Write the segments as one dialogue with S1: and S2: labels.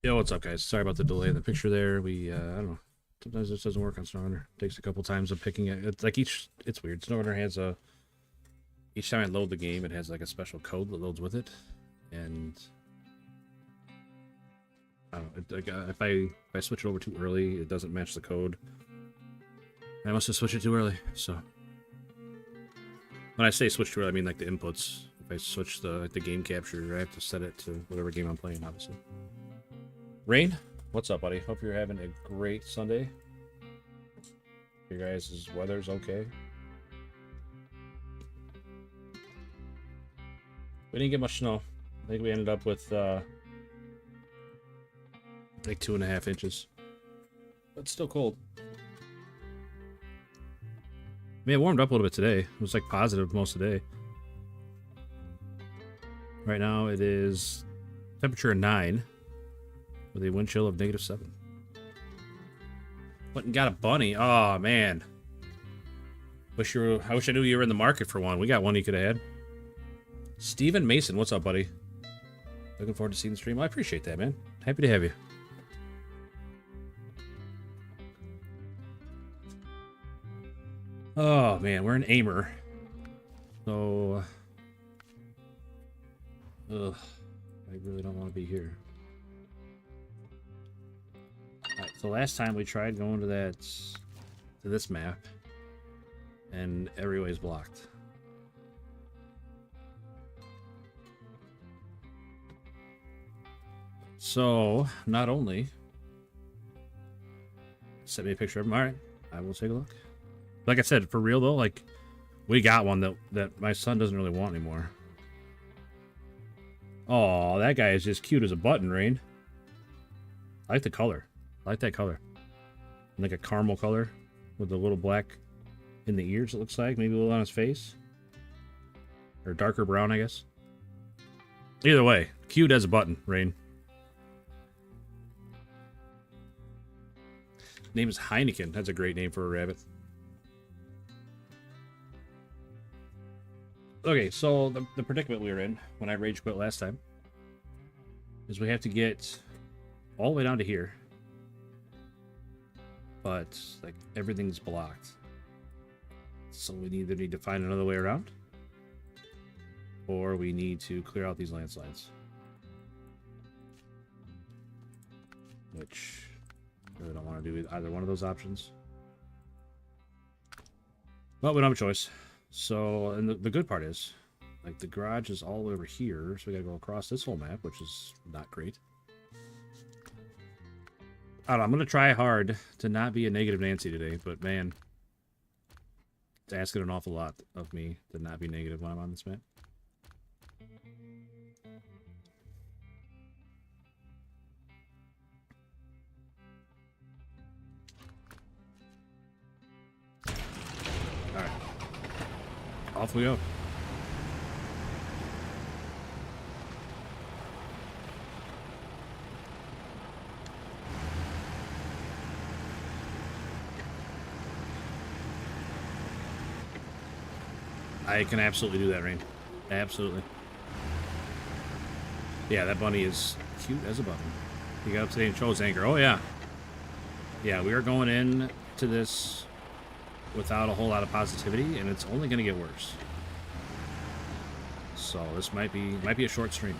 S1: Yo, what's up, guys? Sorry about the delay in the picture there. I don't know. Sometimes this doesn't work on Snowrunner. Takes a couple times of picking it. It's like it's weird. Snowrunner has each time I load the game, it has like a special code that loads with it. And, I don't know, if I switch it over too early, it doesn't match the code. I must have switched it too early, so. When I say switch too early, I mean like the inputs. If I switch the game capture, I have to set it to whatever game I'm playing, obviously. Rain, what's up, buddy? Hope you're having a great Sunday. Your guys' weather's okay. We didn't get much snow. I think we ended up with like 2.5 inches. But still cold. I mean, it warmed up a little bit today. It was like positive most of the day. Right now it is temperature 9 with a wind chill of -7. Went and got a bunny. Oh man. I wish I knew you were in the market for one. We got one you could have had. Steven Mason, what's up, buddy? Looking forward to seeing the stream. I appreciate that, man. Happy to have you. Oh man, we're in Amur. So ugh, I really don't want to be here. Alright, so last time we tried going to this map, and every way is blocked. So, not only sent me a picture of him. Alright, I will take a look. Like I said, for real though, like, we got one that my son doesn't really want anymore. Oh, that guy is just cute as a button, Rain. I like the color. I like that color. Like a caramel color with a little black in the ears, it looks like. Maybe a little on his face. Or darker brown, I guess. Either way, cute as a button, Rain. Name is Heineken. That's a great name for a rabbit. Okay, so the predicament we were in when I rage quit last time is we have to get all the way down to here. But, like, everything's blocked. So we either need to find another way around, or we need to clear out these landslides. Which, I really don't want to do either one of those options. But we don't have a choice. So, and the good part is, like, the garage is all over here, so we gotta go across this whole map, which is not great. I don't know, I'm gonna try hard to not be a negative Nancy today, but man, it's asking an awful lot of me to not be negative when I'm on this map. Alright. Off we go. I can absolutely do that, Rain. Absolutely. Yeah, that bunny is cute as a button. He got up today and chose anchor. Oh, yeah. Yeah, we are going in to this without a whole lot of positivity, and it's only going to get worse. So this might be a short stream.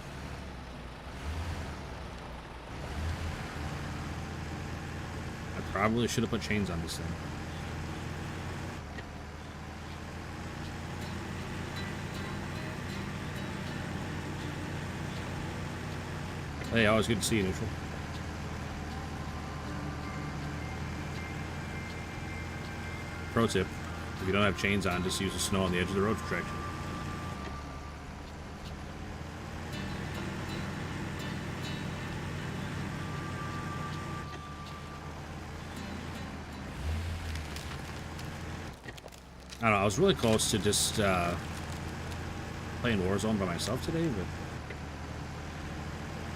S1: I probably should have put chains on this thing. Hey, always good to see you, Neutral. Pro tip, if you don't have chains on, just use the snow on the edge of the road for traction. I don't know, I was really close to just playing Warzone by myself today, but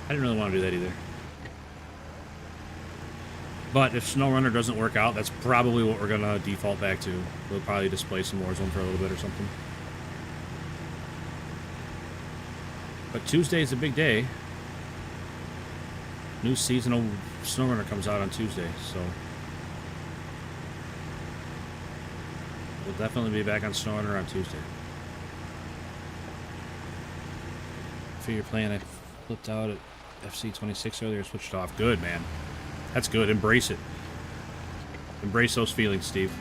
S1: I didn't really want to do that either. But if Snowrunner doesn't work out, that's probably what we're going to default back to. We'll probably display some Warzone for a little bit or something. But Tuesday is a big day. New seasonal Snowrunner comes out on Tuesday, so we'll definitely be back on Snowrunner on Tuesday. Figure playing, I flipped out at FC26 earlier, switched off. Good, man. That's good. Embrace it. Embrace those feelings, Steve.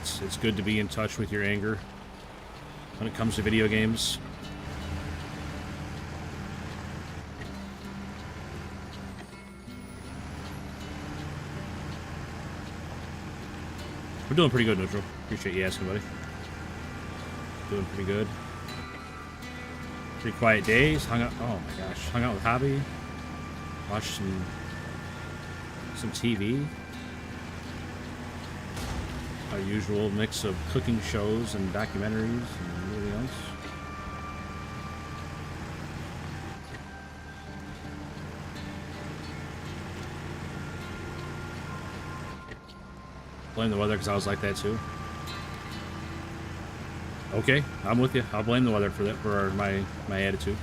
S1: It's good to be in touch with your anger when it comes to video games. We're doing pretty good, Neutral. Appreciate you asking, buddy. Doing pretty good. Pretty quiet days. Hung out. Oh my gosh. Hung out with Hobby. Watched some TV. Our usual mix of cooking shows and documentaries and everything else. Blame the weather because I was like that too. Okay, I'm with you. I'll blame the weather for that, for my attitude.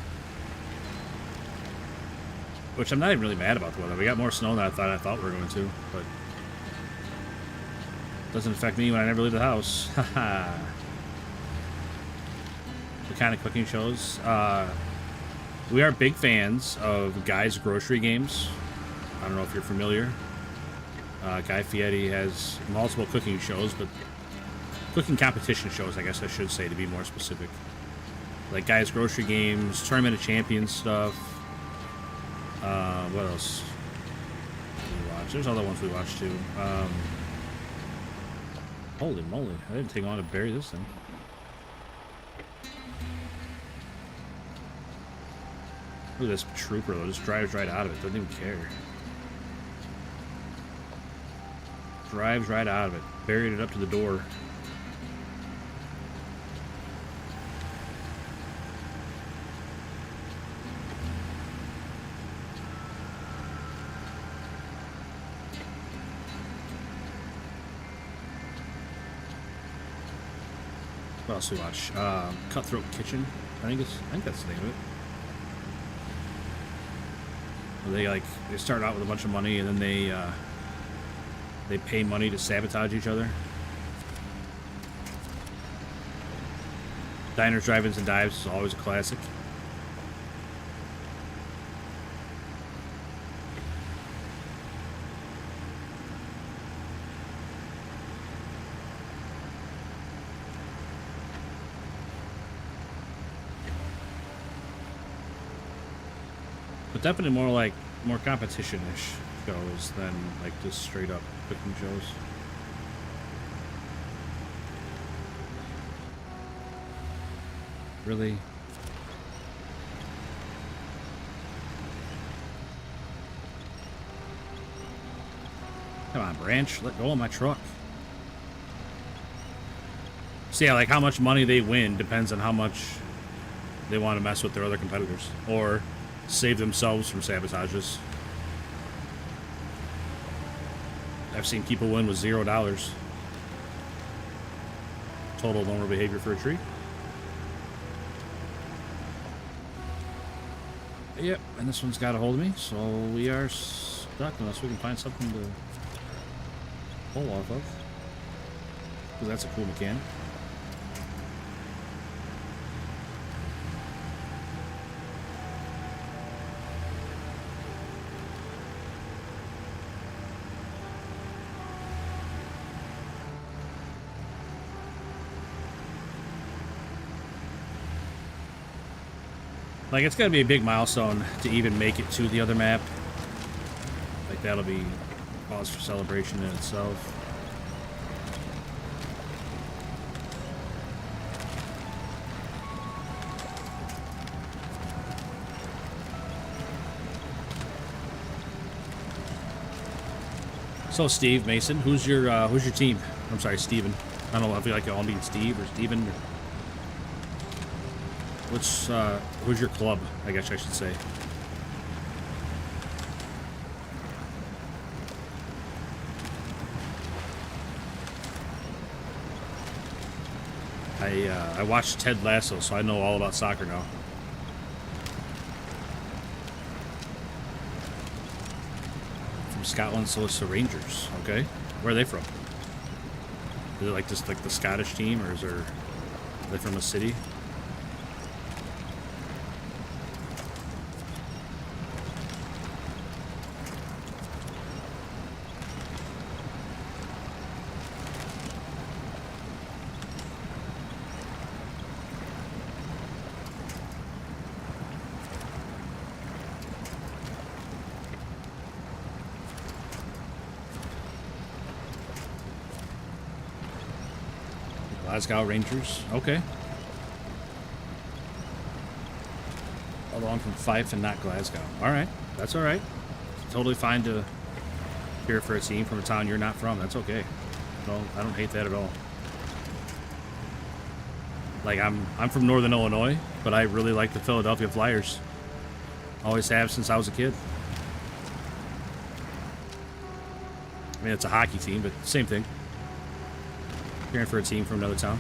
S1: Which I'm not even really mad about the weather. We got more snow than I thought we were going to, but doesn't affect me when I never leave the house. Haha. The kind of cooking shows. We are big fans of Guy's Grocery Games. I don't know if you're familiar. Guy Fieri has multiple cooking shows, but cooking competition shows, I guess I should say, to be more specific. Like Guy's Grocery Games, Tournament of Champions stuff. What else did we watch? There's other ones we watched too. Holy moly, I didn't take long to bury this thing. Look at this trooper though, just drives right out of it, doesn't even care. Drives right out of it, buried it up to the door. What else we watch? Cutthroat Kitchen. I think that's the name of it. They start out with a bunch of money and then they pay money to sabotage each other. Diners, Drive-Ins, and Dives is always a classic. But definitely more competition-ish shows than like just straight up cooking shows. Really? Come on, Branch, let go of my truck. So yeah, like how much money they win depends on how much they want to mess with their other competitors or save themselves from sabotages. I've seen people win with $0. Total normal behavior for a tree. Yep, and this one's got a hold of me, so we are stuck unless we can find something to pull off of. Because that's a cool mechanic. Like, it's gotta be a big milestone to even make it to the other map. Like, that'll be cause for celebration in itself. So, Steve Mason, who's your team? I'm sorry, Steven. I don't know if you like it all mean Steve or Steven. Or who's your club, I guess I should say. I watched Ted Lasso, so I know all about soccer now. Scotland Solicitor Rangers. Okay. Where are they from? Is it like just like the Scottish team, or are they from a city? Glasgow Rangers. Okay. Although I'm from Fife and not Glasgow. Alright. That's alright. Totally fine to cheer for a team from a town you're not from. That's okay. No, I don't hate that at all. Like, I'm from Northern Illinois, but I really like the Philadelphia Flyers. Always have since I was a kid. I mean, it's a hockey team, but same thing. Cheering for a team from another town.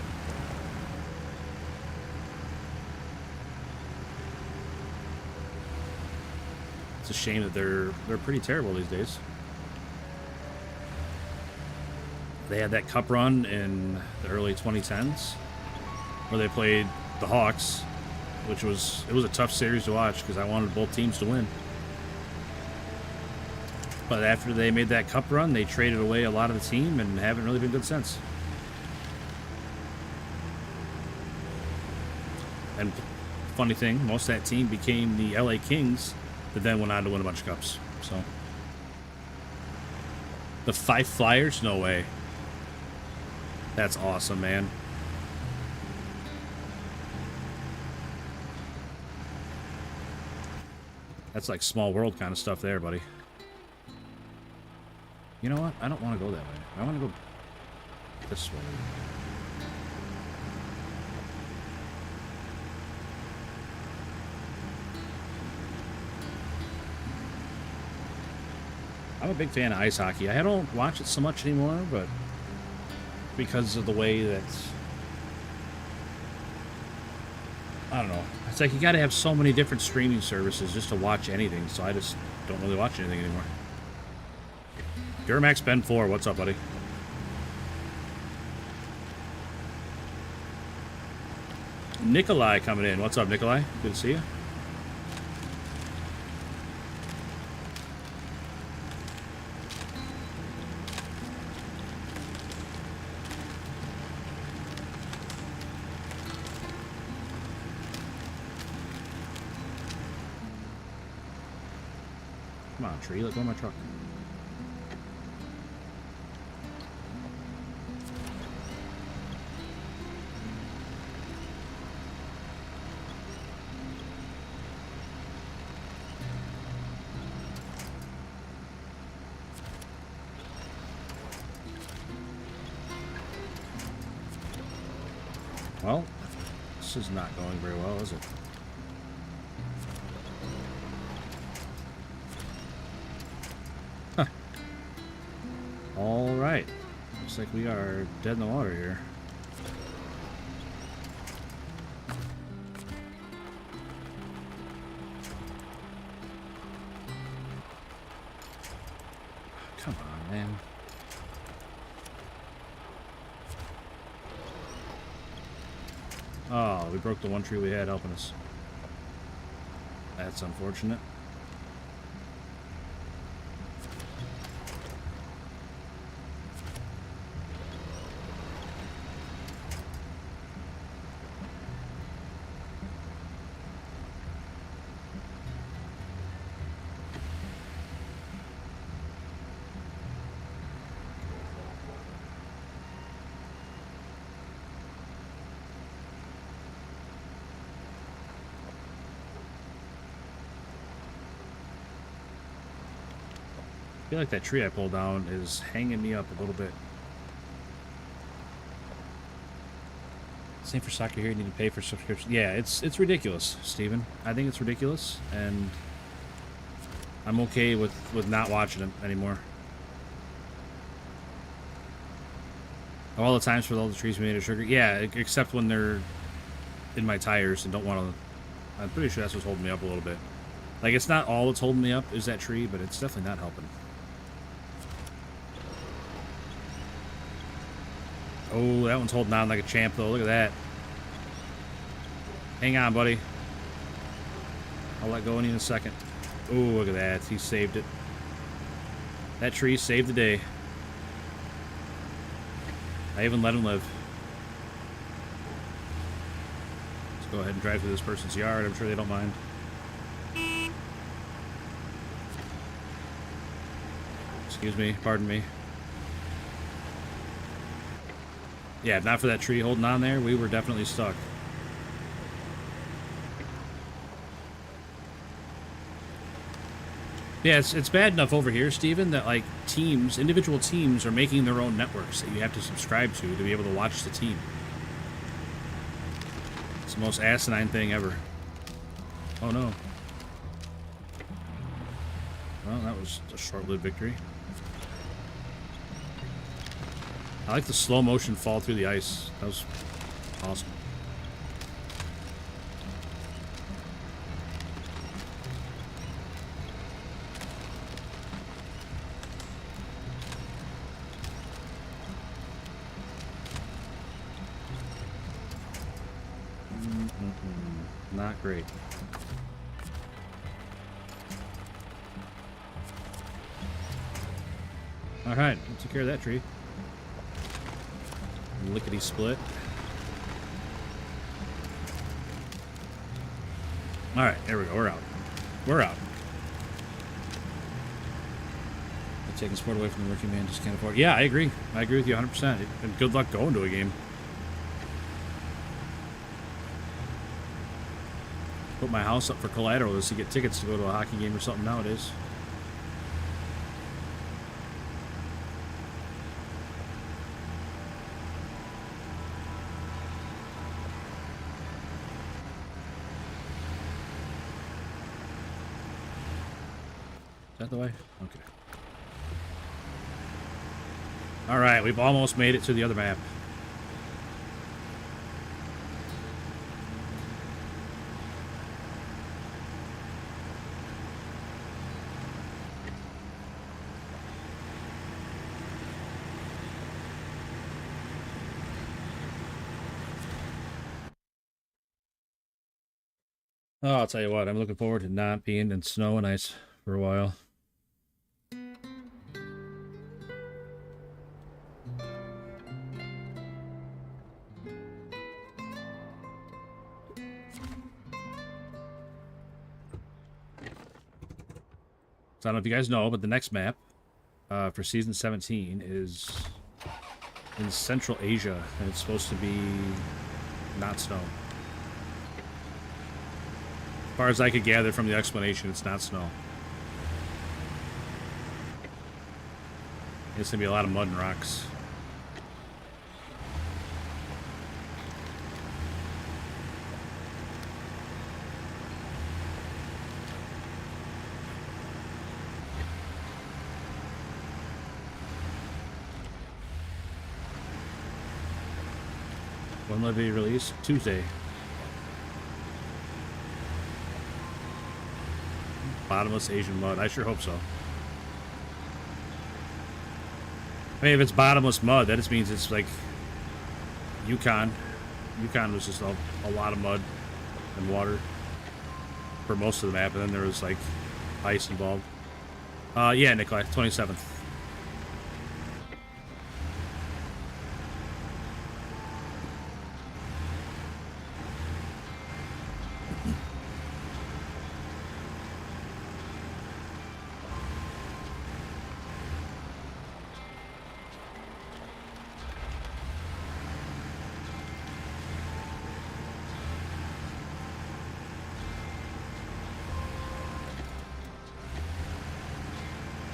S1: It's a shame that they're pretty terrible these days. They had that cup run in the early 2010s where they played the Hawks, which was a tough series to watch because I wanted both teams to win. But after they made that cup run, they traded away a lot of the team and haven't really been good since. And funny thing, most of that team became the LA Kings that then went on to win a bunch of cups. So the Fife Flyers? No way. That's awesome, man. That's like small world kind of stuff there, buddy. You know what? I don't want to go that way. I want to go this way. I'm a big fan of ice hockey. I don't watch it so much anymore, but because of the way that, I don't know. It's like you got to have so many different streaming services just to watch anything, so I just don't really watch anything anymore. Duramax Ben 4, what's up, buddy? Nikolai coming in. What's up, Nikolai? Good to see you. Come on, tree. Let go of my truck. Well, this is not going very well, is it? Huh. All right. Looks like we are dead in the water here. Come on, man. Oh, we broke the one tree we had helping us. That's unfortunate. I feel like that tree I pulled down is hanging me up a little bit. Same for soccer here. You need to pay for subscription. Yeah, it's ridiculous, Steven. I think it's ridiculous, and I'm okay with not watching it anymore. All the times for all the trees made of sugar. Yeah, except when they're in my tires and don't want to. I'm pretty sure that's what's holding me up a little bit. Like, it's not all that's holding me up is that tree, but it's definitely not helping. Oh, that one's holding on like a champ, though. Look at that. Hang on, buddy. I'll let go in a second. Oh, look at that. He saved it. That tree saved the day. I even let him live. Let's go ahead and drive through this person's yard. I'm sure they don't mind. Excuse me. Pardon me. Yeah, if not for that tree holding on there, we were definitely stuck. Yeah, it's bad enough over here, Steven, that like teams, individual teams are making their own networks that you have to subscribe to be able to watch the team. It's the most asinine thing ever. Oh no. Well, that was a short-lived victory. I like the slow motion fall through the ice. That was awesome. Not great. Alright, let's take care of that tree. Lickety split. Alright, there we go. We're out. We're out. Taking sport away from the rookie man, just can't afford it. Yeah, I agree. I agree with you 100%. And good luck going to a game. Put my house up for collateral just to get tickets to go to a hockey game or something nowadays. Is that the way? Okay. Alright, we've almost made it to the other map. Oh, I'll tell you what, I'm looking forward to not being in snow and ice for a while. So I don't know if you guys know, but the next map for Season 17 is in Central Asia, and it's supposed to be not snow. As far as I could gather from the explanation, it's not snow. It's going to be a lot of mud and rocks. When will it be released? Tuesday. Bottomless Asian mud. I sure hope so. I mean, if it's bottomless mud, that just means it's like Yukon. Yukon was just a lot of mud and water for most of the map, and then there was like ice involved. Yeah, Nikolai, 27th.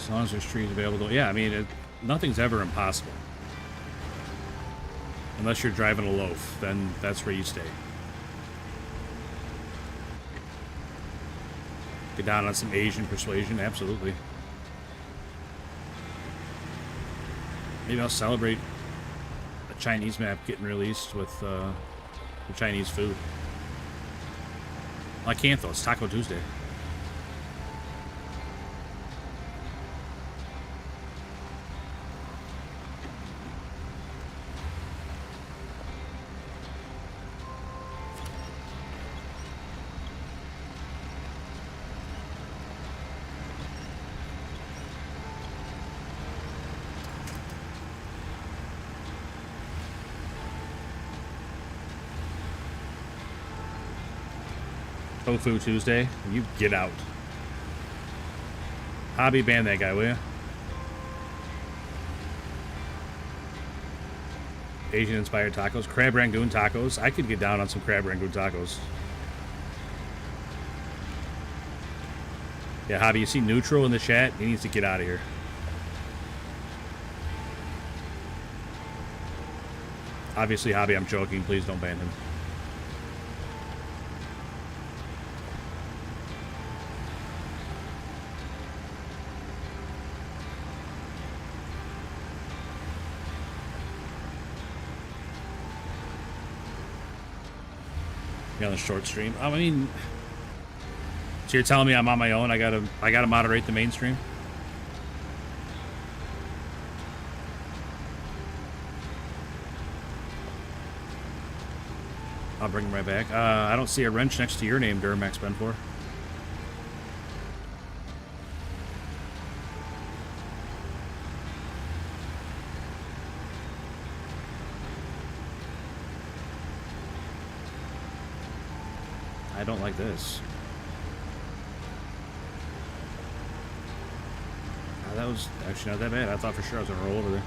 S1: As long as there's trees available. Yeah, I mean, nothing's ever impossible. Unless you're driving a loaf, then that's where you stay. Get down on some Asian persuasion, absolutely. Maybe I'll celebrate a Chinese map getting released with the Chinese food. Well, I can't, though. It's Taco Tuesday. Tofu Tuesday. You get out. Hobby ban that guy, will you? Asian inspired tacos. Crab Rangoon tacos. I could get down on some Crab Rangoon tacos. Yeah, Hobby, you see Neutral in the chat? He needs to get out of here. Obviously, Hobby, I'm joking. Please don't ban him. On the short stream. I mean, so you're telling me I'm on my own? I gotta moderate the mainstream. I'll bring him right back. I don't see a wrench next to your name, Duramax Ben4. I don't like this. Oh, that was actually not that bad. I thought for sure I was gonna roll over there.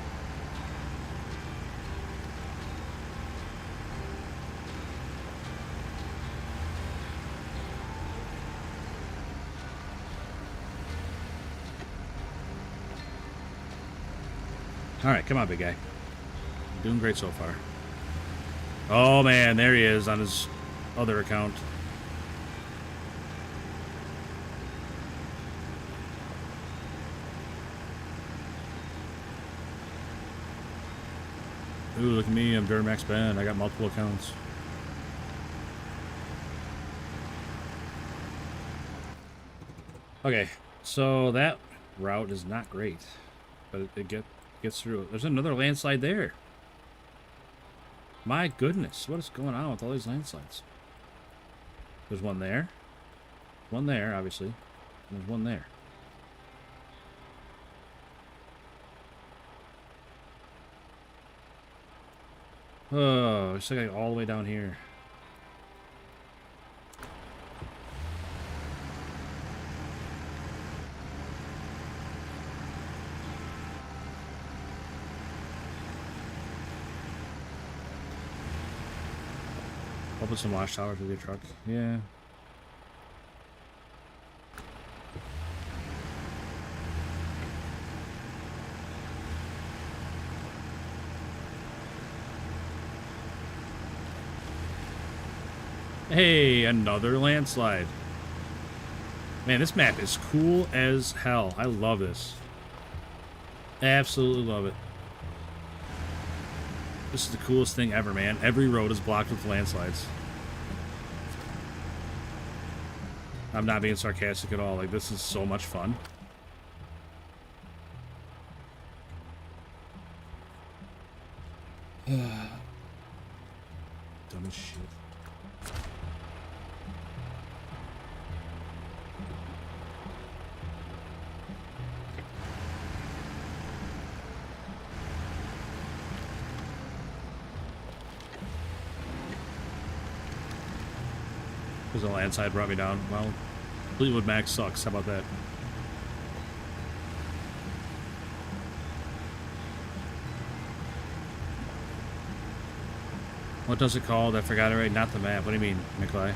S1: Alright, come on, big guy. Doing great so far. Oh man, there he is on his other account. Ooh, look at me, I'm Duramax Ben. I got multiple accounts. Okay, so that route is not great, but it gets through. There's another landslide there. My goodness, what is going on with all these landslides? There's one there. One there, obviously. And there's one there. Oh, it's like all the way down here. I'll put some watchtowers with your truck. Yeah. Hey, another landslide. Man, this map is cool as hell. I love this. Absolutely love it. This is the coolest thing ever, man. Every road is blocked with landslides. I'm not being sarcastic at all. Like, this is so much fun. Dumb as shit. Because the landslide brought me down. Well, Fleetwood Mac sucks. How about that? What does it called? I forgot it right. Not the map. What do you mean, Nikolai?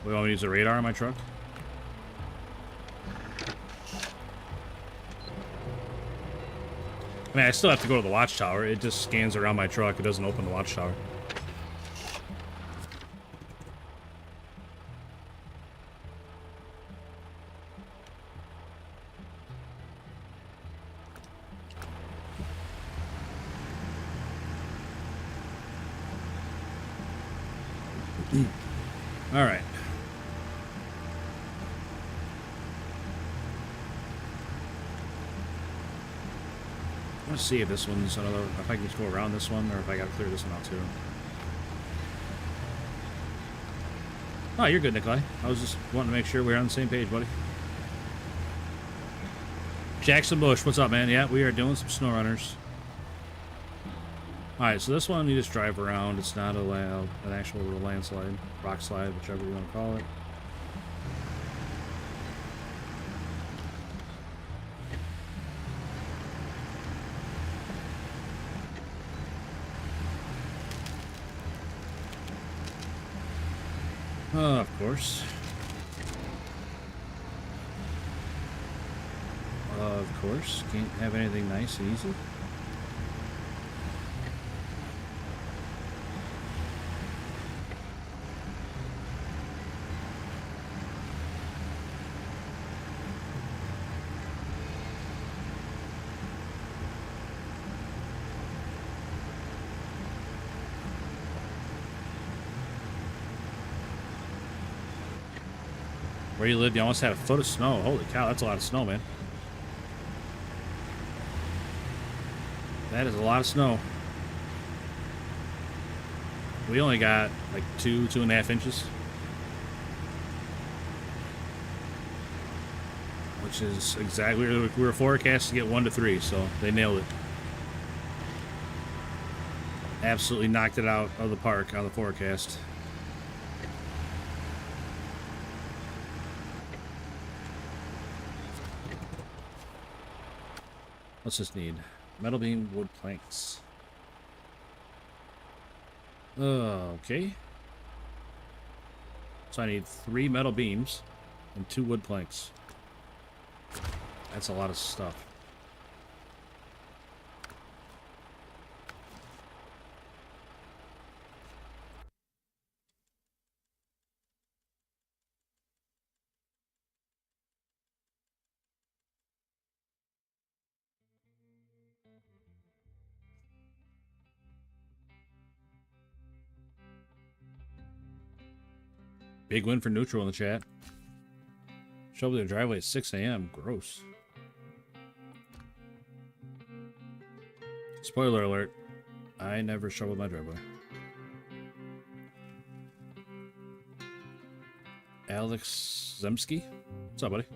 S1: We want me to use a radar on my truck? I mean, I still have to go to the watchtower. It just scans around my truck. It doesn't open the watchtower. All right. Let's see if this one's another. If I can just go around this one, or if I got to clear this one out too. Oh, you're good, Nikolai. I was just wanting to make sure we're on the same page, buddy. Jackson Bush, what's up, man? Yeah, we are doing some snow runners. Alright, so this one you just drive around. It's not an actual landslide, rock slide, whichever you want to call it. Of course. Of course. Can't have anything nice and easy. Where you live, you almost had a foot of snow. Holy cow, that's a lot of snow, man. That is a lot of snow. We only got like 2.5 inches. Which is exactly, we were forecast to get 1 to 3, so they nailed it. Absolutely knocked it out of the park on the forecast. What's this need? Metal beam, wood planks. Okay. So I need 3 metal beams and 2 wood planks. That's a lot of stuff. Big win for neutral in the chat. Shovel their driveway at 6 a.m. Gross. Spoiler alert. I never shoveled my driveway. Alex Zemsky? What's up, buddy?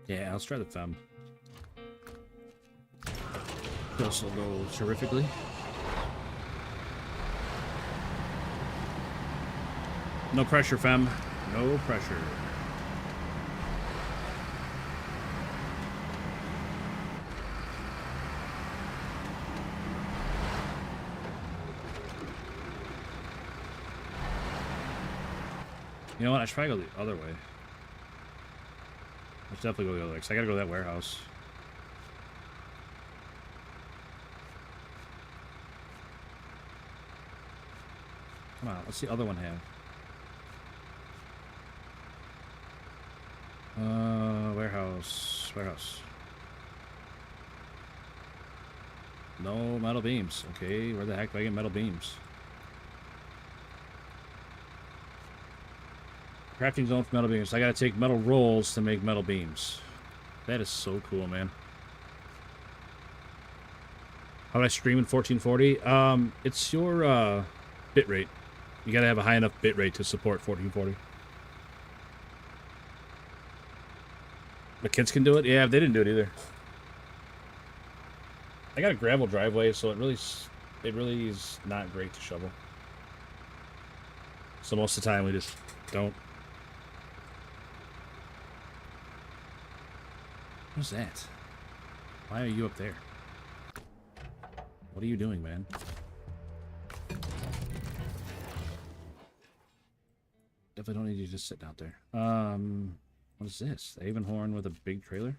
S1: Yeah, let's try the fem. This will go terrifically. No pressure, fem. No pressure. You know what? I should probably go the other way. Let's definitely go the other way, because I gotta go to that warehouse. Come on, what's the other one have? Warehouse. No metal beams. Okay, where the heck do I get metal beams? Crafting zone for metal beams. I gotta take metal rolls to make metal beams. That is so cool, man. How would I stream in 1440? It's your bit rate. You gotta have a high enough bit rate to support 1440. The kids can do it? Yeah, they didn't do it either. I got a gravel driveway, so it really is not great to shovel. So most of the time we just don't. What's that? Why are you up there? What are you doing, man? Definitely don't need you just sitting out there. What is this? The Avon horn with a big trailer?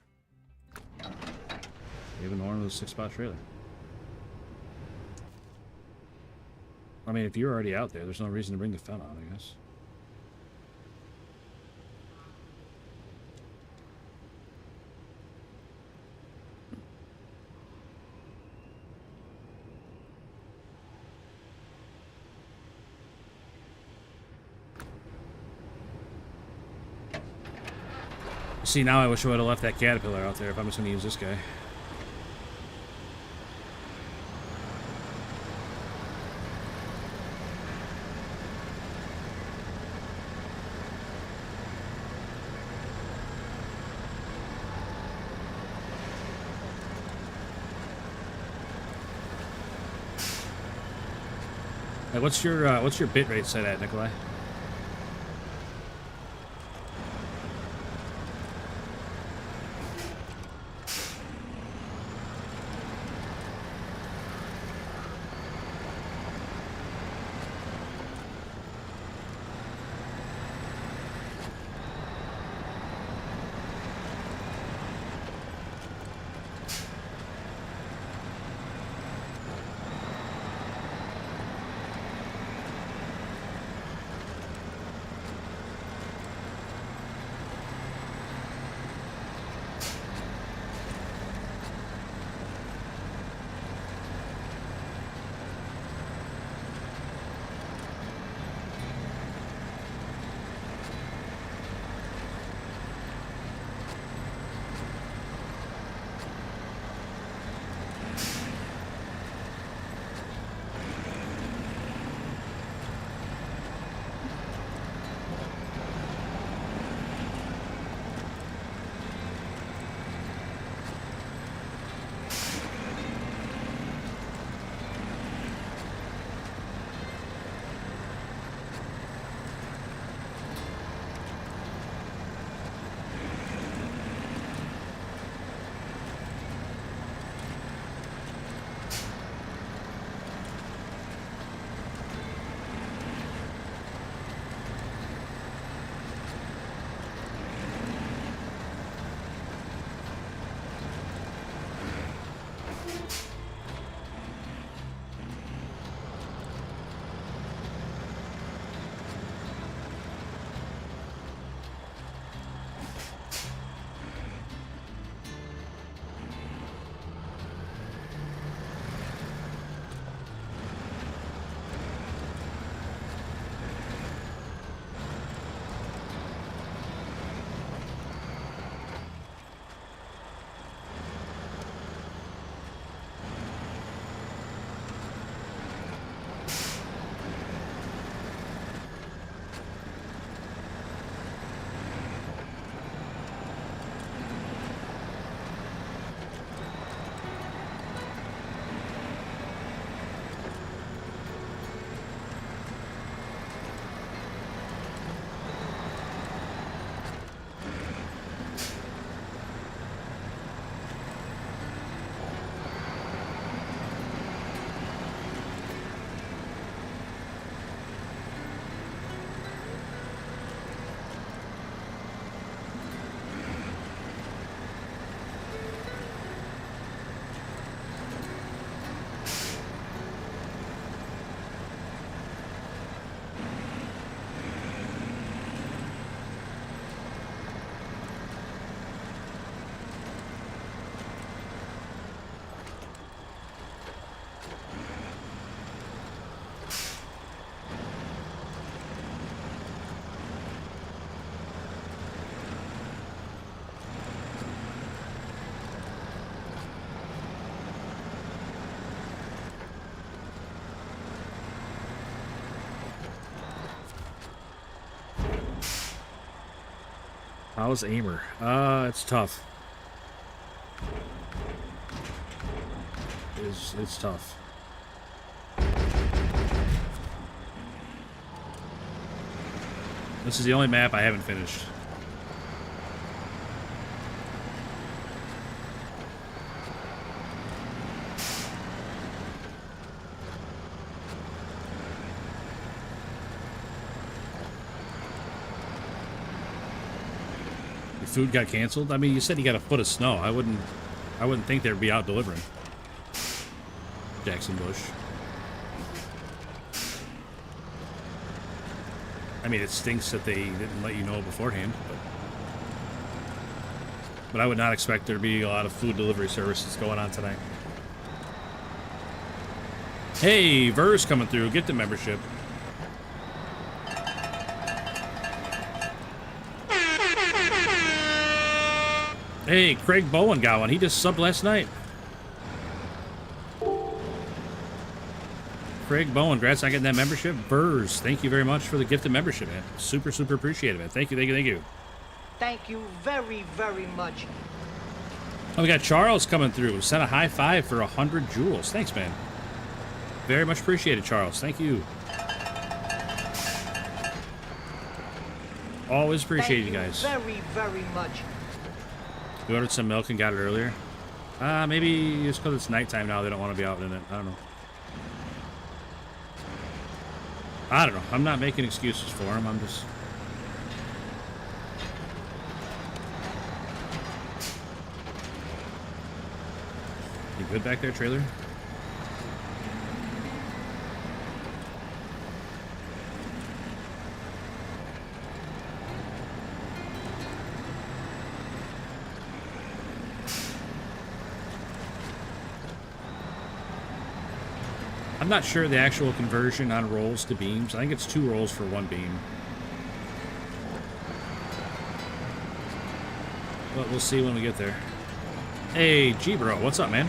S1: Avon horn with a 6-spot trailer. I mean, if you're already out there, there's no reason to bring the fem out, I guess. See, now I wish I would have left that caterpillar out there if I'm just going to use this guy. Hey, what's your bit rate set at, Nikolai? How's Amur? It's tough. It's tough. This is the only map I haven't finished. Your food got canceled? I mean, you said you got a foot of snow. I wouldn't think they'd be out delivering. Jackson Bush. I mean, it stinks that they didn't let you know beforehand, but I would not expect there to be a lot of food delivery services going on tonight. Hey, Verse coming through. Get the membership. Hey, Craig Bowen got one. He just subbed last night. Craig Bowen, congrats on getting that membership. Burrs, thank you very much for the gifted membership, man. Super, super appreciative, man. Thank you, thank you, thank you.
S2: Thank you very, very much.
S1: Oh, we got Charles coming through. Sent a high five for 100 jewels. Thanks, man. Very much appreciated, Charles. Thank you. Always appreciate you
S2: Thank
S1: guys.
S2: very, very much.
S1: We ordered some milk and got it earlier. Maybe just because it's nighttime now, they don't want to be out in it. I don't know. I don't know. I'm not making excuses for them. I'm just... You good back there, trailer? I'm not sure the actual conversion on rolls to beams. I think it's 2 rolls for 1 beam. But we'll see when we get there. Hey, G-Bro, what's up, man?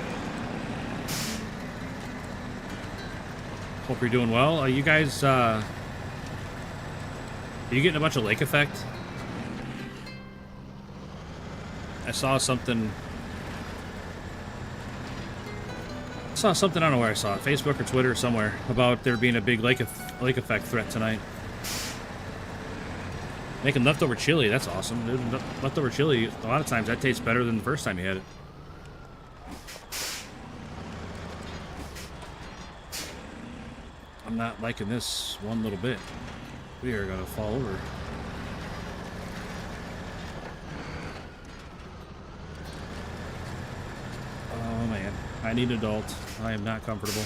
S1: Hope you're doing well. Are you guys, are you getting a bunch of lake effect? I saw something... I don't know where I saw it, Facebook or Twitter or somewhere, about there being a big lake effect threat tonight. Making leftover chili, that's awesome. Dude, leftover chili, a lot of times that tastes better than the first time you had it. I'm not liking this one little bit. We are gonna fall over. Oh man, I need an adult. I am not comfortable.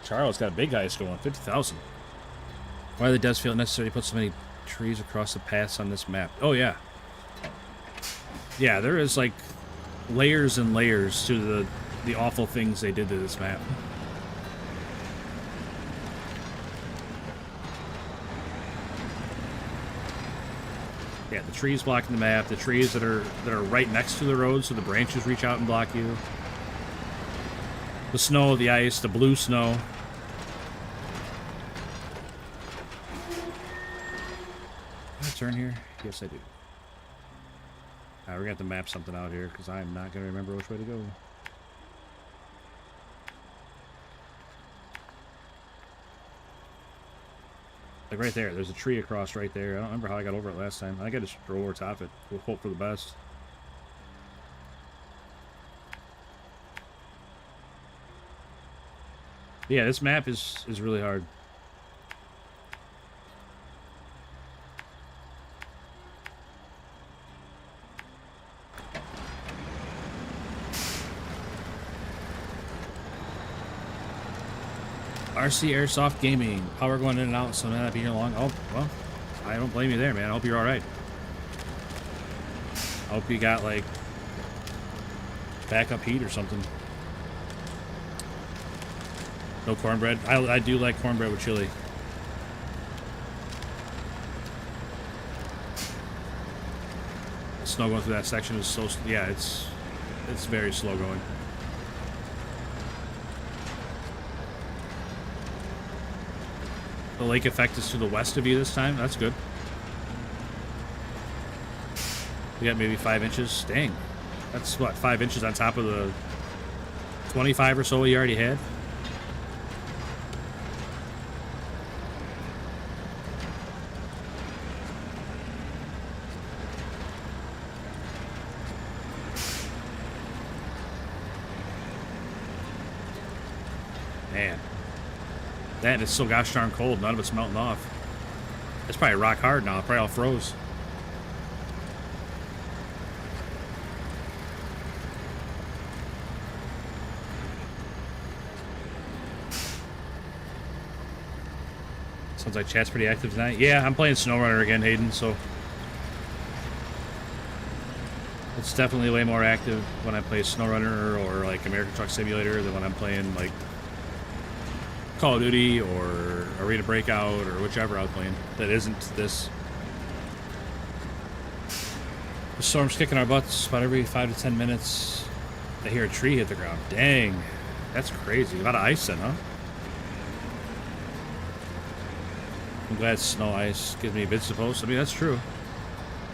S1: Charles got a big ice going, 50,000. Why it does feel necessary to put so many trees across the paths on this map? Oh yeah. Yeah, there is like layers and layers to the awful things they did to this map. Yeah, the trees blocking the map, the trees that are right next to the road, so the branches reach out and block you. The snow, the ice, the blue snow. Can I turn here? Yes, I do. We're gonna have to map something out here because I'm not gonna remember which way to go. Like right there, there's a tree across right there. I don't remember how I got over it last time. I think I just drove over top it. We'll hope for the best. Yeah, this map is really hard. RC Airsoft Gaming. Power going in and out, so not being here long. Oh, well, I don't blame you there, man. I hope you're alright. I hope you got, like, backup heat or something. No cornbread. I do like cornbread with chili. The snow going through that section is so... Yeah, it's very slow going. The lake effect is to the west of you this time. That's good. We got maybe 5 inches. Dang. That's what, 5 inches on top of the 25 or so you already had? Man. That is so gosh darn cold. None of it's melting off. It's probably rock hard now. It probably all froze. Sounds like chat's pretty active tonight. Yeah, I'm playing Snowrunner again, Hayden, so... It's definitely way more active when I play Snowrunner or, like, American Truck Simulator than when I'm playing, like, Call of Duty or Arena Breakout or whichever I was playing that isn't this. The storm's kicking our butts about every 5 to 10 minutes. I hear a tree hit the ground. Dang, that's crazy. A lot of ice then, huh? I'm glad snow ice gives me bits to post. I mean, that's true.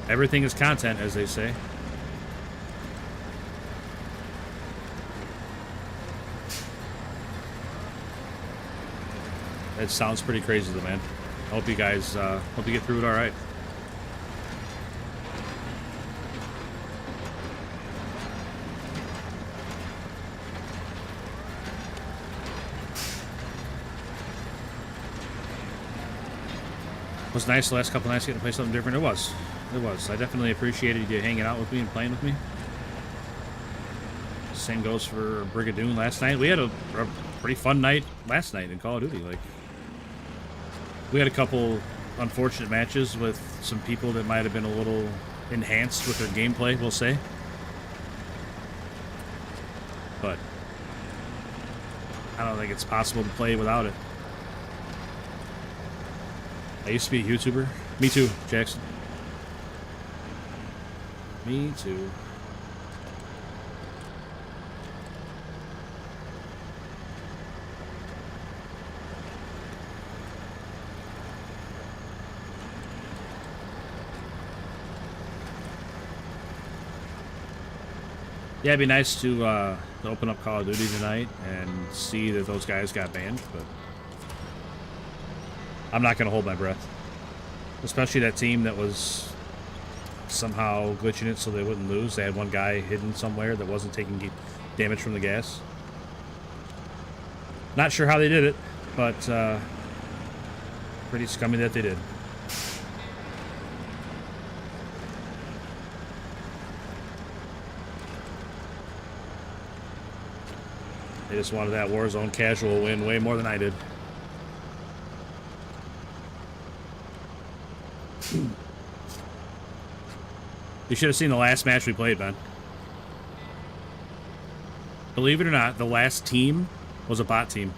S1: Everything is content, as they say. It sounds pretty crazy though, man. I hope you guys, hope you get through it all right. It was nice the last couple nights getting to play something different. It was. It was. I definitely appreciated you hanging out with me and playing with me. Same goes for Brigadoon last night. We had a pretty fun night last night in Call of Duty. Like, we had a couple unfortunate matches with some people that might have been a little enhanced with their gameplay, we'll say. But I don't think it's possible to play without it. I used to be a YouTuber. Me too, Jackson. Me too. Yeah, it'd be nice to open up Call of Duty tonight and see that those guys got banned, but I'm not going to hold my breath. Especially that team that was somehow glitching it so they wouldn't lose. They had one guy hidden somewhere that wasn't taking damage from the gas. Not sure how they did it, but pretty scummy that they did. They just wanted that Warzone casual win way more than I did. You should have seen the last match we played, man. Believe it or not, the last team was a bot team.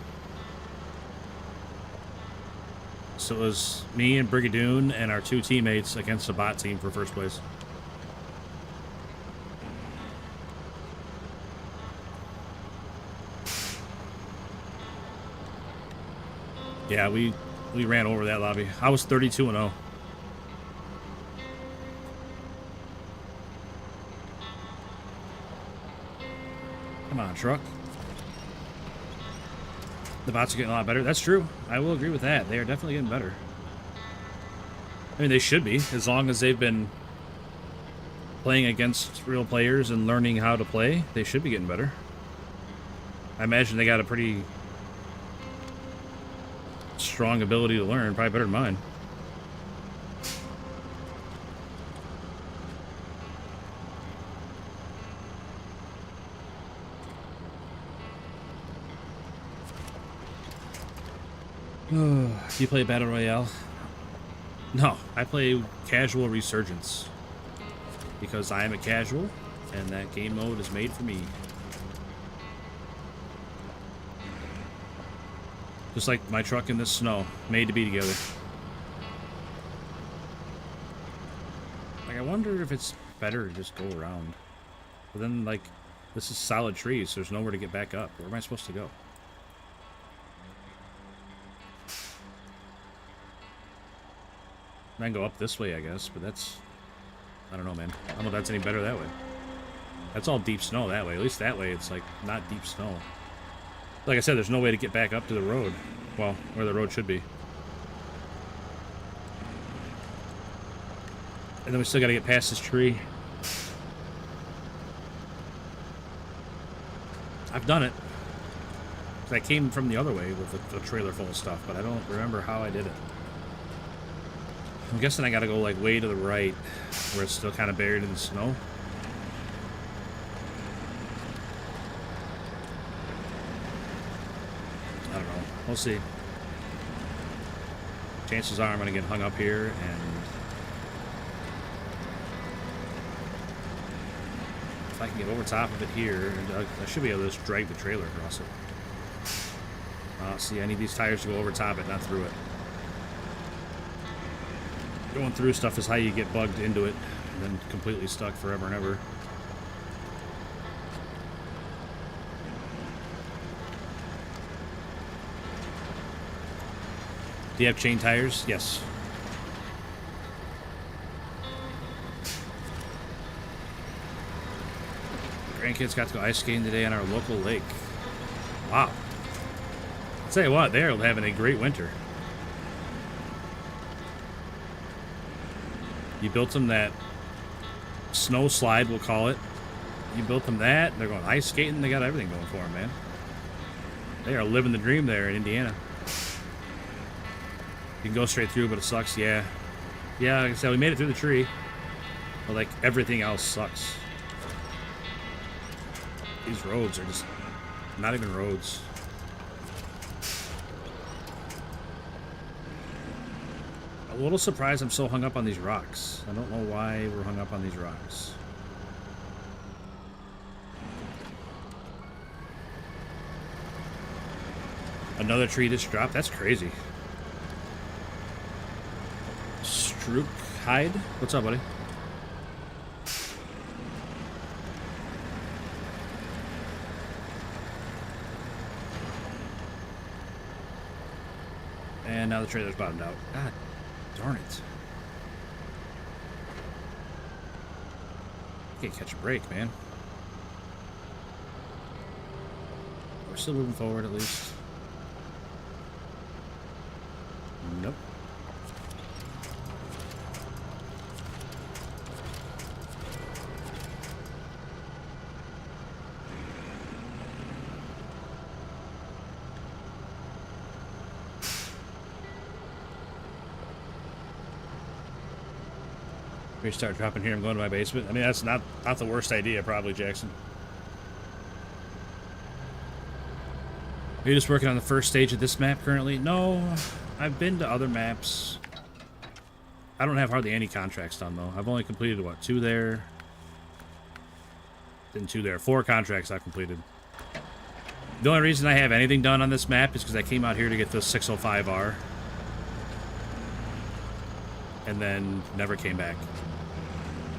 S1: So it was me and Brigadoon and our two teammates against a bot team for first place. Yeah, we ran over that lobby. I was 32-0. Come on, truck. The bots are getting a lot better. That's true. I will agree with that. They are definitely getting better. I mean, they should be, as long as they've been playing against real players and learning how to play. They should be getting better. I imagine they got a pretty strong ability to learn, probably better than mine. Do you play Battle Royale? No, I play Casual Resurgence. Because I am a casual, and that game mode is made for me. Just like my truck in the snow, made to be together. Like, I wonder if it's better to just go around. But then, like, this is solid trees, so there's nowhere to get back up. Where am I supposed to go? I can go up this way, I guess, but that's... I don't know, man. I don't know if that's any better that way. That's all deep snow that way. At least that way, it's, like, not deep snow. Like I said, there's no way to get back up to the road. Well, where the road should be. And then we still got to get past this tree. I've done it. I came from the other way with a trailer full of stuff, but I don't remember how I did it. I'm guessing I got to go like way to the right, where it's still kind of buried in the snow. I don't know. We'll see. Chances are I'm going to get hung up here, and if I can get over top of it here, I should be able to just drag the trailer across it. See, I need these tires to go over top it, not through it. Going through stuff is how you get bugged into it, and then completely stuck forever and ever. Do you have chain tires? Yes. Grandkids got to go ice skating today on our local lake. Wow. Tell you what, they're having a great winter. You built them that snow slide, we'll call it. You built them that. They're going ice skating. They got everything going for them, man. They are living the dream there in Indiana. You can go straight through, but it sucks. Yeah. Yeah, like I said, we made it through the tree. But, like, everything else sucks. These roads are just not even roads. A little surprised I'm so hung up on these rocks. I don't know why we're hung up on these rocks. Another tree just dropped? That's crazy. Strook Hide? What's up, buddy? And now the trailer's bottomed out. God darn it. Can't catch a break, man. We're still moving forward, at least. Nope. We start dropping here. I'm going to my basement. I mean, that's not the worst idea, probably, Jackson. Are you just working on the first stage of this map currently? No, I've been to other maps. I don't have hardly any contracts done, though. I've only completed, what, 2 there? Then 2 there. 4 contracts I've completed. The only reason I have anything done on this map is because I came out here to get the 605R. And then never came back.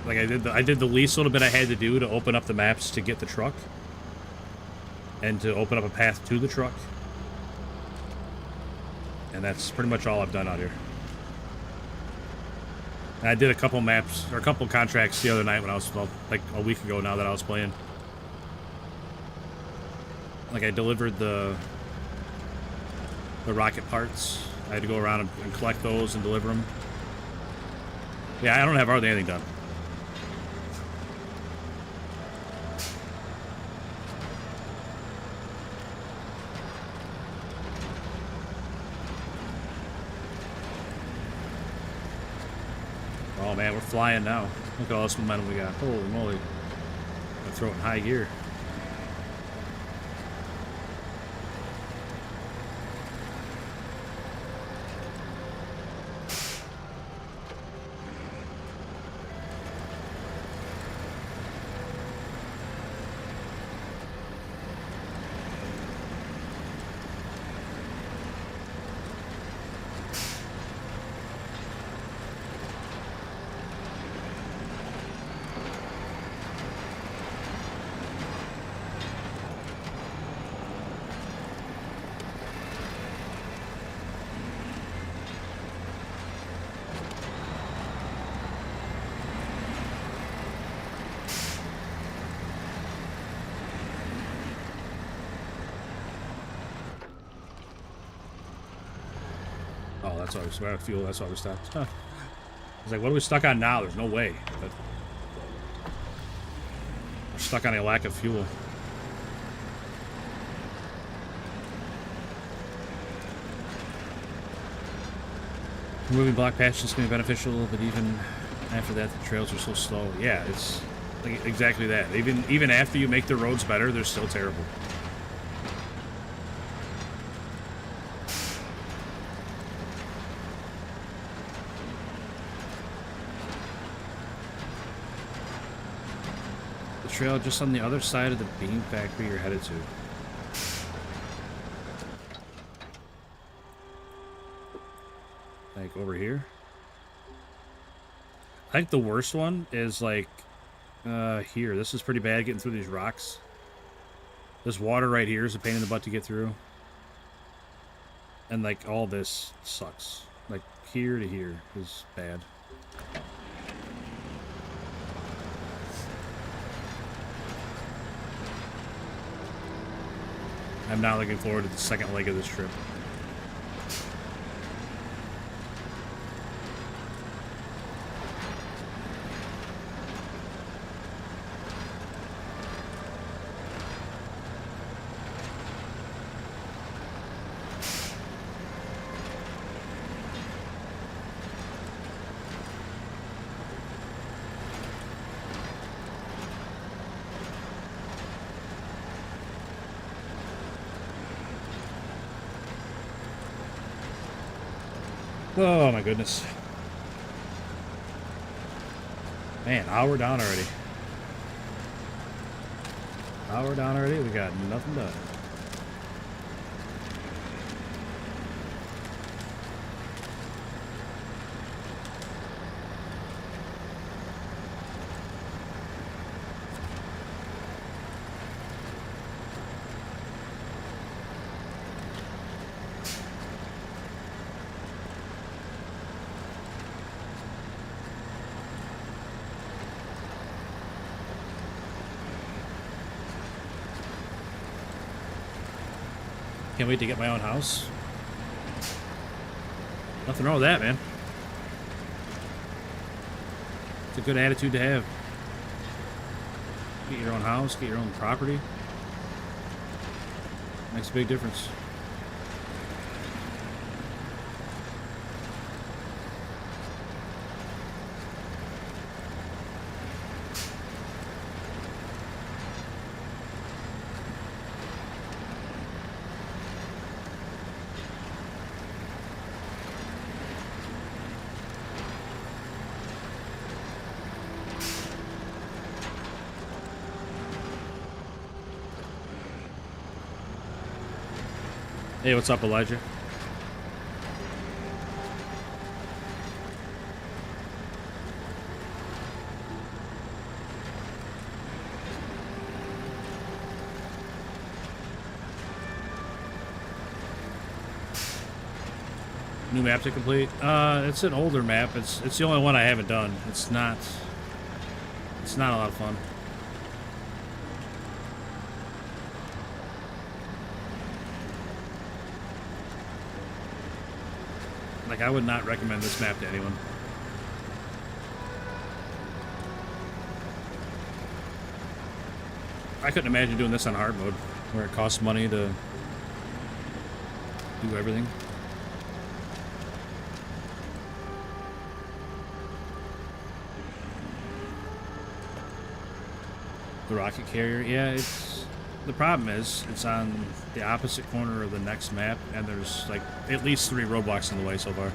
S1: Like, I did the least little bit I had to do to open up the maps to get the truck. And to open up a path to the truck. And that's pretty much all I've done out here. And I did a couple maps, or a couple contracts the other night when I was, well, like a week ago now that I was playing. Like, I delivered the rocket parts. I had to go around and collect those and deliver them. Yeah, I don't have hardly anything done. Oh man, we're flying now. Look at all this momentum we got. Holy moly. I'm gonna throw it in high gear. Oh, that's why we're out of fuel. That's why we stopped. Huh. I was like, what are we stuck on now? There's no way. But we're stuck on a lack of fuel. Removing block patches can be beneficial, but even after that, the trails are so slow. Yeah, it's like exactly that. Even after you make the roads better, they're still terrible. Trail just on the other side of the bean factory you're headed to. Like over here. I think the worst one is like here. This is pretty bad getting through these rocks. This water right here is a pain in the butt to get through. And like all this sucks. Like here to here is bad. I'm not looking forward to the second leg of this trip. Oh my goodness. Man, hour down already. Hour down already, we got nothing done. Can't wait to get my own house. Nothing wrong with that, man. It's a good attitude to have. Get your own house, get your own property. Makes a big difference. Hey, what's up, Elijah? New map to complete? It's an older map. It's the only one I haven't done. It's not a lot of fun. Like, I would not recommend this map to anyone. I couldn't imagine doing this on hard mode, where it costs money to do everything. The rocket carrier, yeah, the problem is, it's on the opposite corner of the next map, and there's like at least 3 roadblocks in the way so far.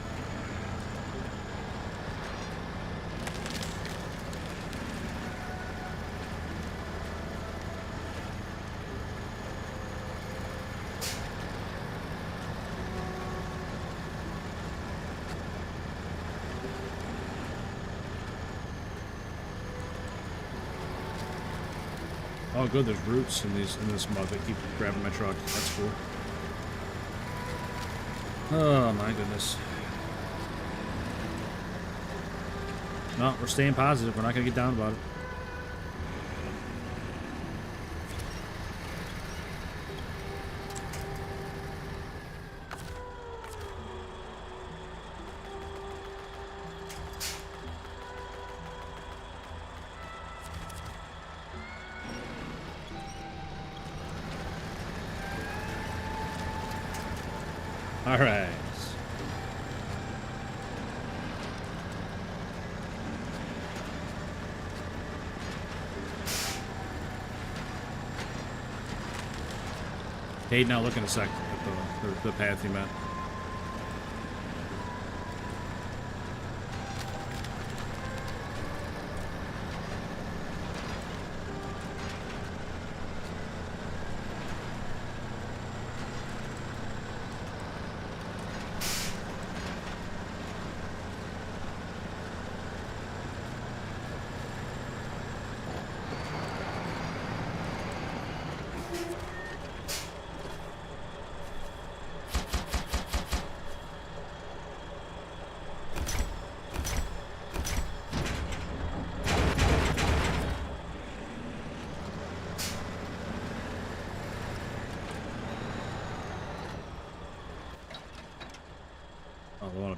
S1: Oh, good. There's roots in this mud that keep grabbing my truck. That's cool. Oh my goodness. No, we're staying positive. We're not gonna get down about it. All right. Hey, now look in a sec at the path you meant.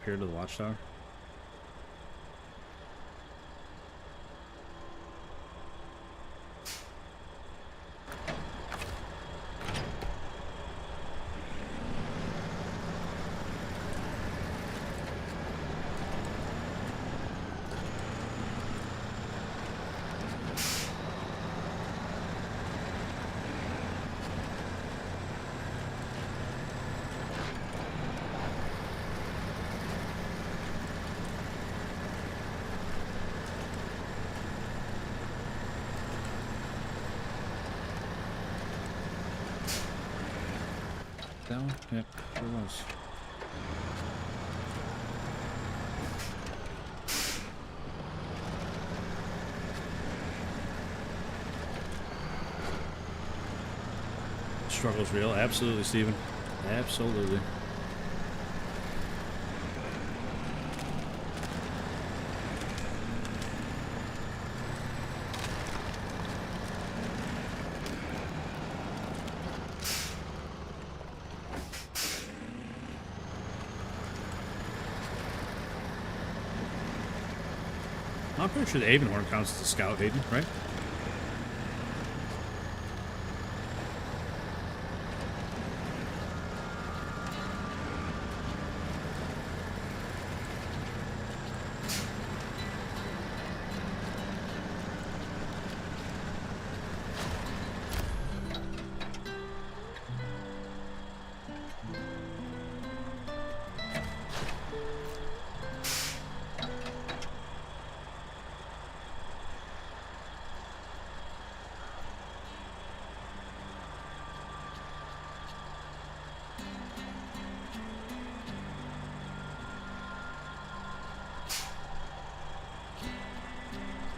S1: up here to the watchtower. That one? Yep, there was. Struggle's real. Absolutely, Steven. Absolutely. I'm pretty sure the Avonhorn counts as a scout, Hayden, right?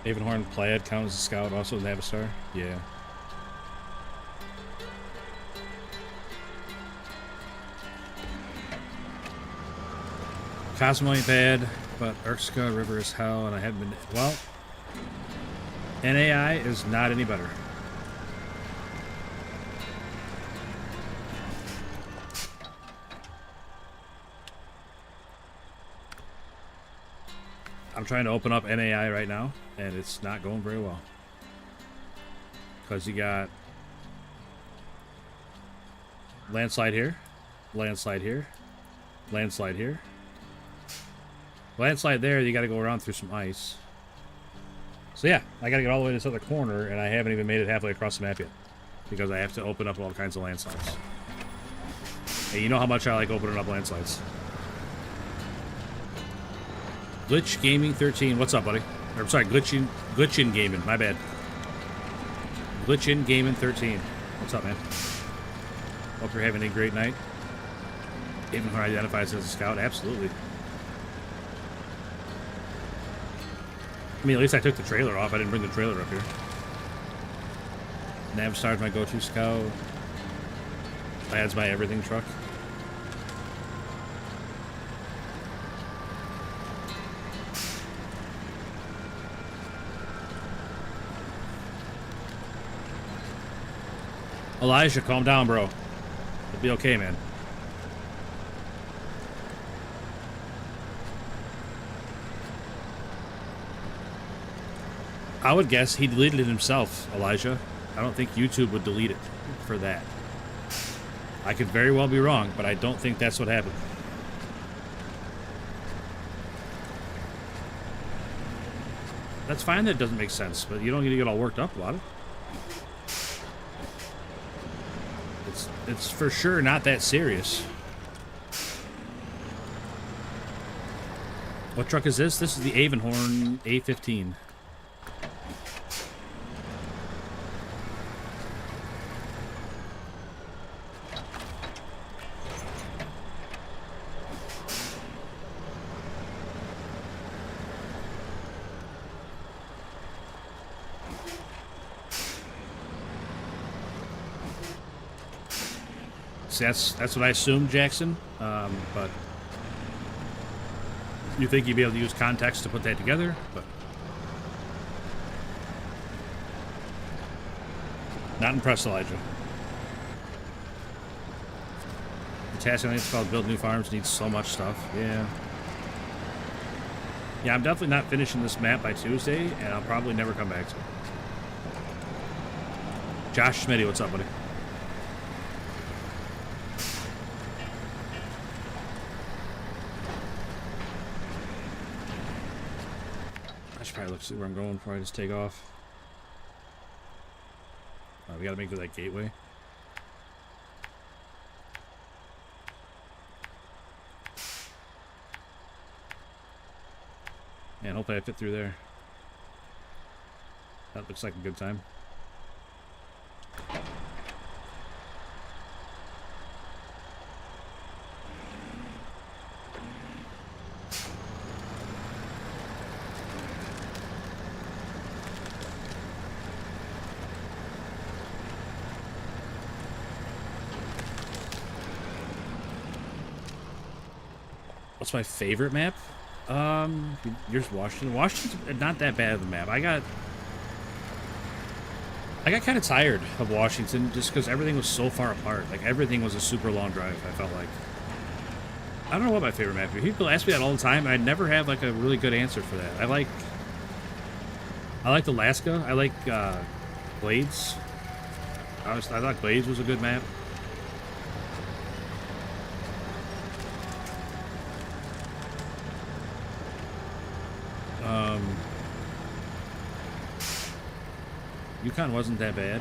S1: Avonhorn Plaid counts as a scout, also in the Navistar? Yeah. Cosmo ain't bad, but Urkska River is hell, and I haven't been... Well, NAI is not any better. I'm trying to open up NAI right now, and it's not going very well. Because you got landslide here, landslide here, landslide here. Landslide there, you got to go around through some ice. So yeah, I got to get all the way to this other corner, and I haven't even made it halfway across the map yet. Because I have to open up all kinds of landslides. Hey, you know how much I like opening up landslides. Glitch Gaming 13, what's up, buddy? Or, I'm sorry, Glitchin Gaming, my bad. Glitchin Gaming 13, what's up, man? Hope you're having a great night. Avonhorn identifies as a scout, absolutely. I mean, at least I took the trailer off. I didn't bring the trailer up here. Navistar's my go-to scout. Plaid's my everything truck. Elijah, calm down, bro. It'll be okay, man. I would guess he deleted it himself, Elijah. I don't think YouTube would delete it for that. I could very well be wrong, but I don't think that's what happened. That's fine that it doesn't make sense, but you don't need to get all worked up about it. It's for sure not that serious. What truck is this? This is the Avonhorn A15. See, that's what I assumed, Jackson. But you think you'd be able to use context to put that together? But not impressed, Elijah. The task I think it's called Build New Farms needs so much stuff. Yeah. Yeah, I'm definitely not finishing this map by Tuesday, and I'll probably never come back to it. Josh Smitty, what's up, buddy? I should probably look see where I'm going before I just take off. We gotta make it to that gateway. Man, hopefully I fit through there. That looks like a good time. What's my favorite map? Here's Washington. Washington's not that bad of a map. I got kind of tired of Washington just because everything was so far apart. Like, everything was a super long drive, I felt like. I don't know what my favorite map is. People ask me that all the time, and I never have, like, a really good answer for that. I like Alaska. I like, Glades. I thought Glades was a good map. Yukon wasn't that bad.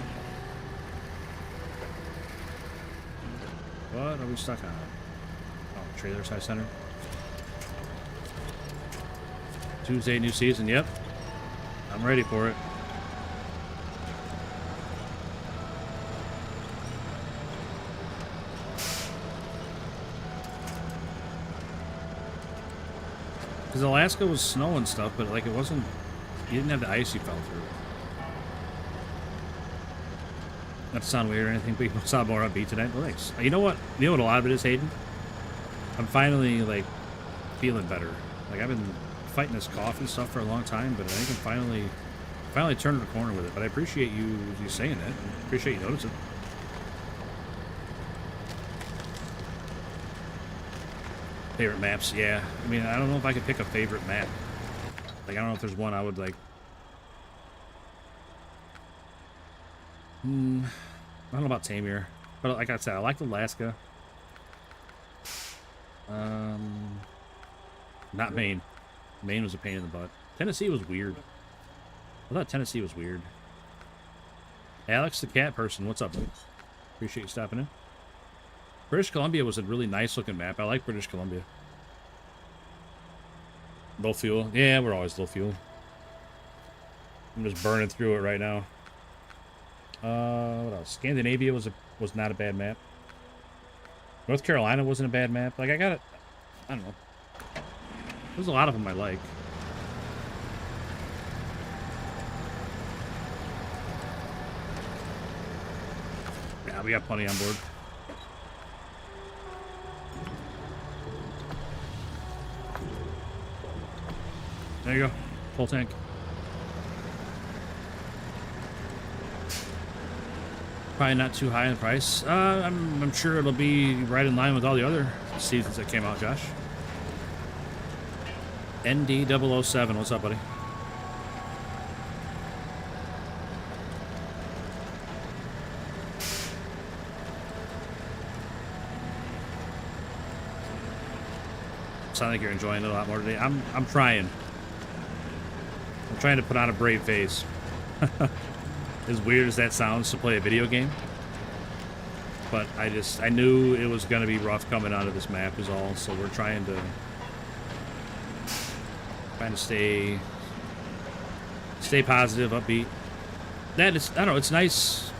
S1: What are we stuck on? Oh, Trailer Side Center. Tuesday, new season. Yep. I'm ready for it. Because Alaska was snow and stuff, but like it wasn't, you didn't have the ice you fell through. Not to sound weird or anything, but people sound more upbeat tonight. Well, thanks. You know what? You know what a lot of it is, Hayden? I'm finally, like, feeling better. Like, I've been fighting this cough and stuff for a long time, but I think I'm finally turning the corner with it. But I appreciate you saying that. I appreciate you noticing. Favorite maps? Yeah. I mean, I don't know if I could pick a favorite map. Like, I don't know if there's one I would, like... I don't know about Tamir, but like I said, I like Alaska. Not Maine. Maine was a pain in the butt. Tennessee was weird. I thought Tennessee was weird. Alex the cat person, what's up, buddy? Appreciate you stopping in. British Columbia was a really nice looking map. I like British Columbia. Low fuel. Yeah, we're always low fuel. I'm just burning through it right now. What else? Scandinavia was not a bad map. North Carolina wasn't a bad map. Like, I don't know. There's a lot of them I like. Yeah, we got plenty on board. There you go. Full tank. Probably not too high in price. I'm sure it'll be right in line with all the other seasons that came out, Josh. ND007, what's up, buddy? Sound like you're enjoying it a lot more today. I'm trying. I'm trying to put on a brave face. As weird as that sounds to play a video game. But I knew it was gonna be rough coming out of this map is all, so we're trying to stay positive, upbeat. That is, I don't know, it's nice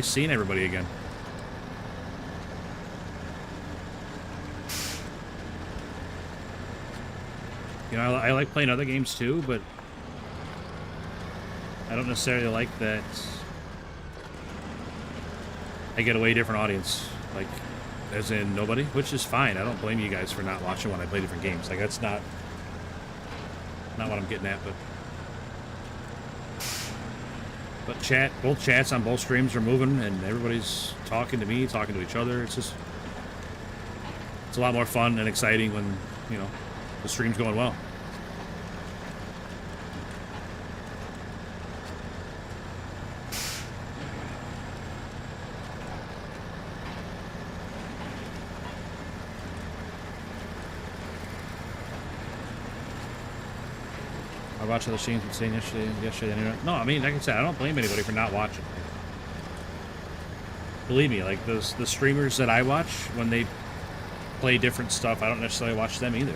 S1: seeing everybody again. You know, I like playing other games too, but I don't necessarily like that I get a way different audience. Like, as in nobody, which is fine. I don't blame you guys for not watching when I play different games. Like, that's not what I'm getting at, but both chats on both streams are moving, and everybody's talking to me, talking to each other. It's a lot more fun and exciting when, you know, The stream's going well. I watched other streams and saying yesterday. No, I mean, like I said, I don't blame anybody for not watching. Believe me, like the streamers that I watch, when they play different stuff, I don't necessarily watch them either.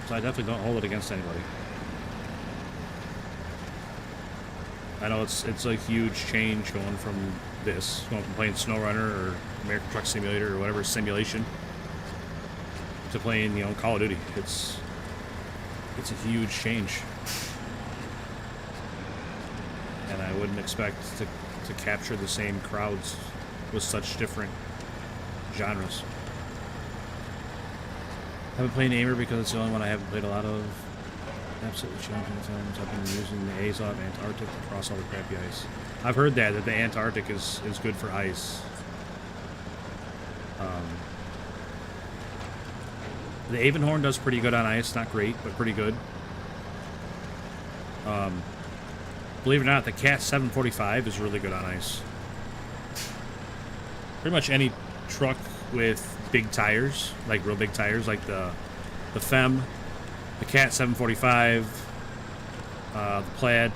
S1: So I definitely don't hold it against anybody. I know it's a huge change going from playing Snowrunner or American Truck Simulator or whatever simulation to playing, you know, Call of Duty. It's a huge change, and I wouldn't expect to capture the same crowds with such different genres. I haven't played Amur because it's the only one I haven't played a lot of. Absolutely challenging times. I've been using the Azov Antarctic to cross all the crappy ice. I've heard that the Antarctic is good for ice. The Avonhorn does pretty good on ice. Not great, but pretty good. Believe it or not, the Cat 745 is really good on ice. Pretty much any truck with big tires, like real big tires, like the Fem, the Cat 745, the Plaid,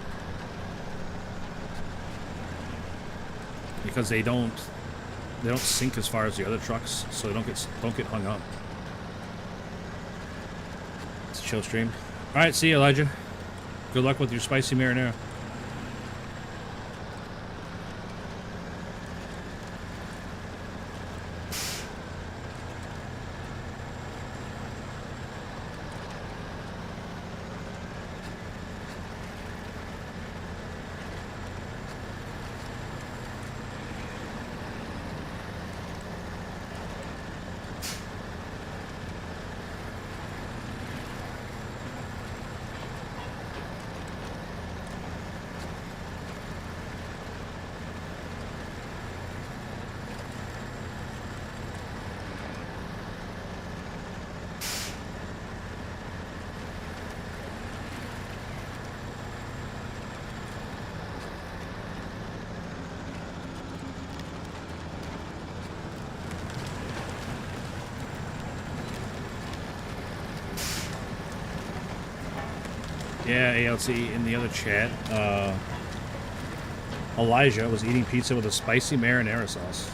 S1: because they don't sink as far as the other trucks, so they don't get hung up. It's a chill stream. All right, see you, Elijah. Good luck with your spicy marinara. Yeah, ALT in the other chat, Elijah was eating pizza with a spicy marinara sauce.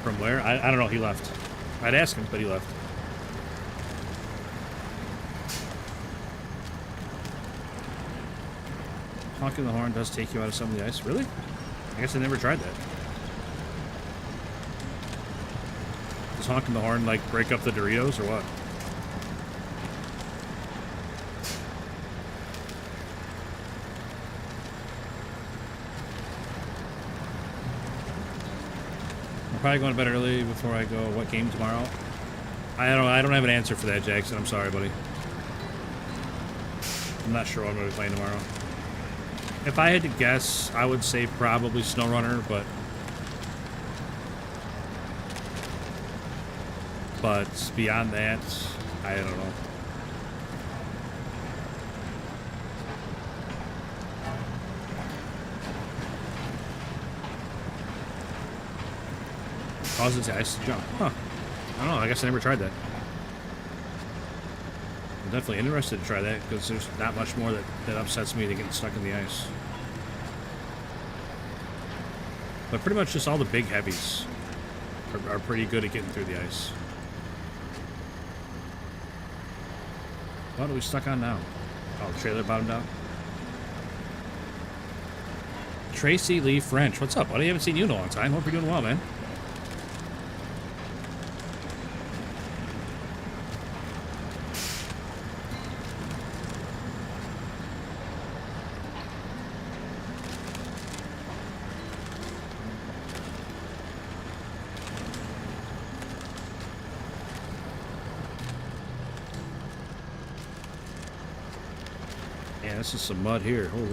S1: From where? I don't know, he left. I'd ask him, but he left. Honking the horn does take you out of some of the ice. Really? I guess I never tried that. Does honking the horn, like, break up the Doritos, or what? I'm probably going to bed early before I go. What game tomorrow? I don't have an answer for that, Jackson. I'm sorry, buddy. I'm not sure what I'm going to be playing tomorrow. If I had to guess, I would say probably Snowrunner, but beyond that, I don't know. Causes the ice to jump. Huh. I don't know. I guess I never tried that. I'm definitely interested to try that because there's not much more that upsets me than getting stuck in the ice. But pretty much just all the big heavies are pretty good at getting through the ice. What are we stuck on now? Oh, the trailer bottomed out. Tracy Lee French. What's up, buddy? I haven't seen you in a long time. Hope you're doing well, man. Yeah, this is some mud here. Holy.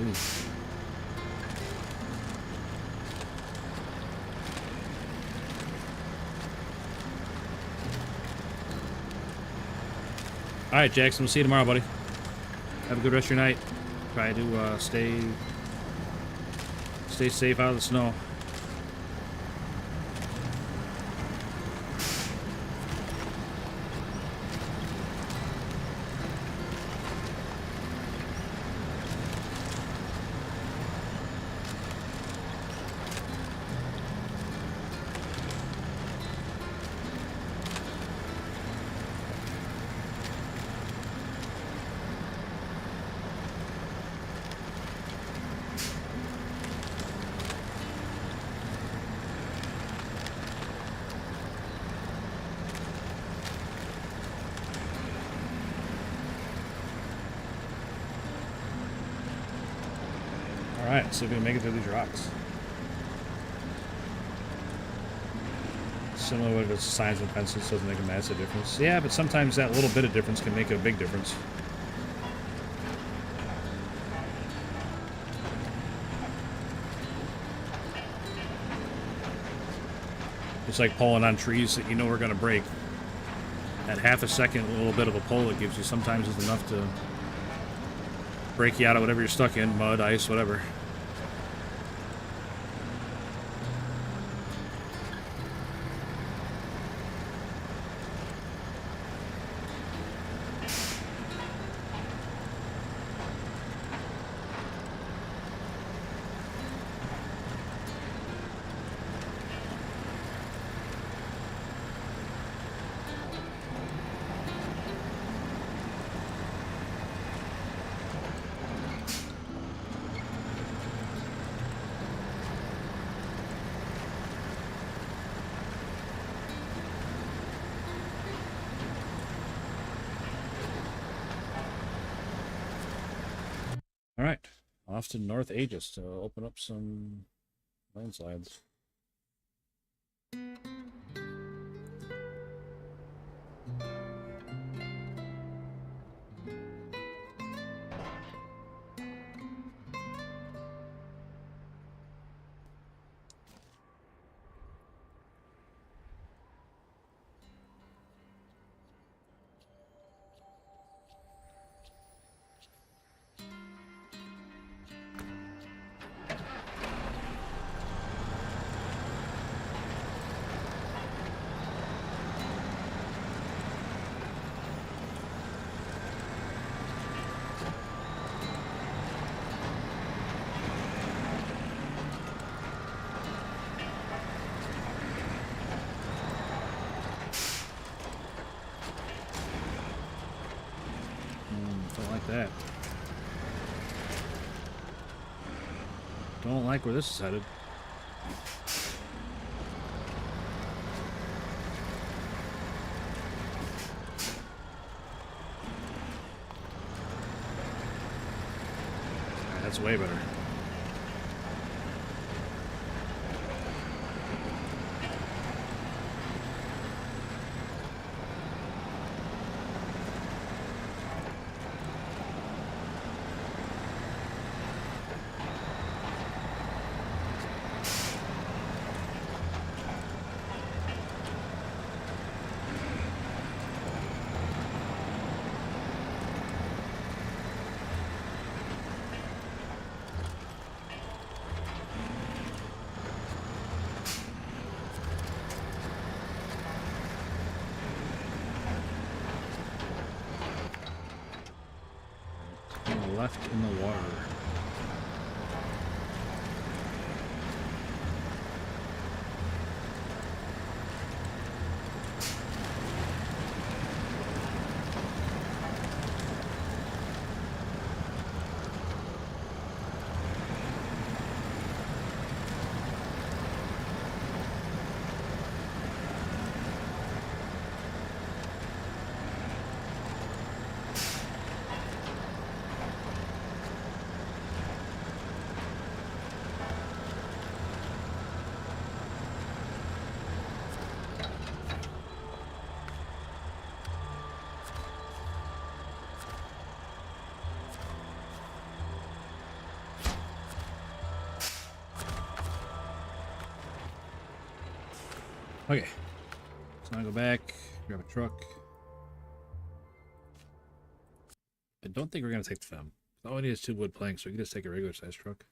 S1: All right, Jackson. We'll see you tomorrow, buddy. Have a good rest of your night. Try to stay safe out of the snow. Alright, let's see if we can make it through these rocks. Similar to signs and pencils, doesn't make a massive difference. Yeah, but sometimes that little bit of difference can make a big difference. It's like pulling on trees that you know are going to break. At half a second, a little bit of a pull it gives you sometimes is enough to break you out of whatever you're stuck in, mud, ice, whatever. Alright, off to North Aegis to open up some landslides. Don't like that. Don't like where this is headed. That's way better. Left in the water. Okay. So I go back, grab a truck. I don't think we're gonna take the fem. All I need is 2 wood planks, so we can just take a regular sized truck.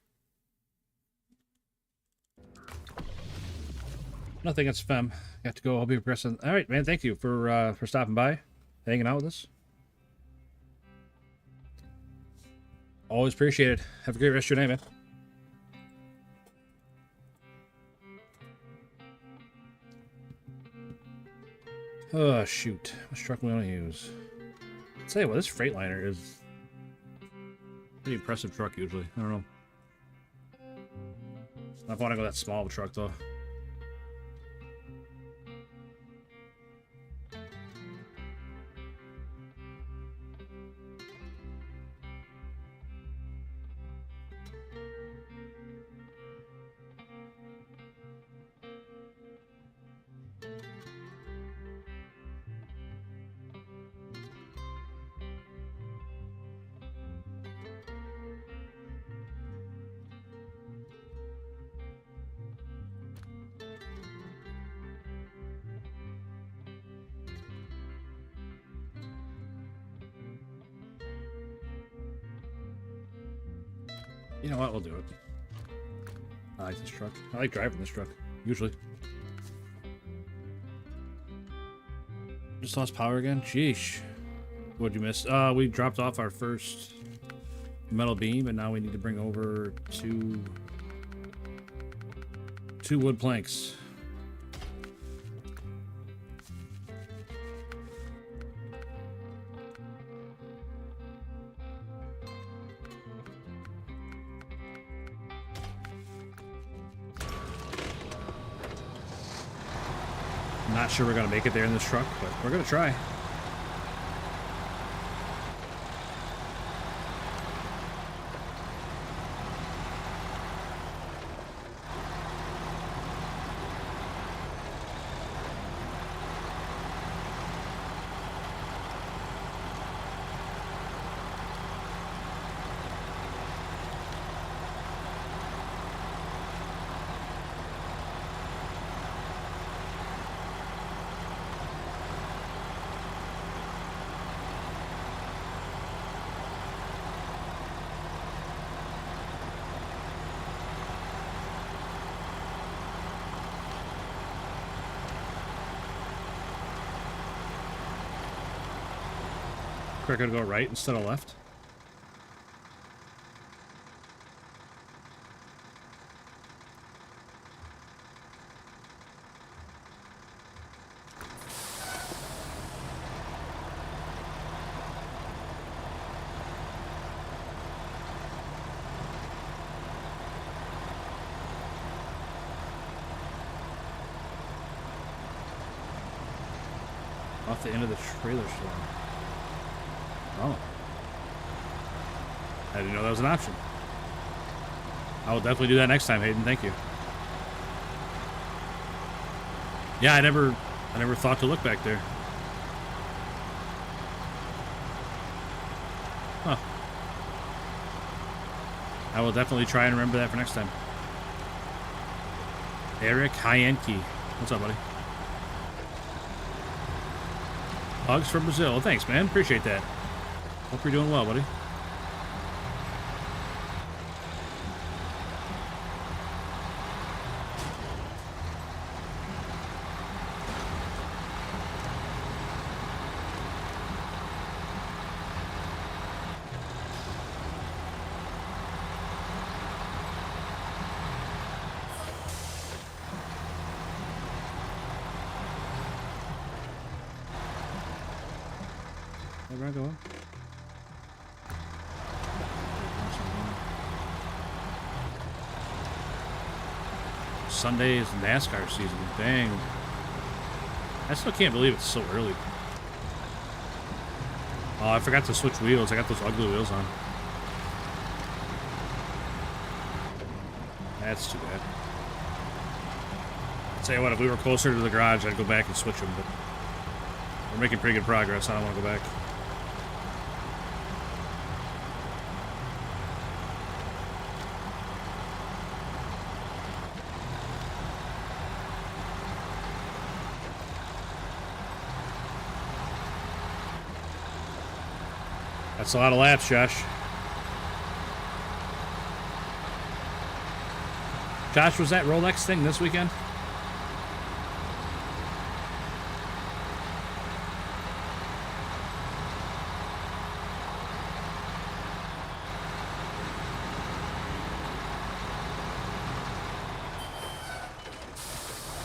S1: Nothing against fem. Got to go. I'll be progressing. All right, man. Thank you for stopping by, hanging out with us. Always appreciate it. Have a great rest of your day, man. Oh shoot! Which truck we want to use? I'll tell you what, this Freightliner is a pretty impressive truck usually. I don't know. I don't want to go that small of a truck though. You know what? We'll do it. I like this truck. I like driving this truck, usually. Just lost power again? Sheesh. What'd you miss? We dropped off our first metal beam, and now we need to bring over two wood planks. Not sure we're gonna make it there in this truck, but we're gonna try. We're gonna go right instead of left. Off the end of the trailer store. Oh. I didn't know that was an option. I will definitely do that next time, Hayden. Thank you. Yeah, I never thought to look back there. Huh. I will definitely try and remember that for next time. Eric Hyenke. What's up, buddy? Hugs from Brazil. Thanks, man. Appreciate that. Hope you're doing well, buddy. Where am I going? Sunday is NASCAR season. Dang. I still can't believe it's so early. Oh, I forgot to switch wheels. I got those ugly wheels on. That's too bad. I'll tell you what, if we were closer to the garage, I'd go back and switch them, but we're making pretty good progress. I don't want to go back. That's a lot of laps, Josh. Josh, was that Rolex thing this weekend?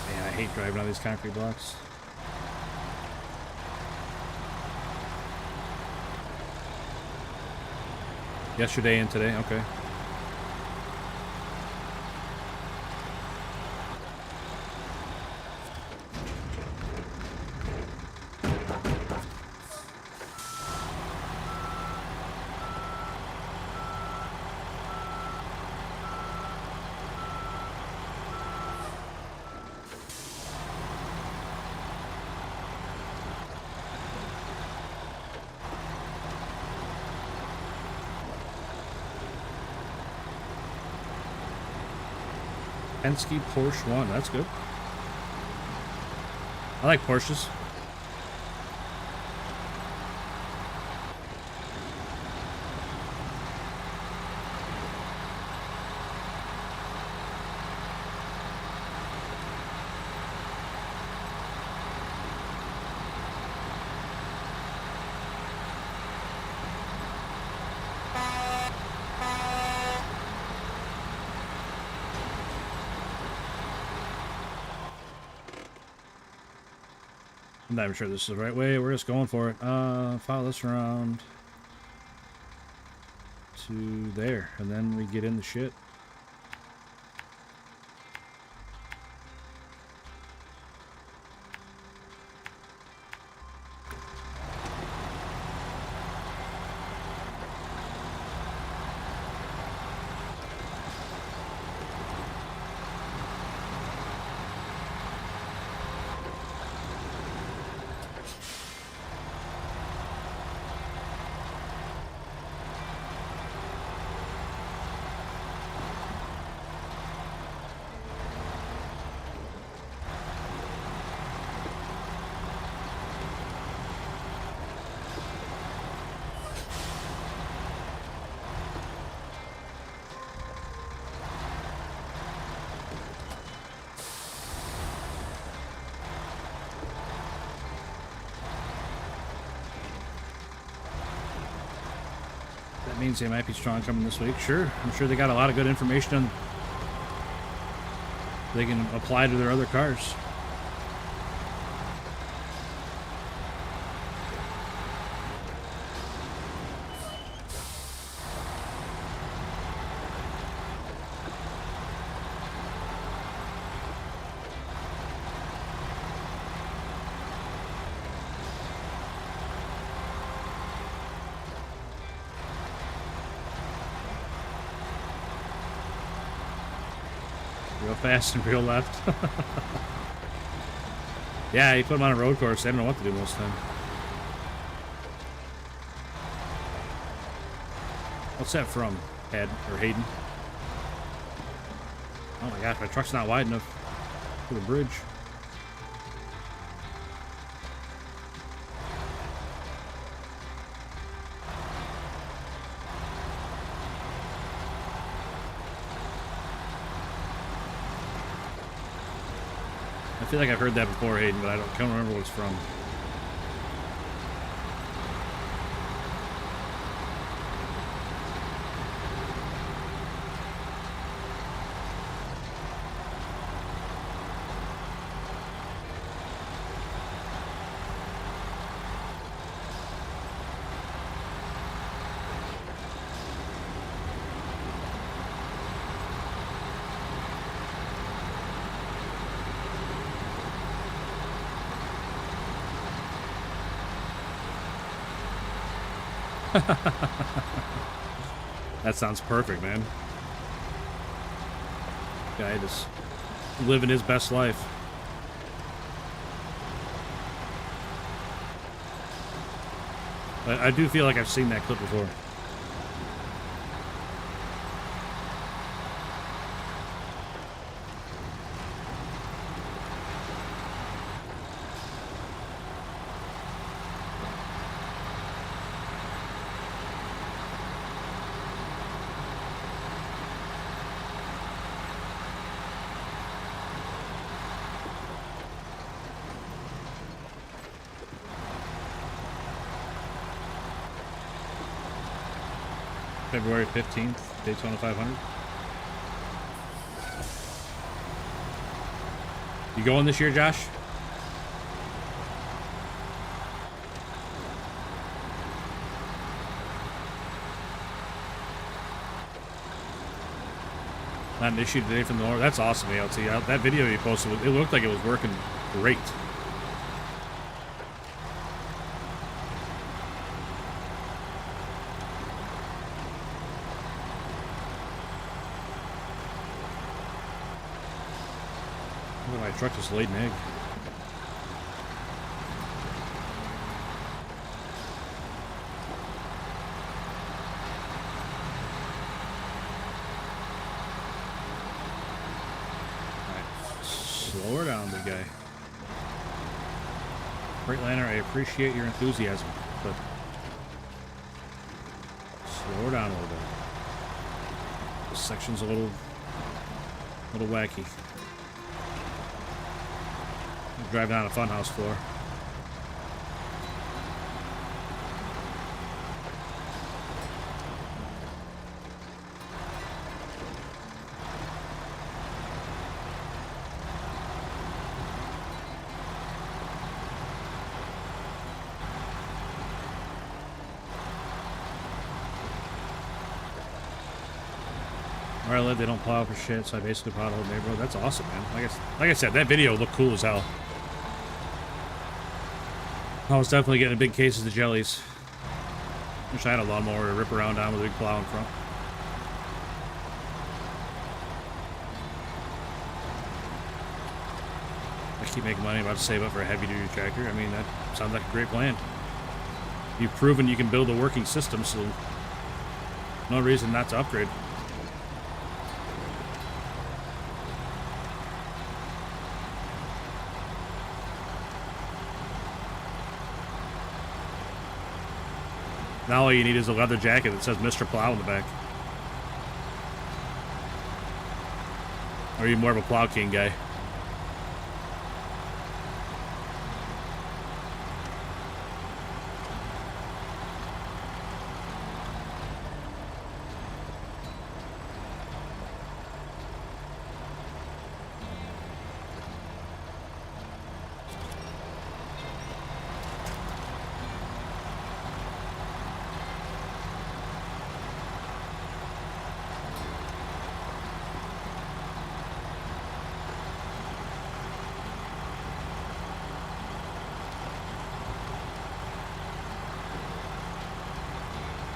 S1: Man, I hate driving on these concrete blocks. Yesterday and today, okay. Penske Porsche 1, that's good. I like Porsches. I'm not even sure this is the right way. We're just going for it. Follow this around to there, and then we get in the shit. Means they might be strong coming this week. Sure, I'm sure they got a lot of good information on they can apply to their other cars. Real fast and real left. Yeah, you put them on a road course, they don't know what to do most of the time. What's that from, Ed or Hayden? Oh my gosh, my truck's not wide enough for the bridge. I feel like I've heard that before, Hayden, but I can't remember what it's from. That sounds perfect, man. Guy just living his best life. I do feel like I've seen that clip before. February 15th, Daytona 500. You going this year, Josh? Not an issue today from the Lord. That's awesome, ALT. That video you posted, it looked like it was working great. Look at my truck just laid an egg. Slow her down, big guy. Freightliner, I appreciate your enthusiasm, but slow her down a little bit. This section's a little wacky. I'm driving on a funhouse floor. Where I live, they don't plow for shit, so I basically plow the whole neighborhood. That's awesome, man. Like I said, that video looked cool as hell. I was definitely getting a big case of the jellies. Wish I had a lawnmower to rip around on with a big plow in front. I keep making money, about to save up for a heavy-duty tractor. I mean, that sounds like a great plan. You've proven you can build a working system, so no reason not to upgrade. Now all you need is a leather jacket that says Mr. Plow in the back. Or are you more of a Plow King guy?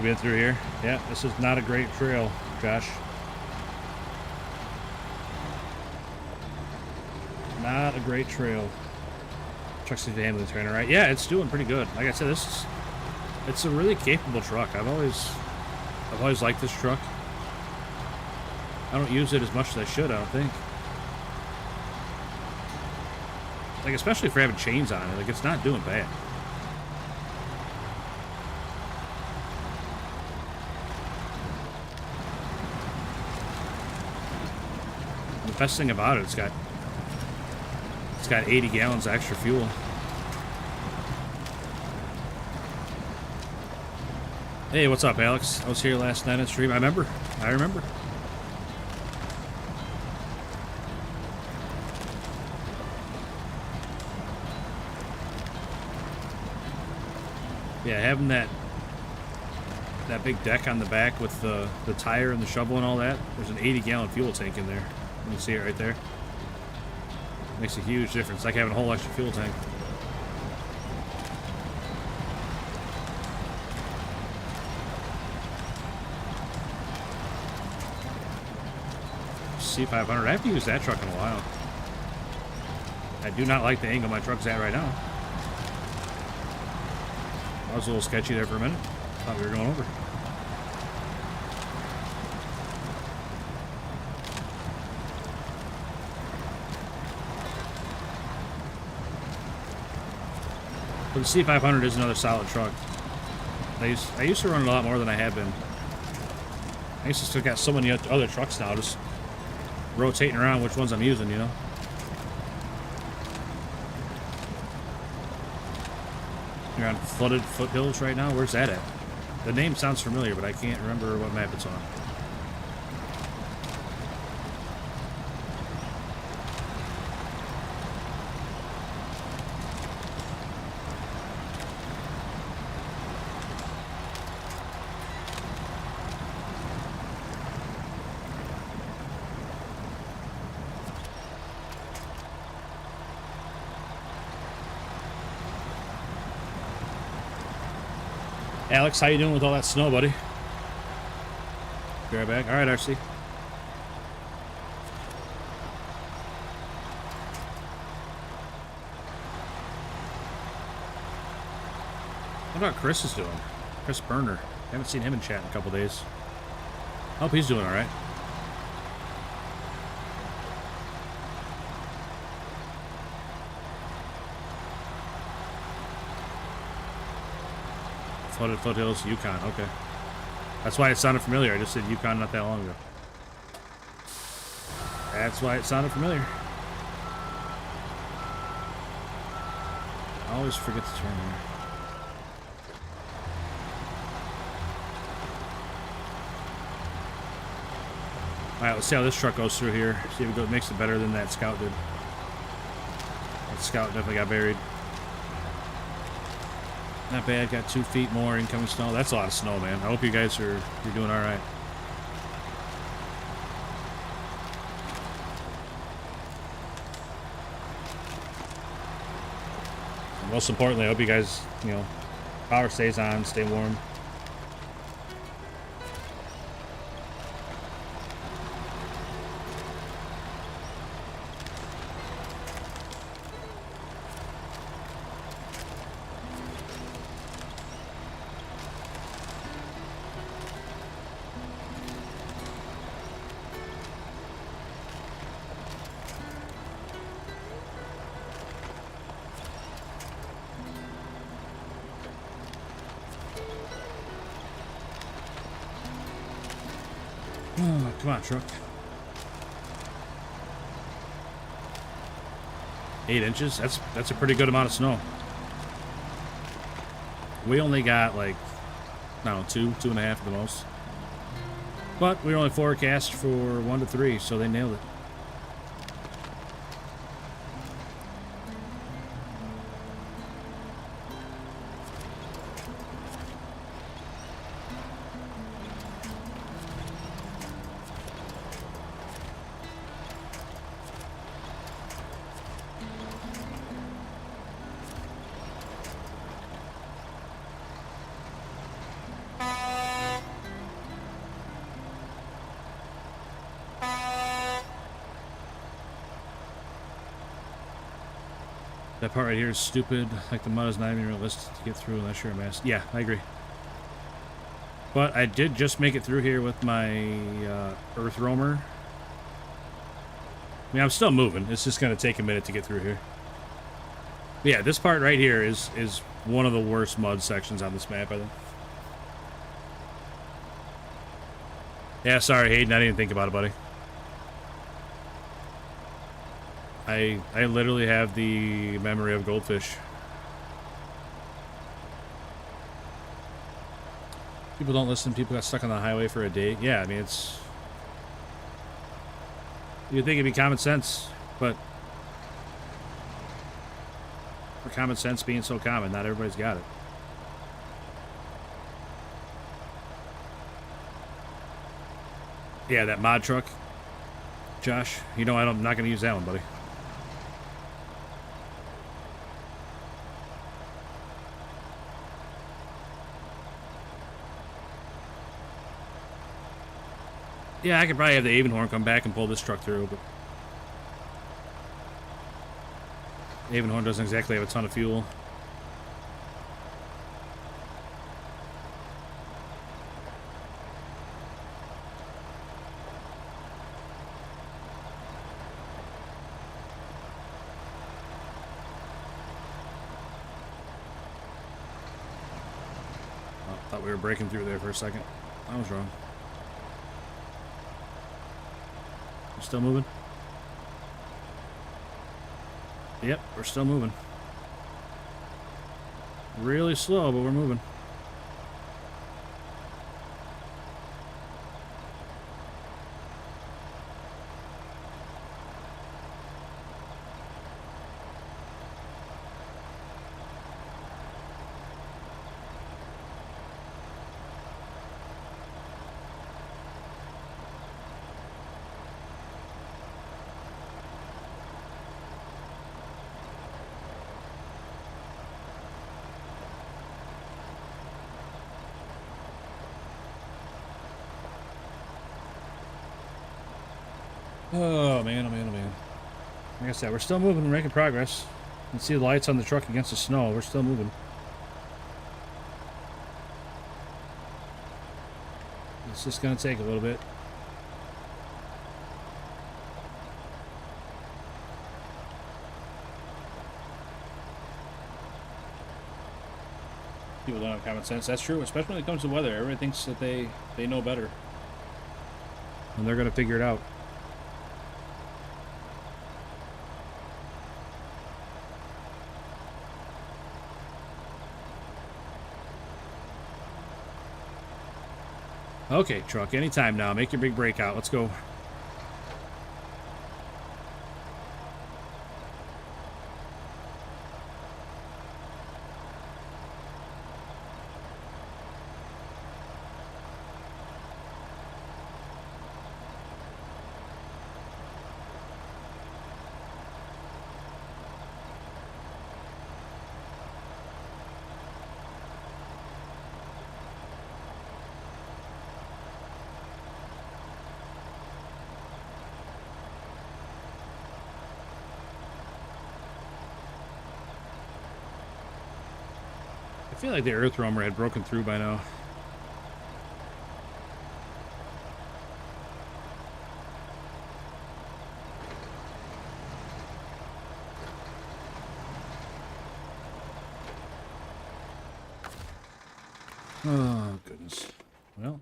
S1: Been through here. Yeah, this is not a great trail, Josh. Not a great trail. Truck's the ambulance trainer, right? Yeah, it's doing pretty good. Like I said, it's a really capable truck. I've always liked this truck. I don't use it as much as I should, I don't think. Like, especially for having chains on it. Like, it's not doing bad. The best thing about it, it's got 80 gallons of extra fuel. Hey, what's up, Alex? I was here last night on stream. I remember. Yeah, having that big deck on the back with the tire and the shovel and all that, there's an 80-gallon fuel tank in there. You can see it right there. Makes a huge difference. It's like having a whole extra fuel tank. C500. I haven't used that truck in a while. I do not like the angle my truck's at right now. I was a little sketchy there for a minute. Thought we were going over. But the C500 is another solid truck. I used to run it a lot more than I have been. I used to still got so many other trucks now, just rotating around which ones I'm using, you know? You're on flooded foothills right now? Where's that at? The name sounds familiar, but I can't remember what map it's on. Alex, how you doing with all that snow, buddy? Be right back. All right, RC. What about Chris is doing? Chris Burner. Haven't seen him in chat in a couple days. Hope he's doing all right. Flooded foothills, Yukon. Okay. That's why it sounded familiar. I just said Yukon not that long ago. That's why it sounded familiar. I always forget to turn here. Alright, let's see how this truck goes through here. See if it makes it better than that Scout did. That Scout definitely got buried. Not bad, got 2 feet more incoming snow. That's a lot of snow, man. I hope you guys you're doing alright. Most importantly, I hope you guys, power stays on, stay warm. Oh, come on, truck. 8 inches? That's a pretty good amount of snow. We only got like, I don't know, 2.5 at the most. But we were only forecast for 1 to 3, so they nailed it. That part right here is stupid. Like, the mud is not even realistic to get through unless you're a master. Yeah, I agree. But I did just make it through here with my Earth Roamer. I mean, I'm still moving. It's just going to take a minute to get through here. But yeah, this part right here is one of the worst mud sections on this map, I think. Yeah, sorry, Hayden. I didn't think about it, buddy. I literally have the memory of goldfish. People don't listen. People got stuck on the highway for a day. Yeah, I mean, it's... You'd think it'd be common sense, but... For common sense being so common, not everybody's got it. Yeah, that mod truck. Josh, I'm not going to use that one, buddy. Yeah, I could probably have the Avonhorn come back and pull this truck through, but Avonhorn doesn't exactly have a ton of fuel. Oh, thought we were breaking through there for a second. I was wrong. Still moving? Yep, we're still moving. Really slow, but we're moving. Oh man, oh man, oh man. Like I said, we're still moving, we're making progress. You can see the lights on the truck against the snow. We're still moving. It's just gonna take a little bit. People don't have common sense. That's true, especially when it comes to weather. Everybody thinks that they know better. And they're gonna figure it out. Okay, truck, anytime now. Make your big breakout. Let's go. I feel like the earth roamer had broken through by now. Oh, goodness. Well.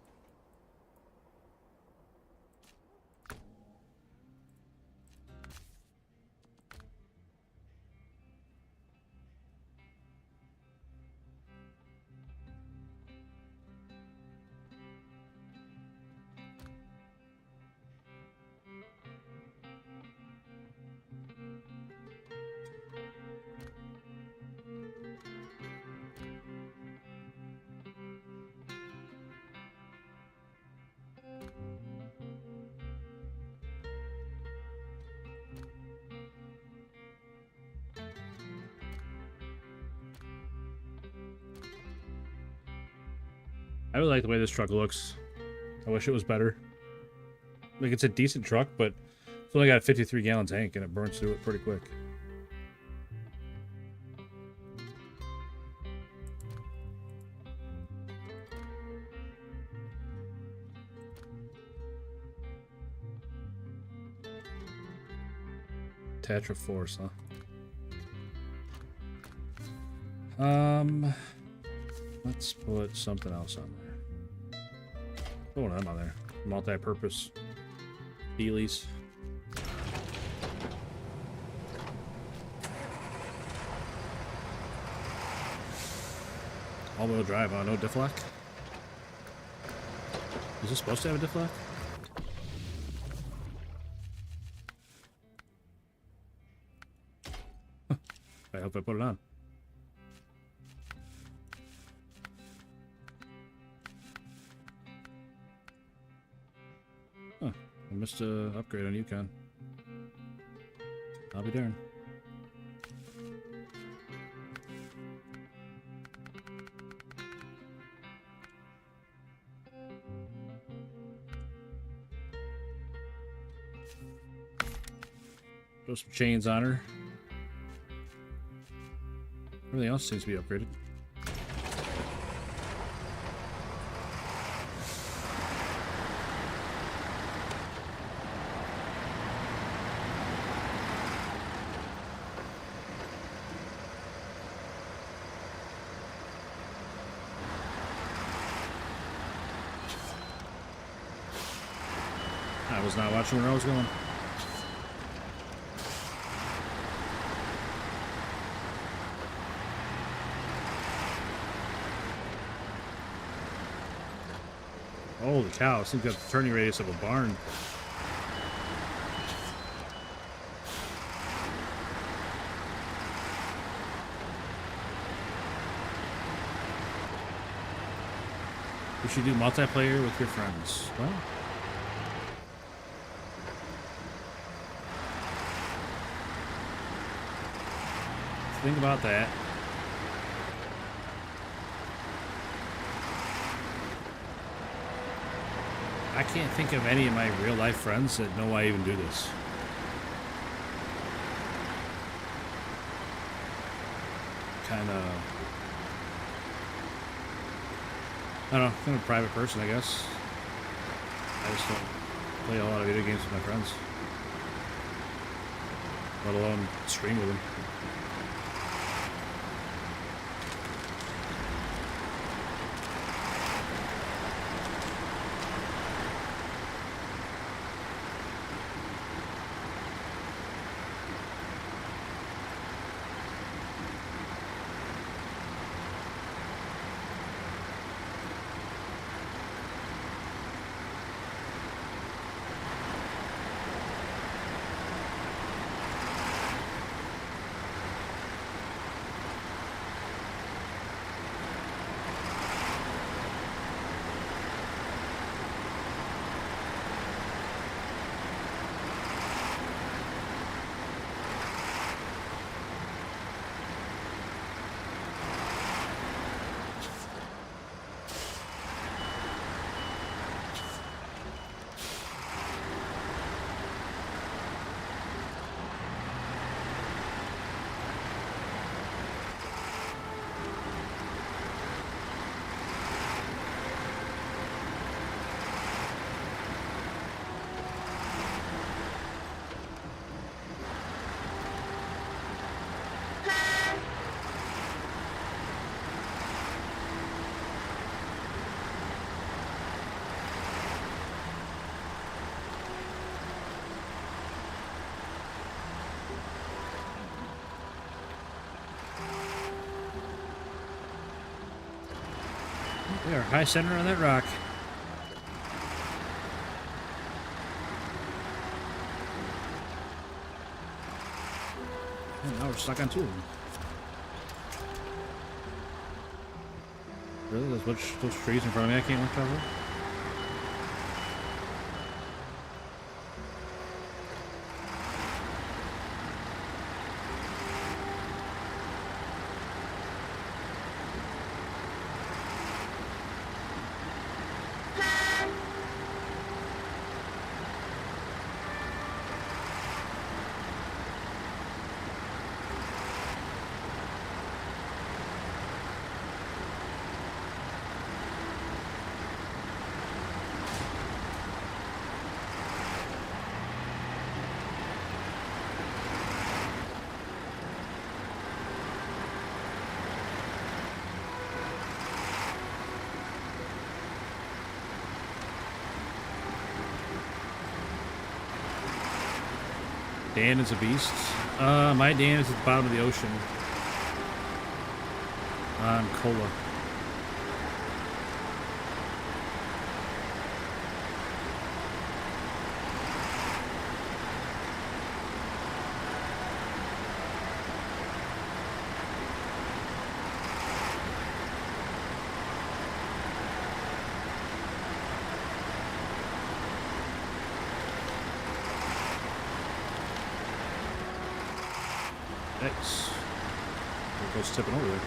S1: I really like the way this truck looks. I wish it was better. Like, it's a decent truck, but it's only got a 53-gallon tank, and it burns through it pretty quick. Tetra Force, huh? Let's put something else on there. Put one of them on there. Multi-purpose Beelies. All-wheel drive, huh? No diff lock? Is this supposed to have a diff lock? I hope I put it on. Huh. I missed an upgrade on Yukon. I'll be darned. Throw some chains on her. Everything else seems to be upgraded. I was not watching where I was going. Holy cow, this thing's got the turning radius of a barn. You should do multiplayer with your friends. Well, think about that. I can't think of any of my real life friends that know I even do this. Kind of, I don't know, kind of a private person, I guess. I just don't play a lot of video games with my friends, let alone stream with them. We are high center on that rock. And now we're stuck on two of them. Really? Those trees in front of me I can't work over? Dan is a beast. My Dan is at the bottom of the ocean. On Kola. Nice. There goes tipping over there.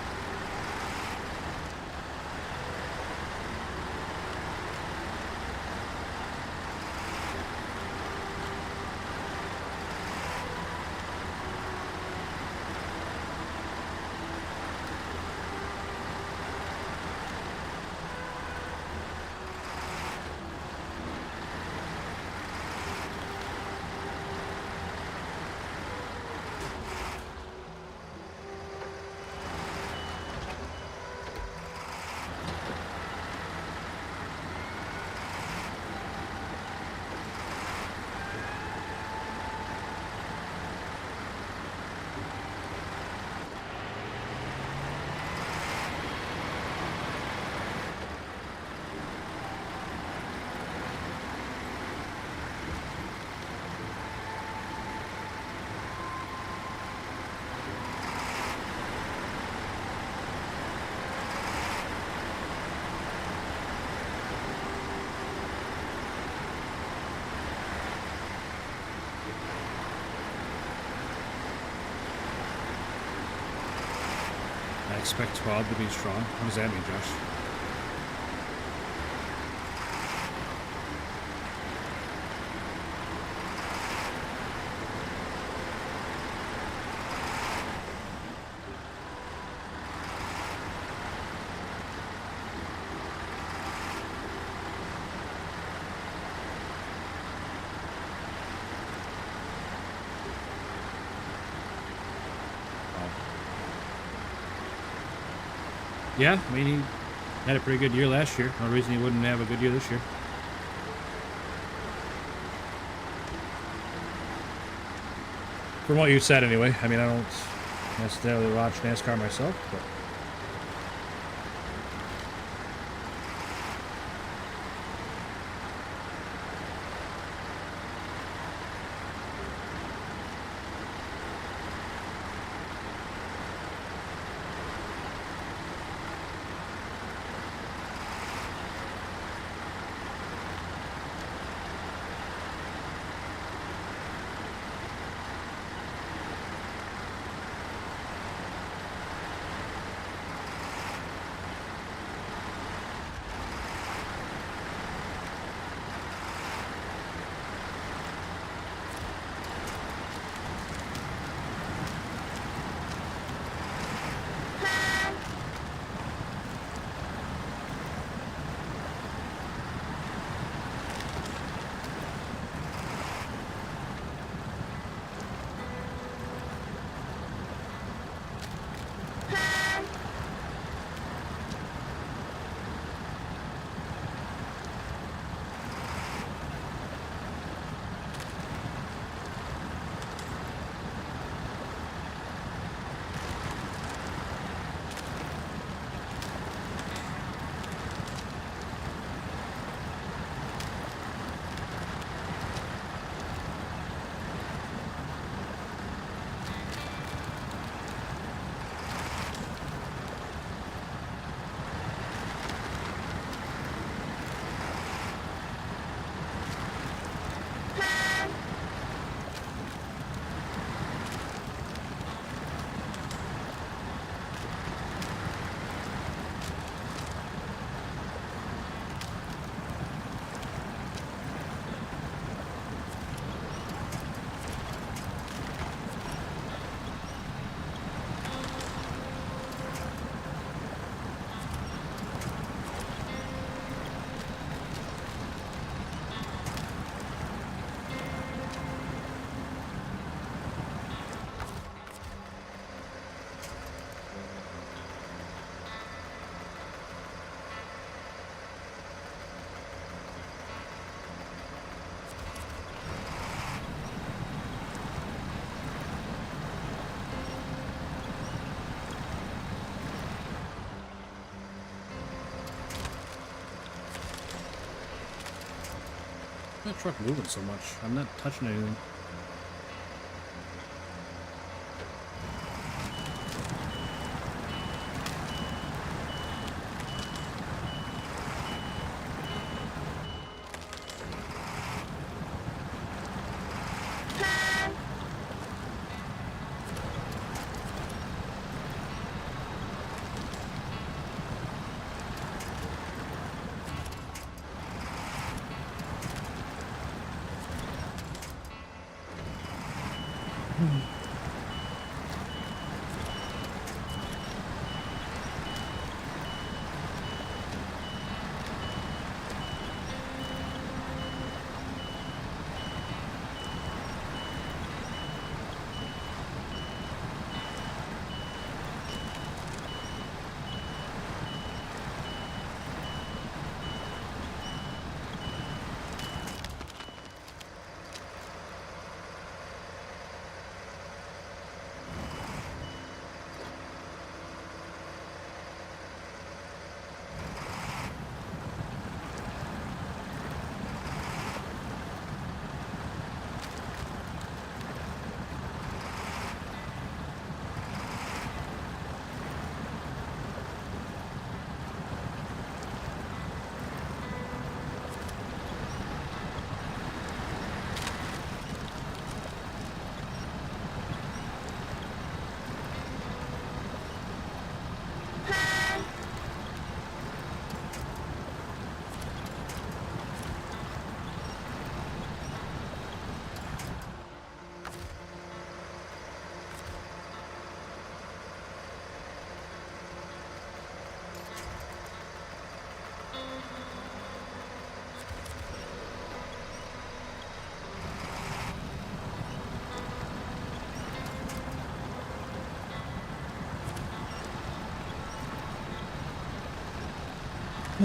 S1: I expect 12 to be strong. What does that mean, Josh? Yeah, I mean, he had a pretty good year last year. No reason he wouldn't have a good year this year. From what you said, anyway. I mean, I don't necessarily watch NASCAR myself, but... That truck moving so much. I'm not touching anything.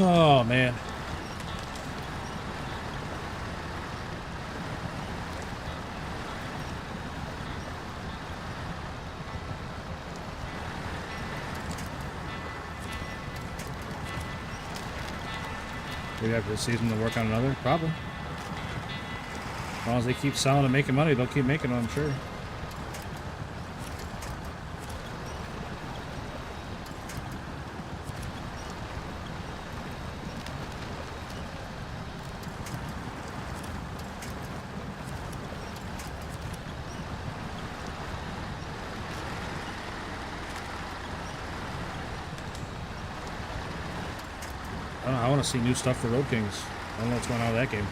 S1: Oh, man. We have this season to work on another? Probably. As long as they keep selling and making money, they'll keep making them, I'm sure. I don't know, I want to see new stuff for Road Kings. I don't know what's going on with that game.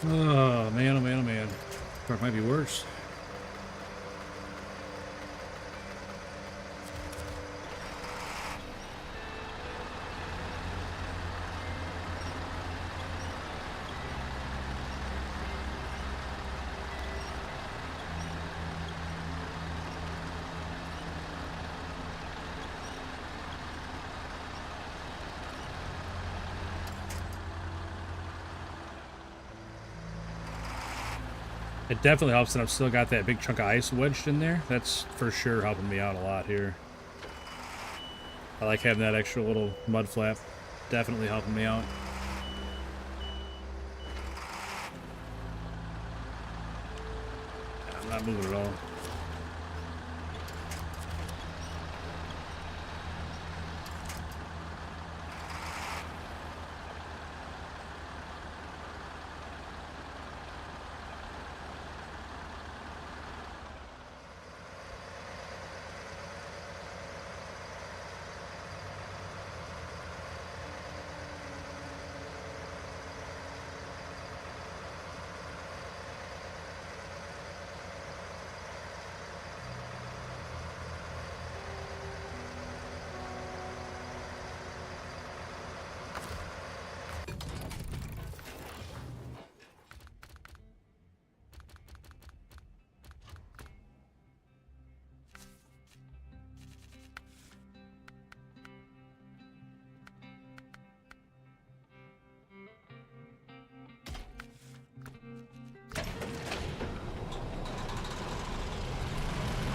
S1: Oh, man, oh, man, oh, man. Truck might be worse. It definitely helps that I've still got that big chunk of ice wedged in there. That's for sure helping me out a lot here. I like having that extra little mud flap. Definitely helping me out. I'm not moving at all.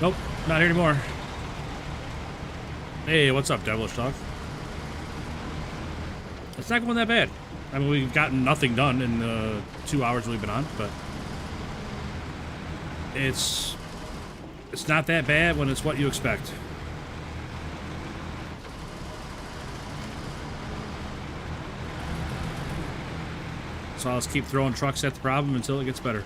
S1: Nope, not here anymore. Hey, what's up, Devilish Dog? It's not going that bad. I mean, we've gotten nothing done in the 2 hours we've been on, but it's not that bad when it's what you expect. So I'll just keep throwing trucks at the problem until it gets better.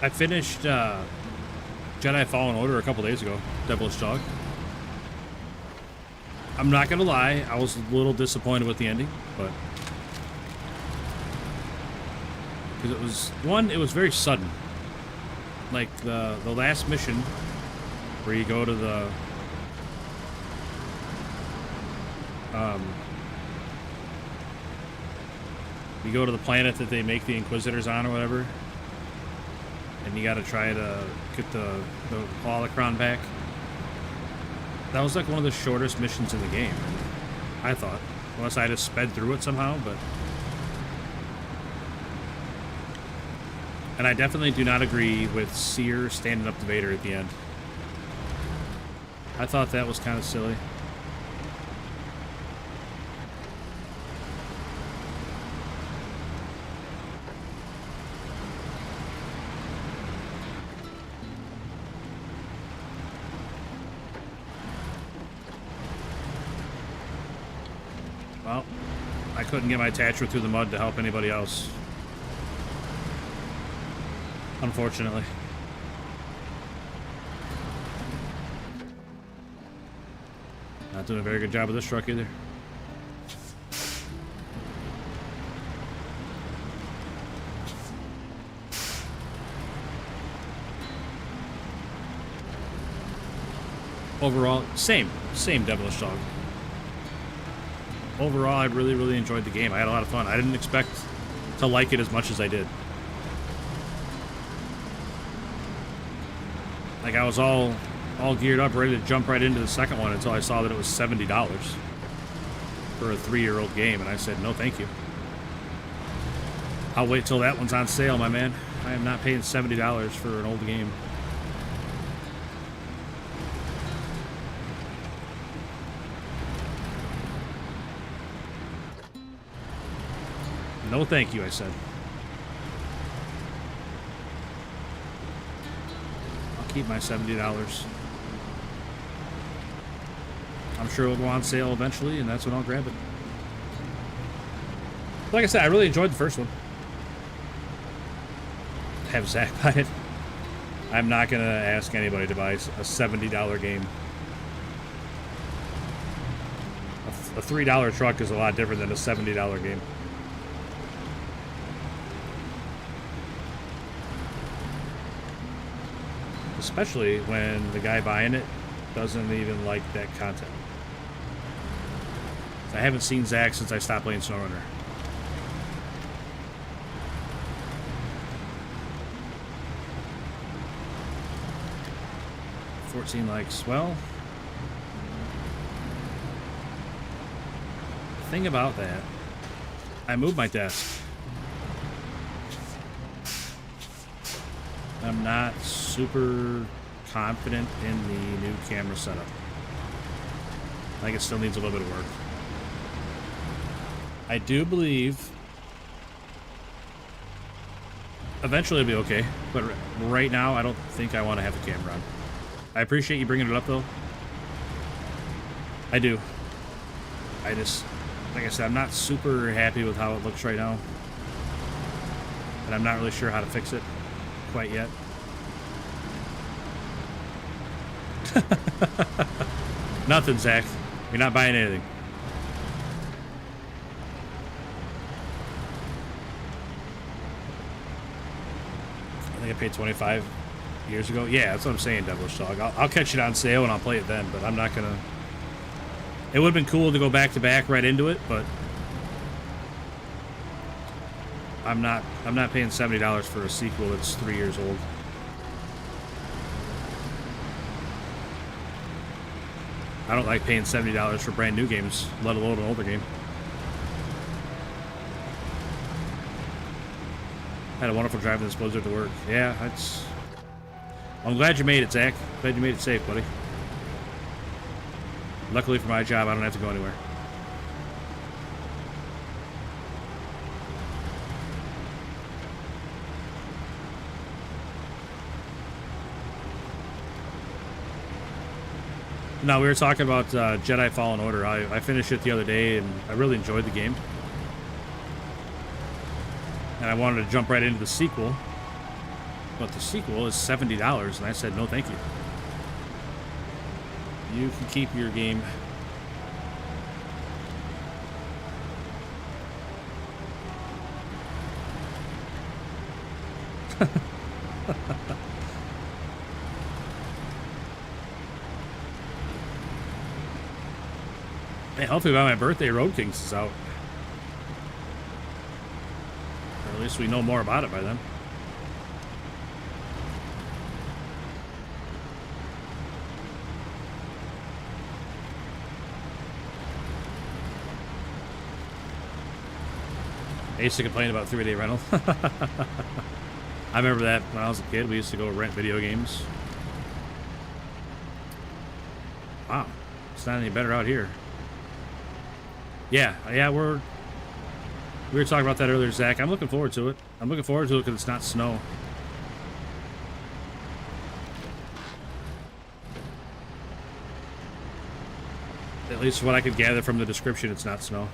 S1: I finished Jedi Fallen Order a couple days ago, Devilish Dog. I'm not gonna lie, I was a little disappointed with the ending, but because it was very sudden. Like the last mission where you go to the planet that they make the Inquisitors on or whatever. And you gotta try to get the holocron back. That was like one of the shortest missions in the game, I thought. Unless I just sped through it somehow, but... And I definitely do not agree with Seer standing up to Vader at the end. I thought that was kind of silly. Well, I couldn't get my attachment through the mud to help anybody else. Unfortunately. Not doing a very good job with this truck either. Overall, same Devilish Dog. Overall, I really enjoyed the game. I had a lot of fun. I didn't expect to like it as much as I did. Like, I was all geared up, ready to jump right into the second one until I saw that it was $70 for a 3-year-old game, and I said, no thank you. I'll wait till that one's on sale, my man. I am not paying $70 for an old game. No thank you, I said. I'll keep my $70. I'm sure it'll go on sale eventually, and that's when I'll grab it. Like I said, I really enjoyed the first one. Have Zach buy it. I'm not going to ask anybody to buy a $70 game. A $3 truck is a lot different than a $70 game. Especially when the guy buying it doesn't even like that content. I haven't seen Zach since I stopped playing Snowrunner. 14 likes. Well, the thing about that, I moved my desk. I'm not super confident in the new camera setup. I think it still needs a little bit of work. I do believe eventually it'll be okay, but right now I don't think I want to have the camera on. I appreciate you bringing it up though. I do. I just, like I said, I'm not super happy with how it looks right now. And I'm not really sure how to fix it quite yet. Nothing, Zach. You're not buying anything. think I paid 25 years ago. Yeah, that's what I'm saying, Devilish Dog. I'll catch it on sale and I'll play it then, but I'm not gonna. It would have been cool to go back to back right into it, but I'm not paying $70 for a sequel that's 3 years old. I don't like paying $70 for brand new games, let alone an older game. Had a wonderful drive in this blizzard to work. Yeah, that's. I'm glad you made it, Zach. Glad you made it safe, buddy. Luckily for my job, I don't have to go anywhere. No, we were talking about Jedi Fallen Order. I finished it the other day, and I really enjoyed the game. And I wanted to jump right into the sequel. But the sequel is $70, and I said, no, thank you. You can keep your game. Hey, hopefully by my birthday, Road Kings is out. Or at least we know more about it by then. I used to complain about 3-day rental. I remember that when I was a kid. We used to go rent video games. Wow, it's not any better out here. Yeah, we were talking about that earlier, Zach. I'm looking forward to it. I'm looking forward to it because it's not snow. At least what I could gather from the description, it's not snow.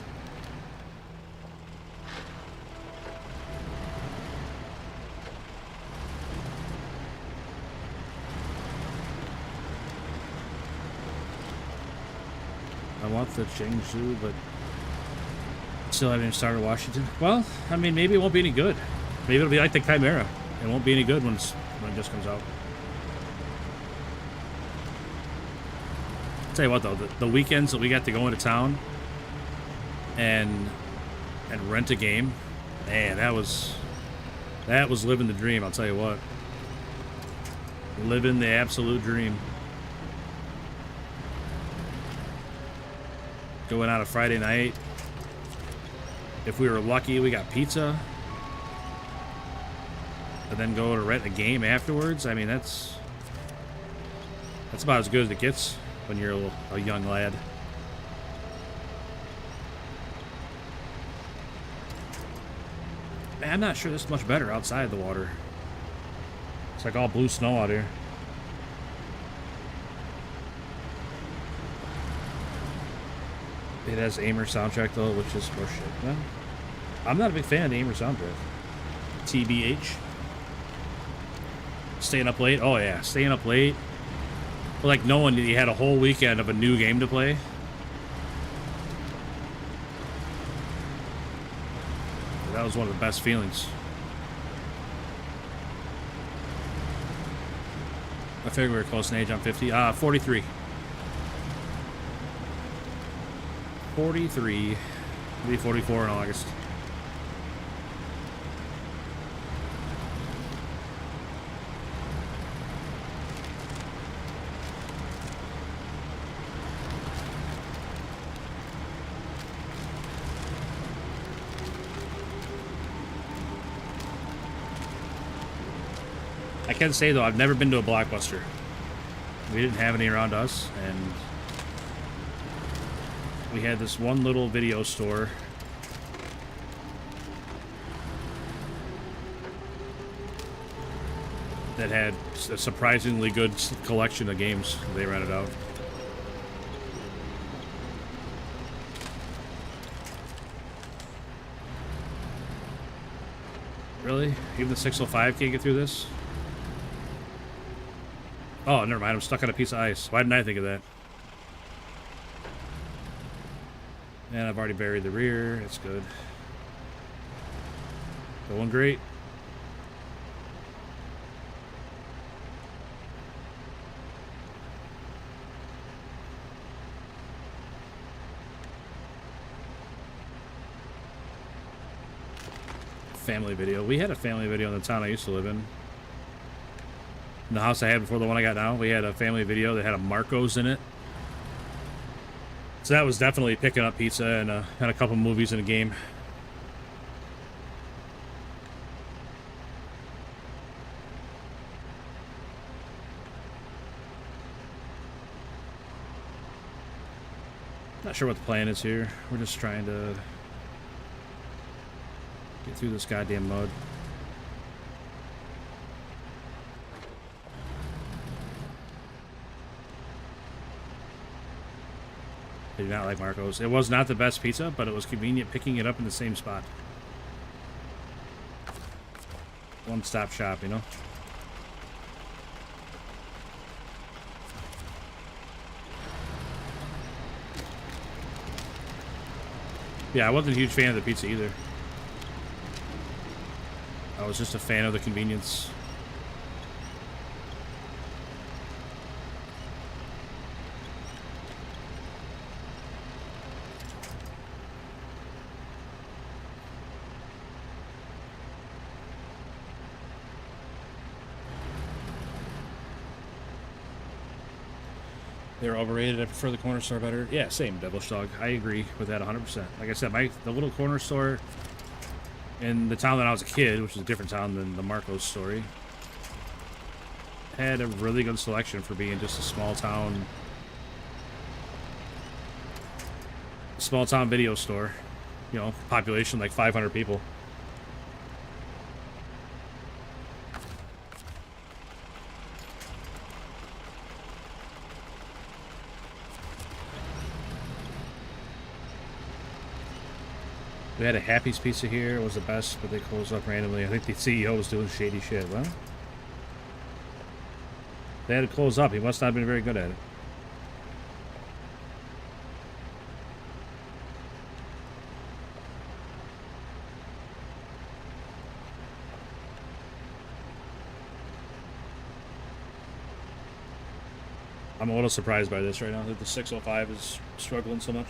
S1: I want the Chengdu, but still haven't even started Washington. Well, I mean, maybe it won't be any good. Maybe it'll be like the Chimera. It won't be any good when it just comes out. I'll tell you what, though, the weekends that we got to go into town and rent a game, man, that was living the dream. I'll tell you what, living the absolute dream. Going out a Friday night. If we were lucky, we got pizza. And then go to rent a game afterwards. I mean, that's about as good as it gets when you're a young lad. Man, I'm not sure this is much better outside the water. It's like all blue snow out here. It has Amur soundtrack though, which is horseshit. Well, I'm not a big fan of the Amur soundtrack. TBH. Staying up late? Oh yeah, staying up late. But like knowing that you had a whole weekend of a new game to play. That was one of the best feelings. I figured we were close in age. I'm 50. 43. 43. I'll be 44 in August. I can say though, I've never been to a Blockbuster. We didn't have any around us, and we had this one little video store that had a surprisingly good collection of games they rented out. Really? Even the 605 can't get through this? Oh, never mind. I'm stuck on a piece of ice. Why didn't I think of that? And I've already buried the rear. It's good. Going great. family video. We had a family video in the town I used to live in. In the house I had before the one I got now, we had a family video that had a Marcos in it. So that was definitely picking up pizza and had a couple movies and a game. Not sure what the plan is here. We're just trying to get through this goddamn mud. I do not like Marco's. It was not the best pizza, but it was convenient picking it up in the same spot. One-stop shop, you know? Yeah, I wasn't a huge fan of the pizza either. I was just a fan of the convenience. They're overrated. I prefer the corner store better. Yeah, same, Devilish Dog. I agree with that 100%. Like I said, the little corner store in the town that I was a kid, which is a different town than the Marcos story, had a really good selection for being just a small town video store. You know, population like 500 people. We had a Happy's Pizza here. It was the best, but they closed up randomly. I think the CEO was doing shady shit. Well, they had to close up. He must not have been very good at it. I'm a little surprised by this right now, that the 605 is struggling so much.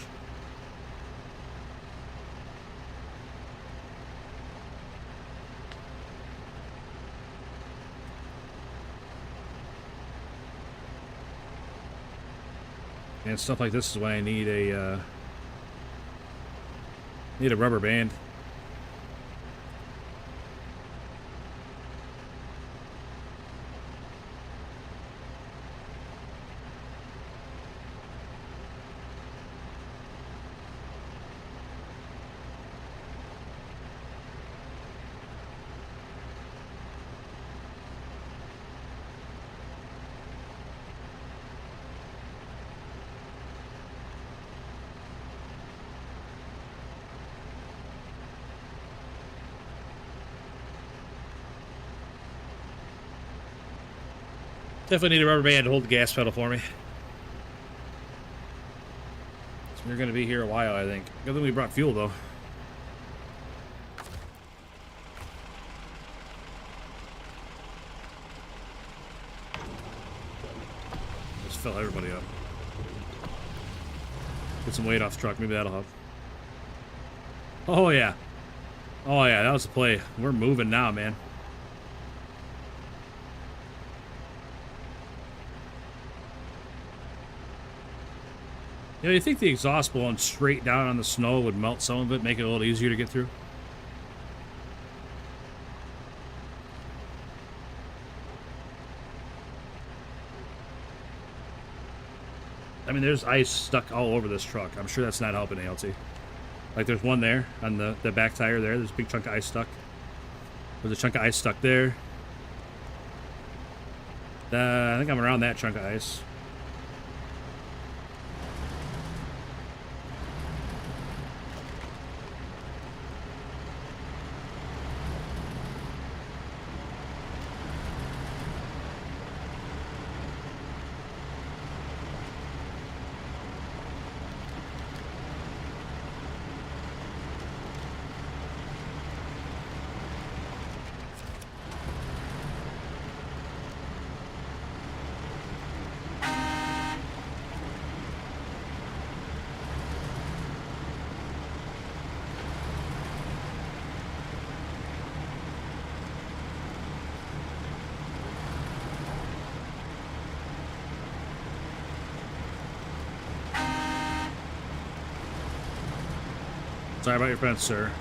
S1: And stuff like this is when I need a rubber band. Definitely need a rubber band to hold the gas pedal for me. So we're going to be here a while, I think. Good thing we brought fuel, though. Just fill everybody up. Get some weight off the truck. Maybe that'll help. Oh, yeah. Oh, yeah. That was the play. We're moving now, man. You know, you think the exhaust blowing straight down on the snow would melt some of it, make it a little easier to get through? I mean, there's ice stuck all over this truck. I'm sure that's not helping ALT. Like, there's one there on the back tire there. There's a big chunk of ice stuck. There's a chunk of ice stuck there. I think I'm around that chunk of ice. Sorry about your fence, sir.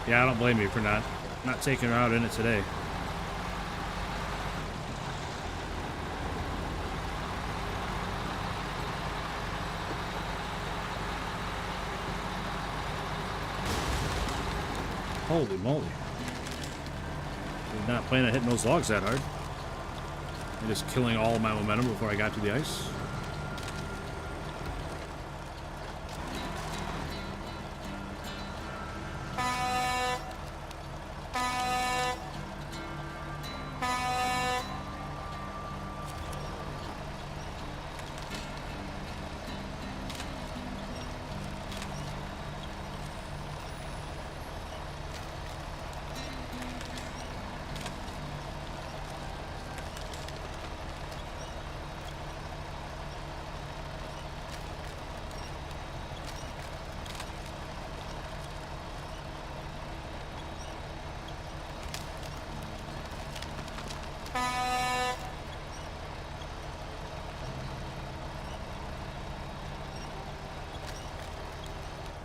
S1: Yeah, I don't blame you for not taking her out in it today. Holy moly. Did not plan on hitting those logs that hard. I'm just killing all of my momentum before I got to the ice.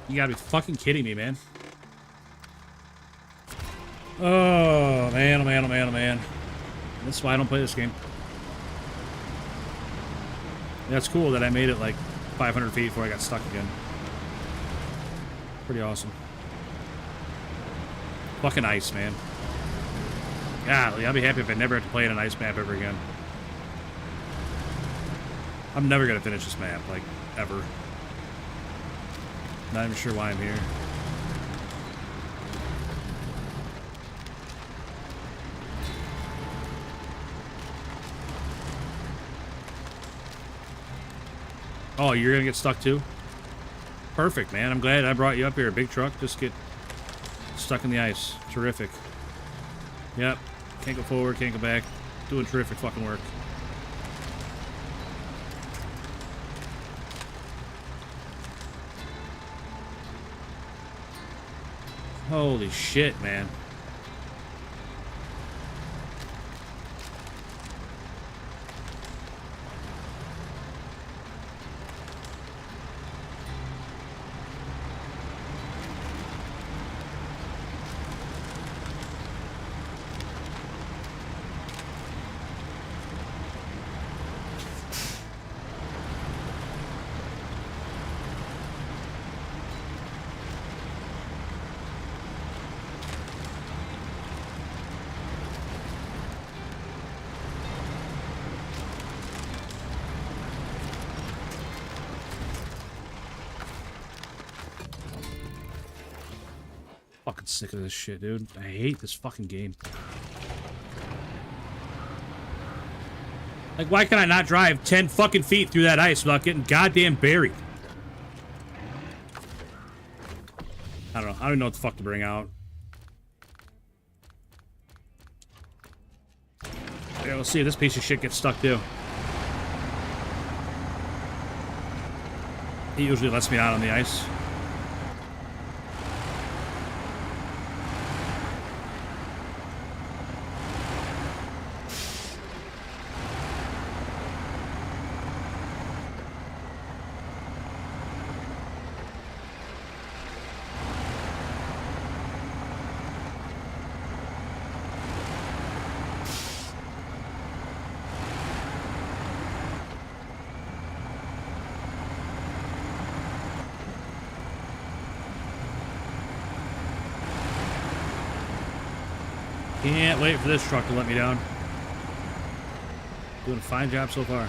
S1: You gotta be fucking kidding me, man. Oh, man, oh, man, oh, man, oh, man. That's why I don't play this game. That's cool that I made it like 500 feet before I got stuck again. Pretty awesome. Fucking ice, man. Golly, I'll be happy if I never have to play in an ice map ever again. I'm never gonna finish this map, like, ever. Not even sure why I'm here. Oh, you're gonna get stuck too? Perfect, man. I'm glad I brought you up here. Big truck, just get stuck in the ice. Terrific. Yep. Can't go forward, can't go back. Doing terrific fucking work. Holy shit, man. Fucking sick of this shit, dude. I hate this fucking game. Like, why can I not drive 10 fucking feet through that ice without getting goddamn buried? I don't know. I don't even know what the fuck to bring out. Yeah, we'll see if this piece of shit gets stuck, too. He usually lets me out on the ice. Can't wait for this truck to let me down. Doing a fine job so far.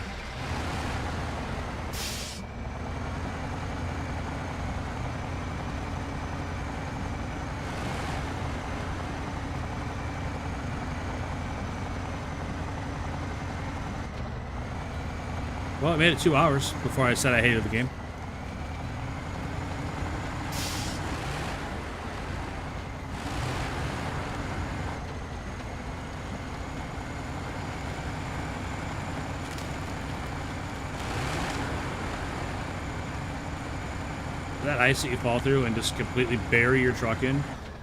S1: Well, I made it 2 hours before I said I hated the game. that ice that you fall through and just completely bury your truck in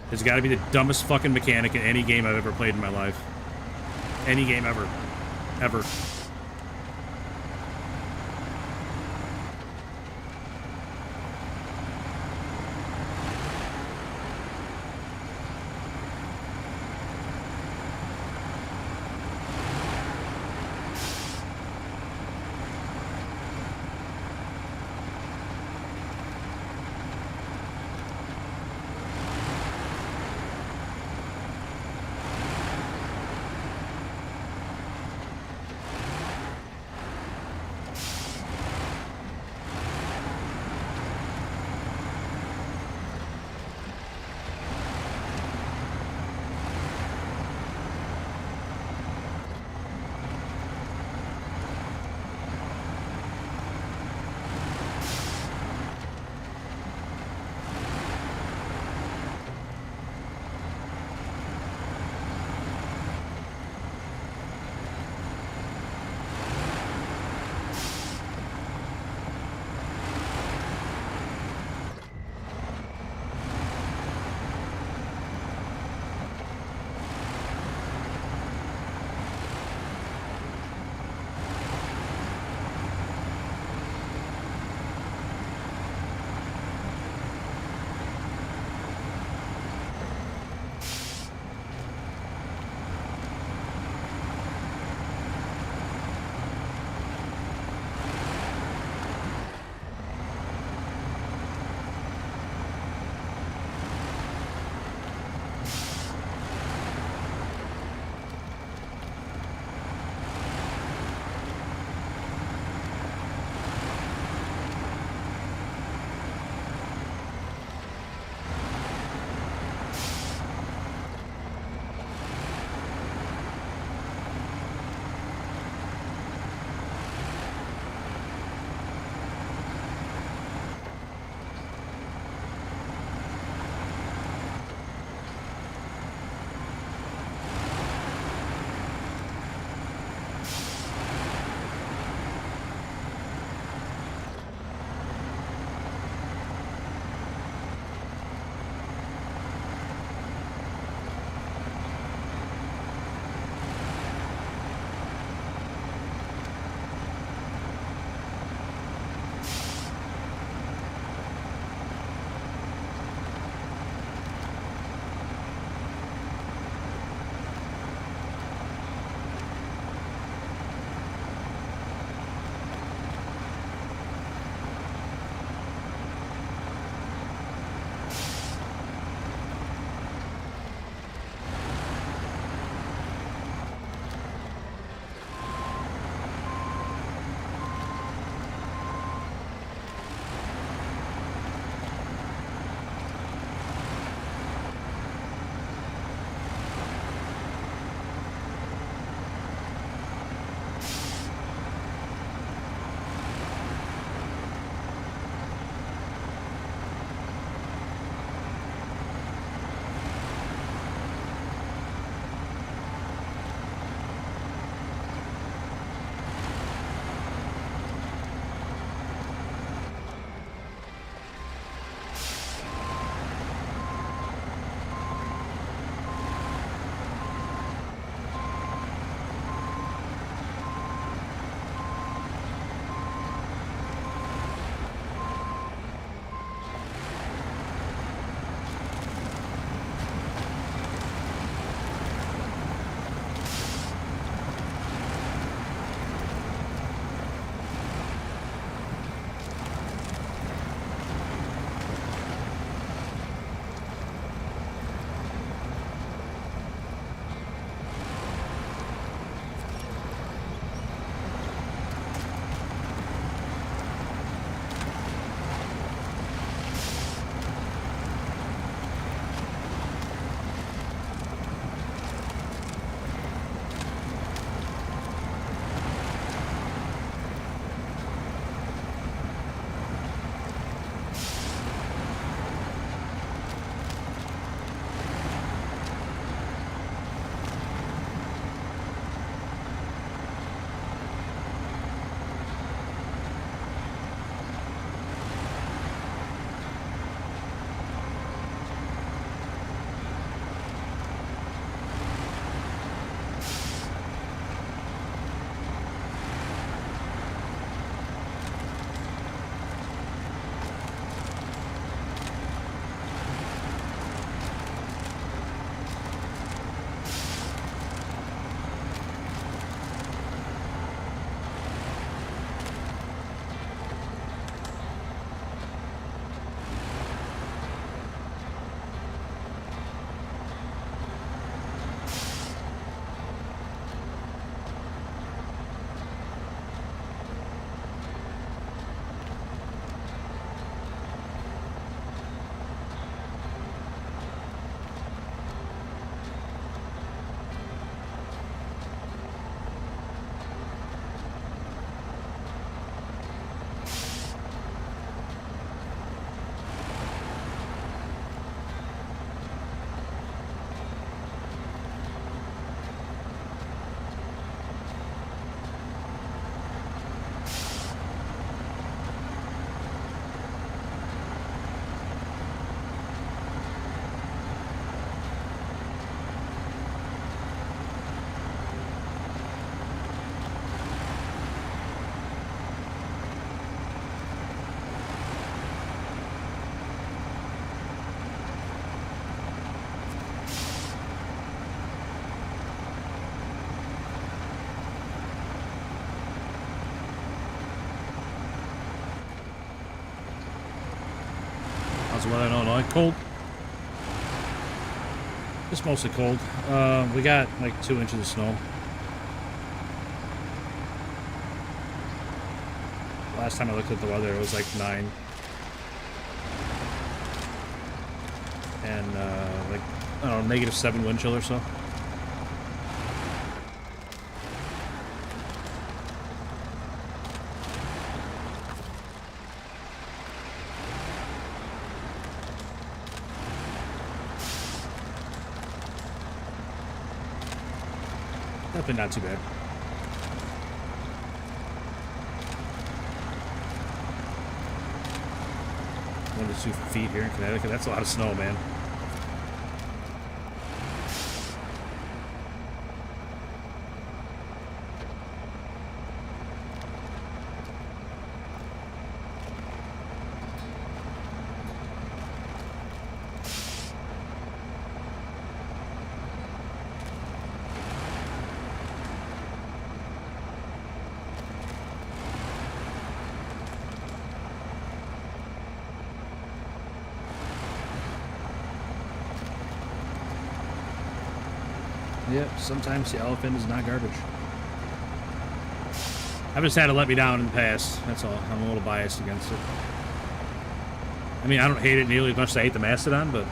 S1: has got to be the dumbest fucking mechanic in any game I've ever played in my life. Any game ever. Ever. How's the weather in Illinois? Cold. It's mostly cold. We got like 2 inches of snow. Last time I looked at the weather, it was like 9. And like, I don't know, -7 wind chill or so. Definitely not too bad. One to 2 feet here in Connecticut. That's a lot of snow, man. Yep, sometimes the elephant is not garbage. I've just had to let me down in the past. That's all. I'm a little biased against it. I mean, I don't hate it nearly as much as I hate the Mastodon, but...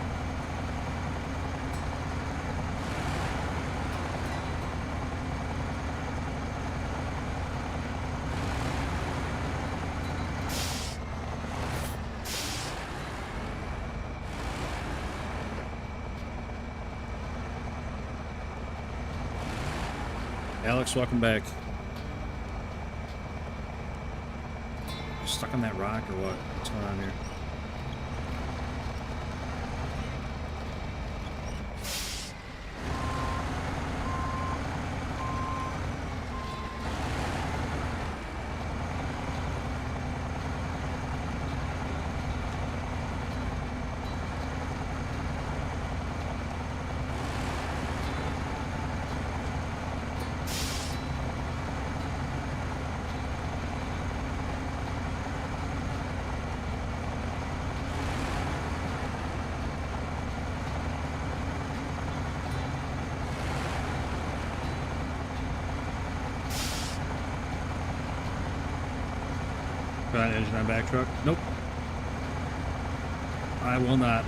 S1: Alex, welcome back. You stuck on that rock or what? What's going on here? Put on engine on back truck? Nope. I will not.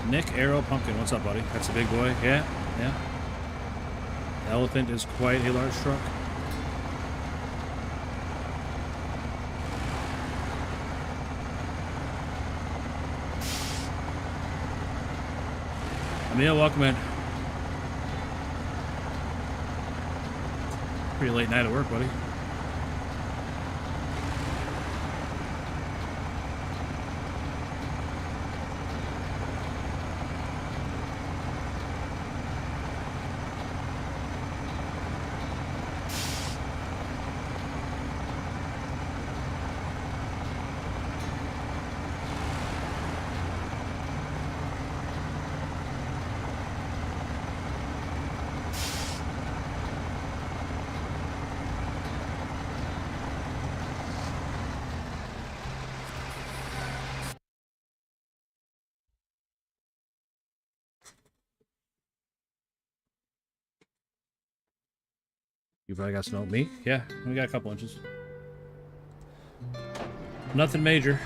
S1: Nick Arrow Pumpkin, what's up, buddy? That's a big boy. Yeah, yeah. Elephant is quite a large truck. Emil, welcome in. Pretty late night at work, buddy. You probably got snow. Me? Yeah, we got a couple inches. Nothing major.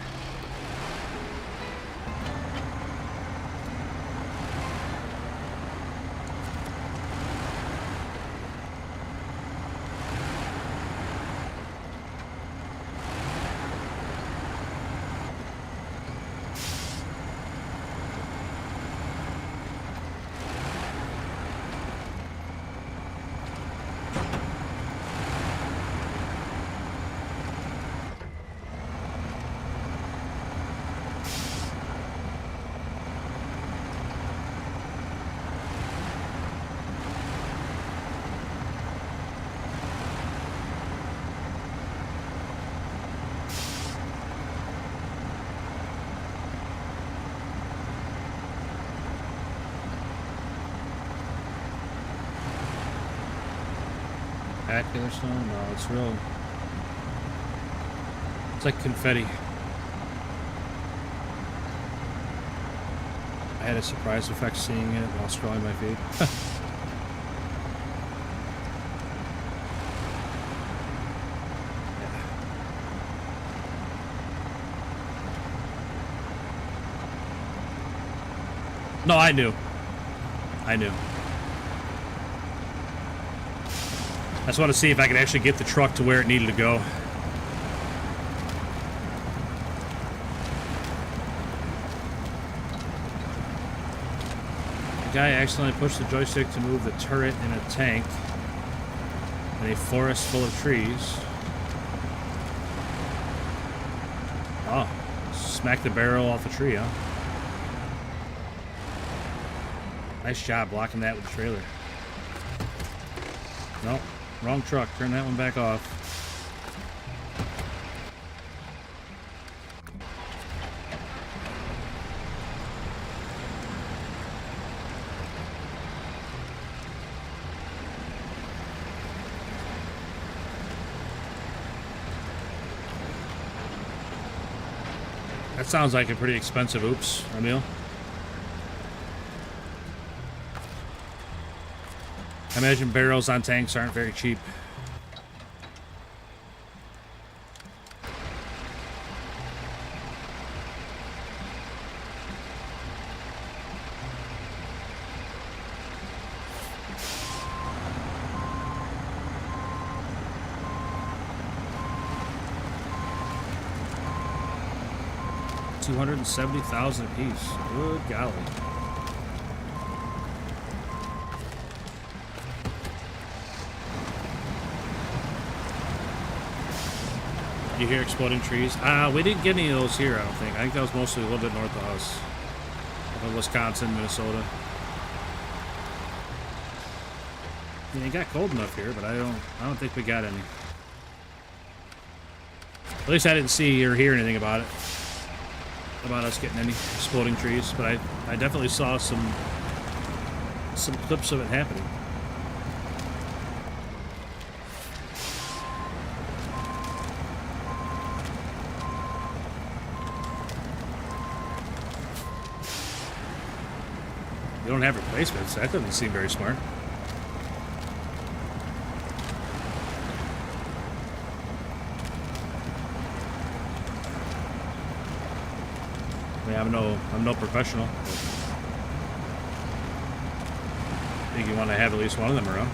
S1: spectacular snow? No, it's real. It's like confetti. I had a surprise effect seeing it while scrolling my feed. No, I knew. I knew. I just want to see if I could actually get the truck to where it needed to go. The guy accidentally pushed the joystick to move the turret in a tank in a forest full of trees. Oh, smacked the barrel off the tree, huh? Nice job blocking that with the trailer. Nope, wrong truck. Turn that one back off. That sounds like a pretty expensive oops, Emil. I imagine barrels on tanks aren't very cheap. $270,000 apiece. Good golly. You hear exploding trees? We didn't get any of those here, I don't think. I think that was mostly a little bit north of us. Up in Wisconsin, Minnesota. I mean, it got cold enough here, but I don't think we got any. At least I didn't see or hear anything about it. About us getting any exploding trees, but I definitely saw some clips of it happening. You don't have replacements. That doesn't seem very smart. I mean, I'm no professional. I think you want to have at least one of them around.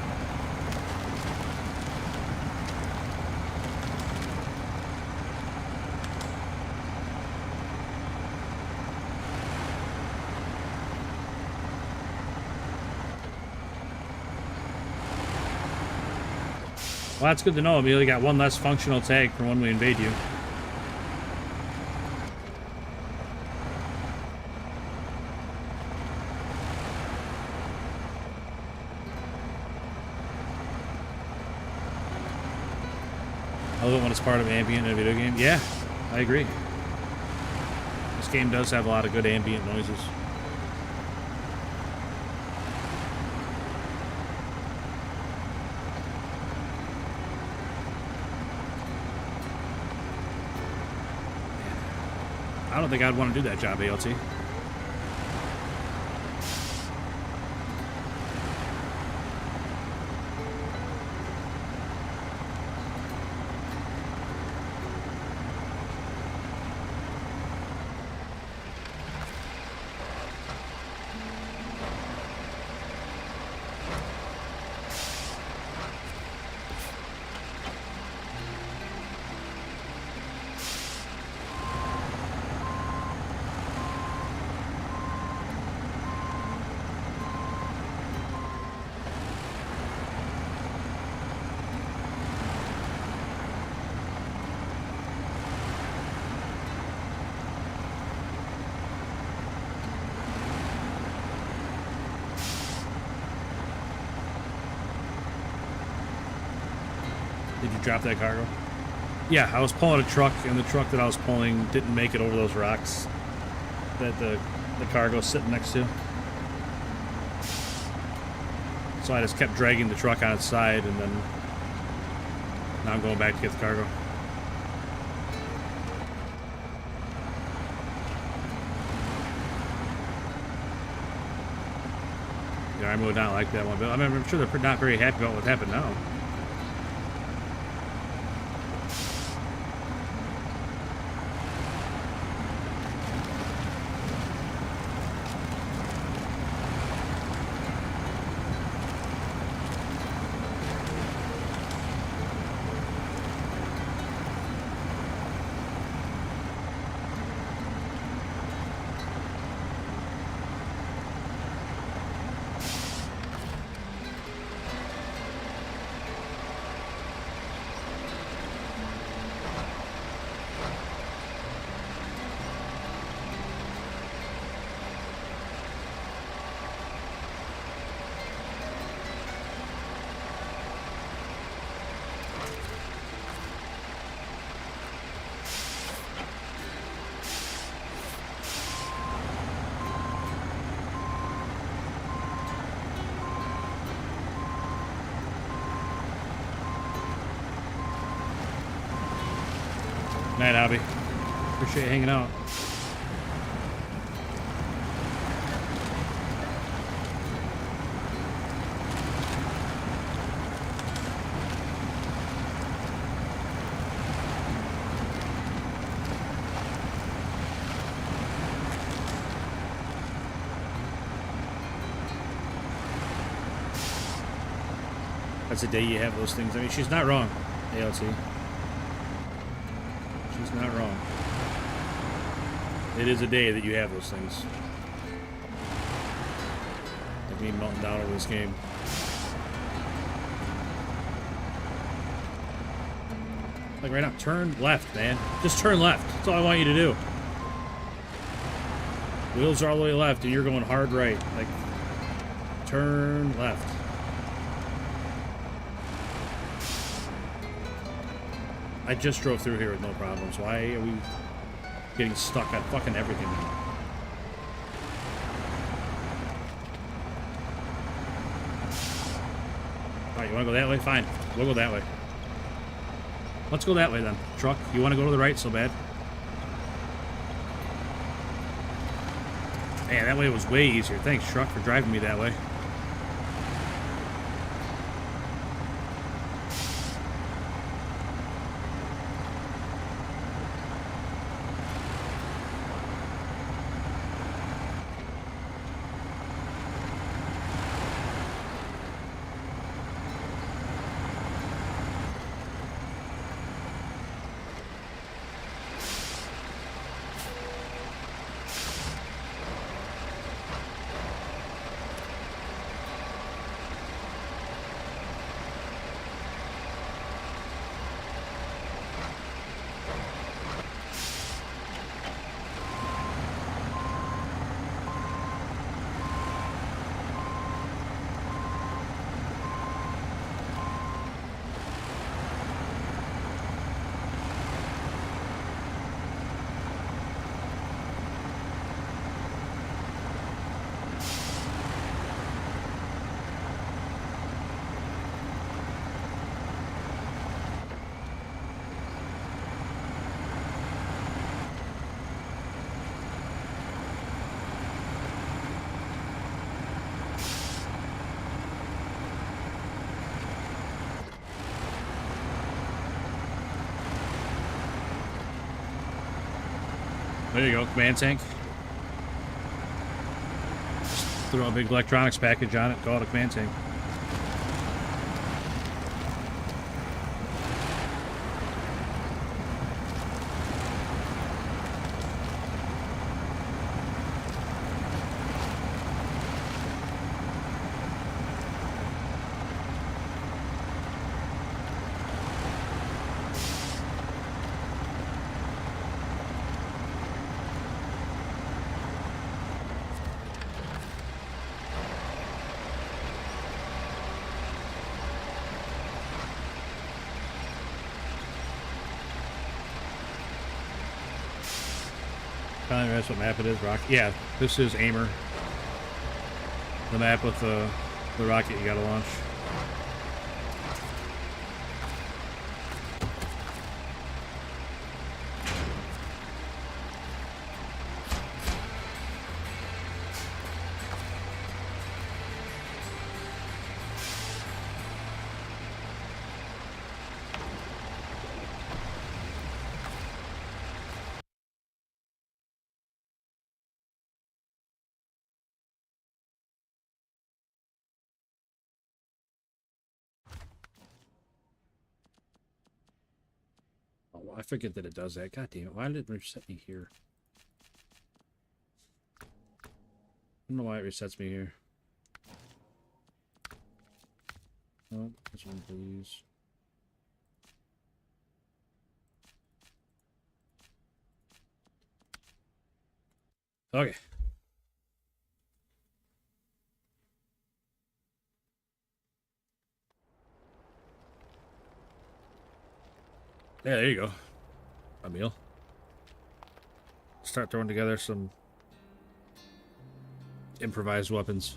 S1: Well, that's good to know. We only got one less functional tag from when we invade you. I love it when it's part of ambient in a video game. Yeah, I agree. This game does have a lot of good ambient noises. I don't think I'd want to do that job, ALT. Did you drop that cargo? Yeah, I was pulling a truck, and the truck that I was pulling didn't make it over those rocks that the cargo's sitting next to. So I just kept dragging the truck on its side, and then Now I'm going back to get the cargo. Yeah, I would not like that one, but I mean, I'm sure they're not very happy about what happened now. Night, Abby. Appreciate you hanging out. That's the day you have those things. I mean, she's not wrong, ALT. She's not wrong. It is a day that you have those things. Like me melting down over this game. Like right now, turn left, man. Just turn left. That's all I want you to do. Wheels are all the way left and you're going hard right. Like, turn left. I just drove through here with no problems. Why are we getting stuck on fucking everything now? Alright, you want to go that way? Fine. We'll go that way. Let's go that way then. Truck, you want to go to the right so bad? Man, that way was way easier. Thanks, truck, for driving me that way. There you go, command tank. Just throw a big electronics package on it, call it a command tank. That's what map it is, Rock. Yeah, this is Amur. The map with the rocket you gotta launch. I forget that it does that. God damn it. Why did it reset me here? I don't know why it resets me here. Oh, this one, please. Okay. Yeah, there you go. A meal. Start throwing together some improvised weapons.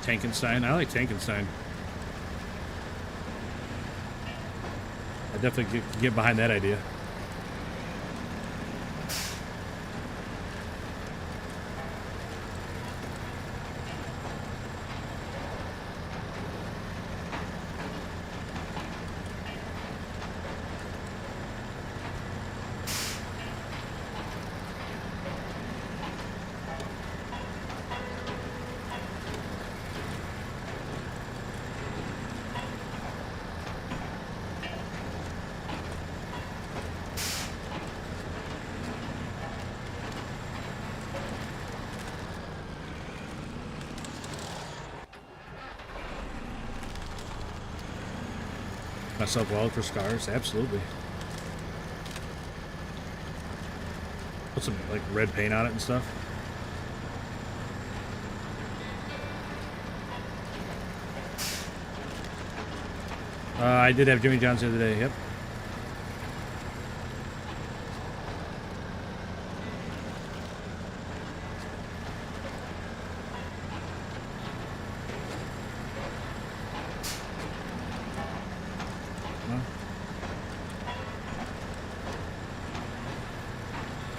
S1: Tankenstein. I like Tankenstein. I definitely get behind that idea. Myself well for scars, absolutely. Put some like red paint on it and stuff. I did have Jimmy John's the other day. Yep.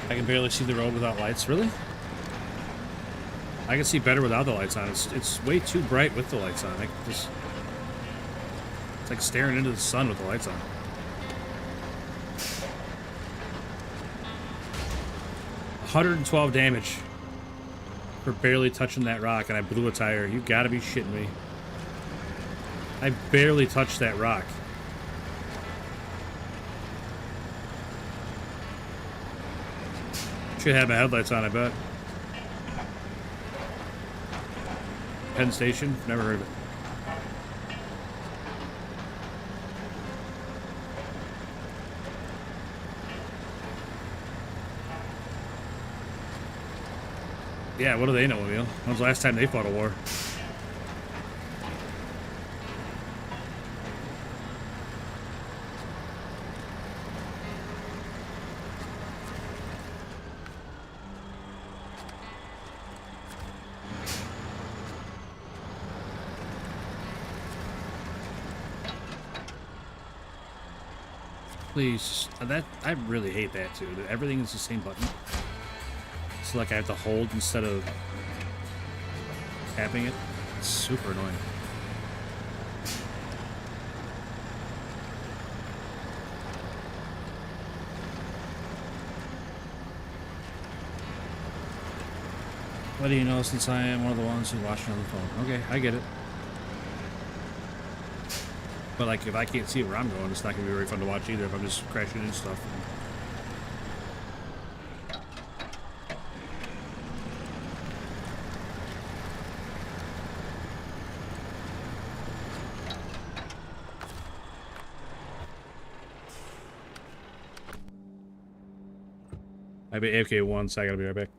S1: I can barely see the road without lights. Really? I can see better without the lights on. It's way too bright with the lights on. It's like staring into the sun with the lights on. 112 damage for barely touching that rock, and I blew a tire. You gotta be shitting me. I barely touched that rock. Should have my headlights on, I bet. Penn Station? Never heard of it. Yeah, what do they know, Emil? When's the last time they fought a war? Please, that I really hate that too. That everything is the same button. So like I have to hold instead of tapping it. It's super annoying. What do you know, since I am one of the ones who's watching on the phone? Okay, I get it. But like, if I can't see where I'm going, it's not gonna be very fun to watch either if I'm just crashing into stuff. I'll be AFK once. I gotta be right back.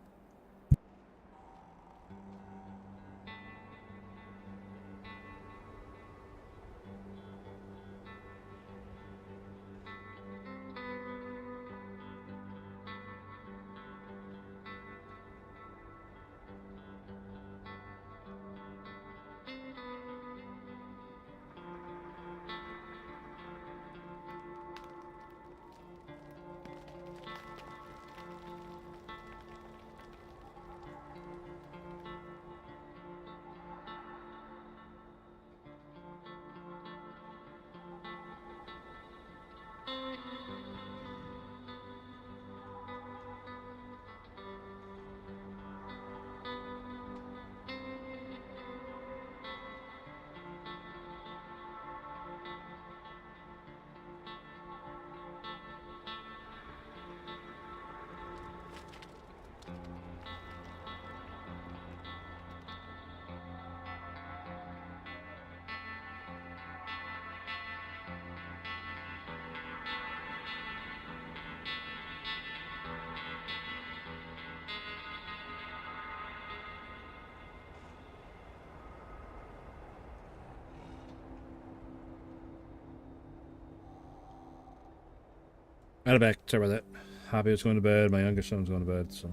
S1: Out of back. Sorry about that. Hobby was going to bed. My youngest son's going to bed, so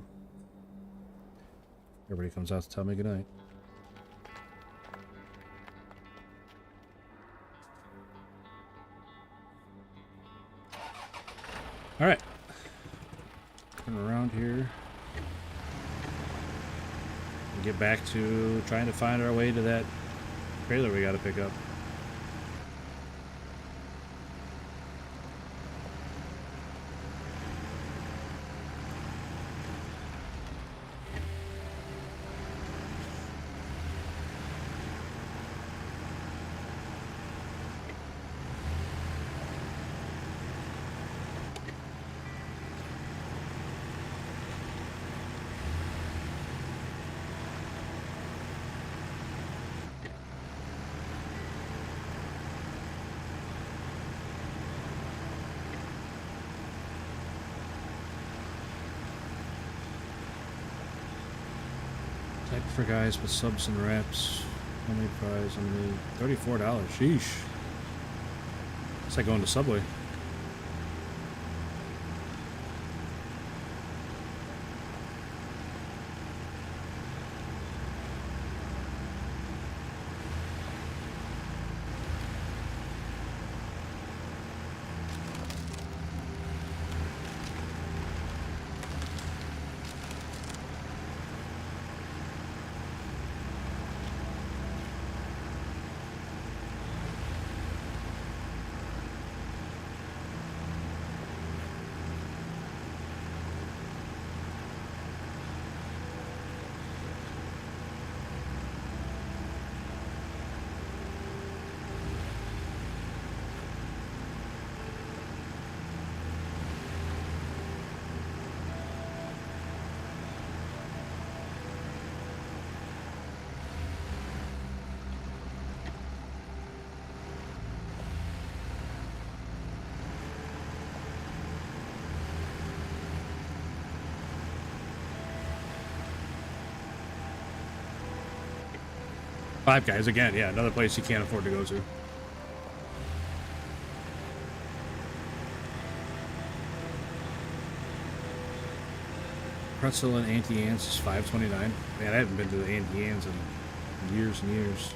S1: everybody comes out to tell me goodnight. All right. Turn around here. And get back to trying to find our way to that trailer we got to pick up. Type for guys with subs and wraps. How many prize? How many? $34. Sheesh. It's like going to Subway. Five Guys again, yeah, another place you can't afford to go to. Pretzel and Auntie Anne's is $5.29. Man, I haven't been to the Auntie Anne's in years and years.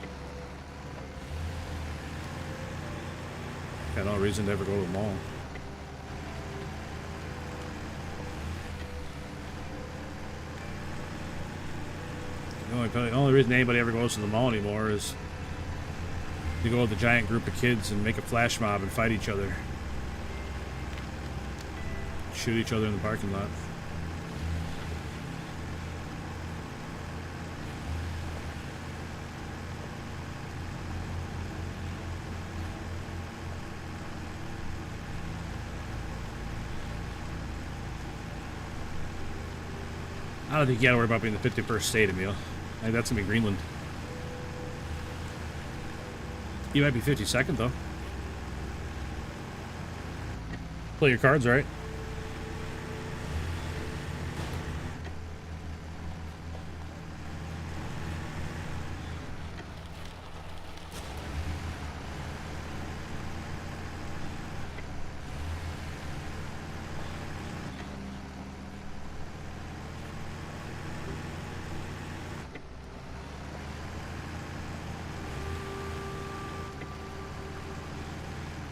S1: Got no reason to ever go to the mall. The only reason anybody ever goes to the mall anymore is to go with a giant group of kids and make a flash mob and fight each other. Shoot each other in the parking lot. I don't think you gotta worry about being the 51st state, Emil. I think that's gonna be Greenland. You might be 52nd, though. Play your cards right.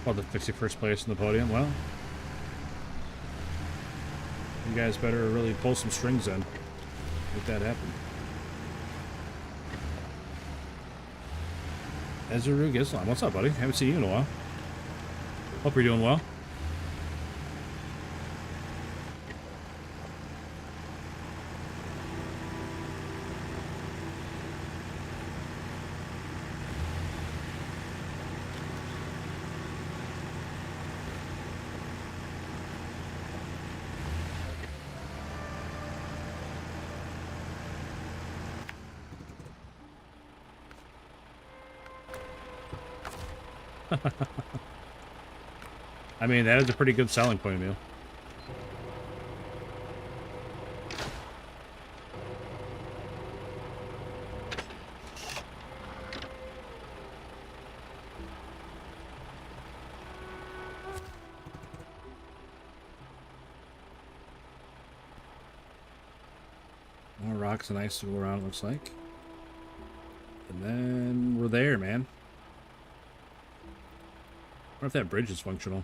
S1: Well, the 61st place in the podium. Well, you guys better really pull some strings then. Make that happen. Ezerug Islam. What's up, buddy? Haven't seen you in a while. Hope you're doing well. I mean, that is a pretty good selling point, Emil. More rocks and ice to go around, looks like. And then we're there, man. I wonder if that bridge is functional.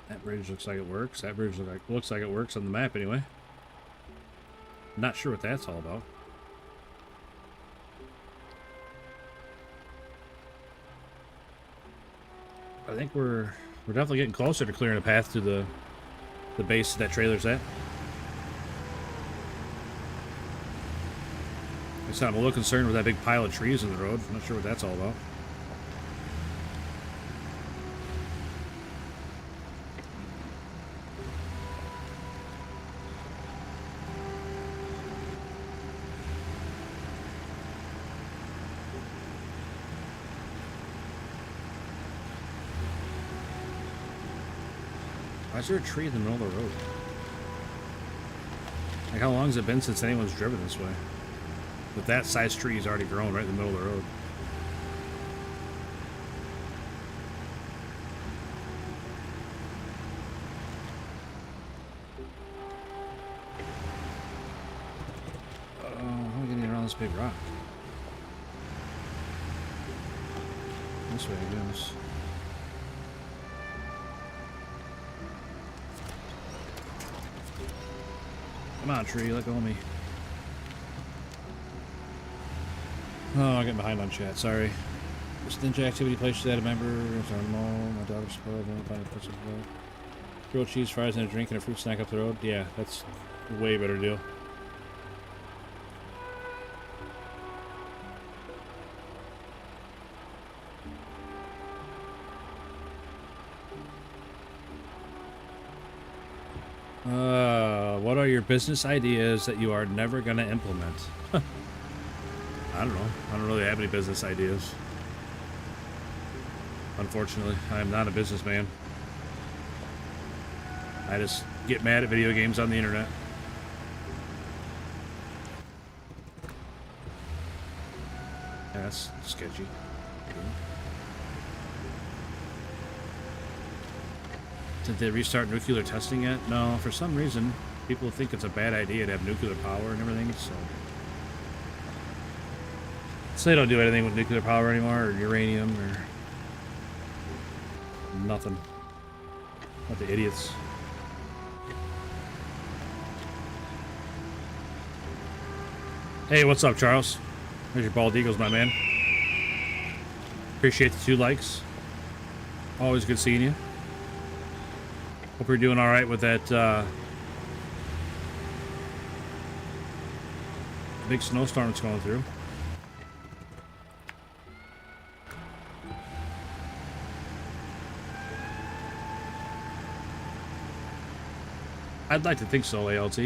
S1: That bridge looks like it works. That bridge looks like it works on the map anyway. Not sure what that's all about. I think we're definitely getting closer to clearing a path to the base that trailer's at. I'm a little concerned with that big pile of trees in the road. I'm not sure what that's all about. Why is there a tree in the middle of the road? Like, how long has it been since anyone's driven this way? But that size tree is already grown right in the middle of the road. How am I getting around this big rock? This way, I guess. Come on, tree, let go of me. Oh, I'm getting behind on chat, sorry. This ninja activity place should add a member. It's our mall. My daughter's spoiled. Don't find a place to go. Grilled cheese, fries, and a drink and a fruit snack up the road. Yeah, that's a way better deal. What are your business ideas that you are never going to implement? I don't know. I don't really have any business ideas. Unfortunately, I am not a businessman. I just get mad at video games on the internet. Yeah, that's sketchy. Did they restart nuclear testing yet? No, for some reason, people think it's a bad idea to have nuclear power and everything, so they don't do anything with nuclear power anymore, or uranium, or nothing. Not the idiots. Hey, what's up, Charles? There's your bald eagles, my man. Appreciate the 2 likes. Always good seeing you. Hope you're doing all right with that big snowstorm that's going through. I'd like to think so, ALT.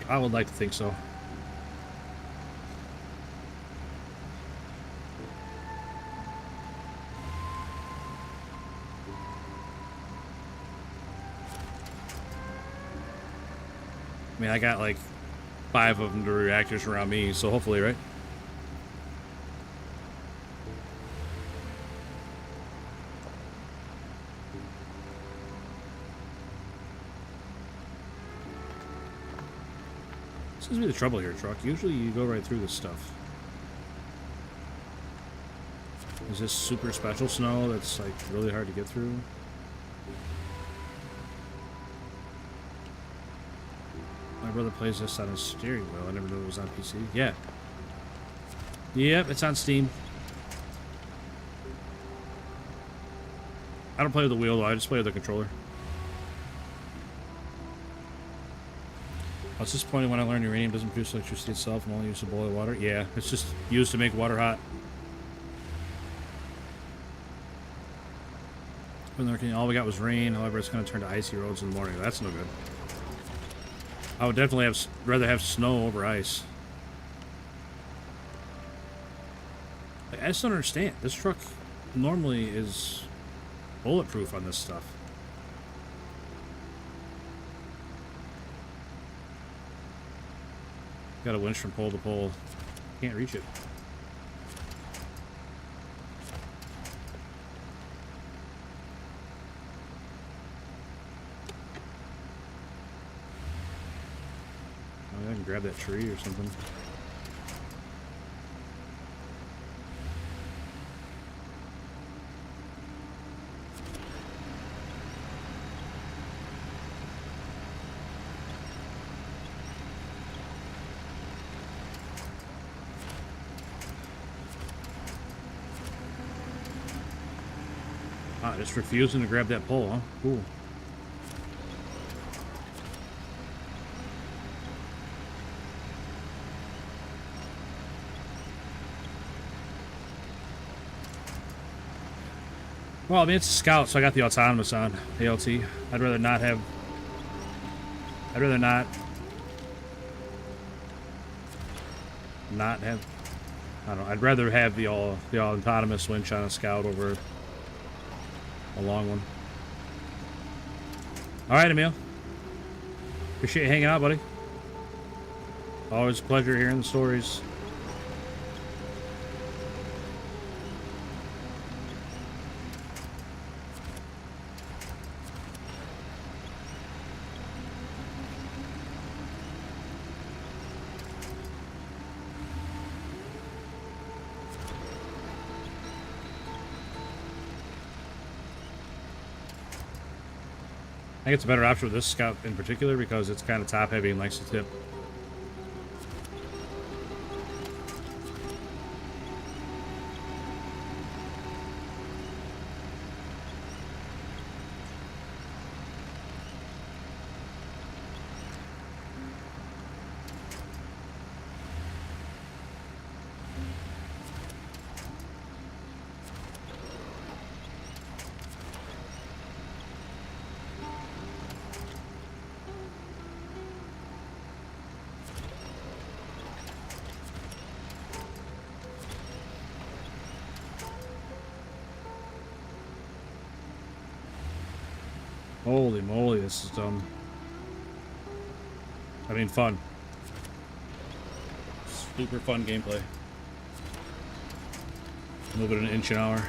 S1: I would like to think so. I mean, I got like 5 of them to reactors around me, so hopefully, right? Seems to be the trouble here, truck. Usually you go right through this stuff. Is this super special snow that's like really hard to get through? My brother plays this on his steering wheel. I never knew it was on PC. Yeah. Yep, it's on Steam. I don't play with the wheel though, I just play with the controller. I was disappointed when I learned uranium doesn't produce electricity itself and only used to boil water. Yeah, it's just used to make water hot. All we got was rain, however it's going to turn to icy roads in the morning. That's no good. I would definitely rather have snow over ice. Like, I just don't understand. This truck normally is bulletproof on this stuff. Got a winch from pole to pole. Can't reach it. I can grab that tree or something. Ah, just refusing to grab that pole, huh? Cool. Well, I mean, it's a Scout, so I got the autonomous on, ALT. I'd rather not have... I'd rather not have... I don't know, I'd rather have the autonomous winch on a Scout over a long one. Alright, Emil. Appreciate you hanging out, buddy. Always a pleasure hearing the stories. I think it's a better option with this Scout in particular because it's kind of top heavy and likes to tip. Holy moly, this is dumb. I mean, fun. Super fun gameplay. Move it an inch an hour.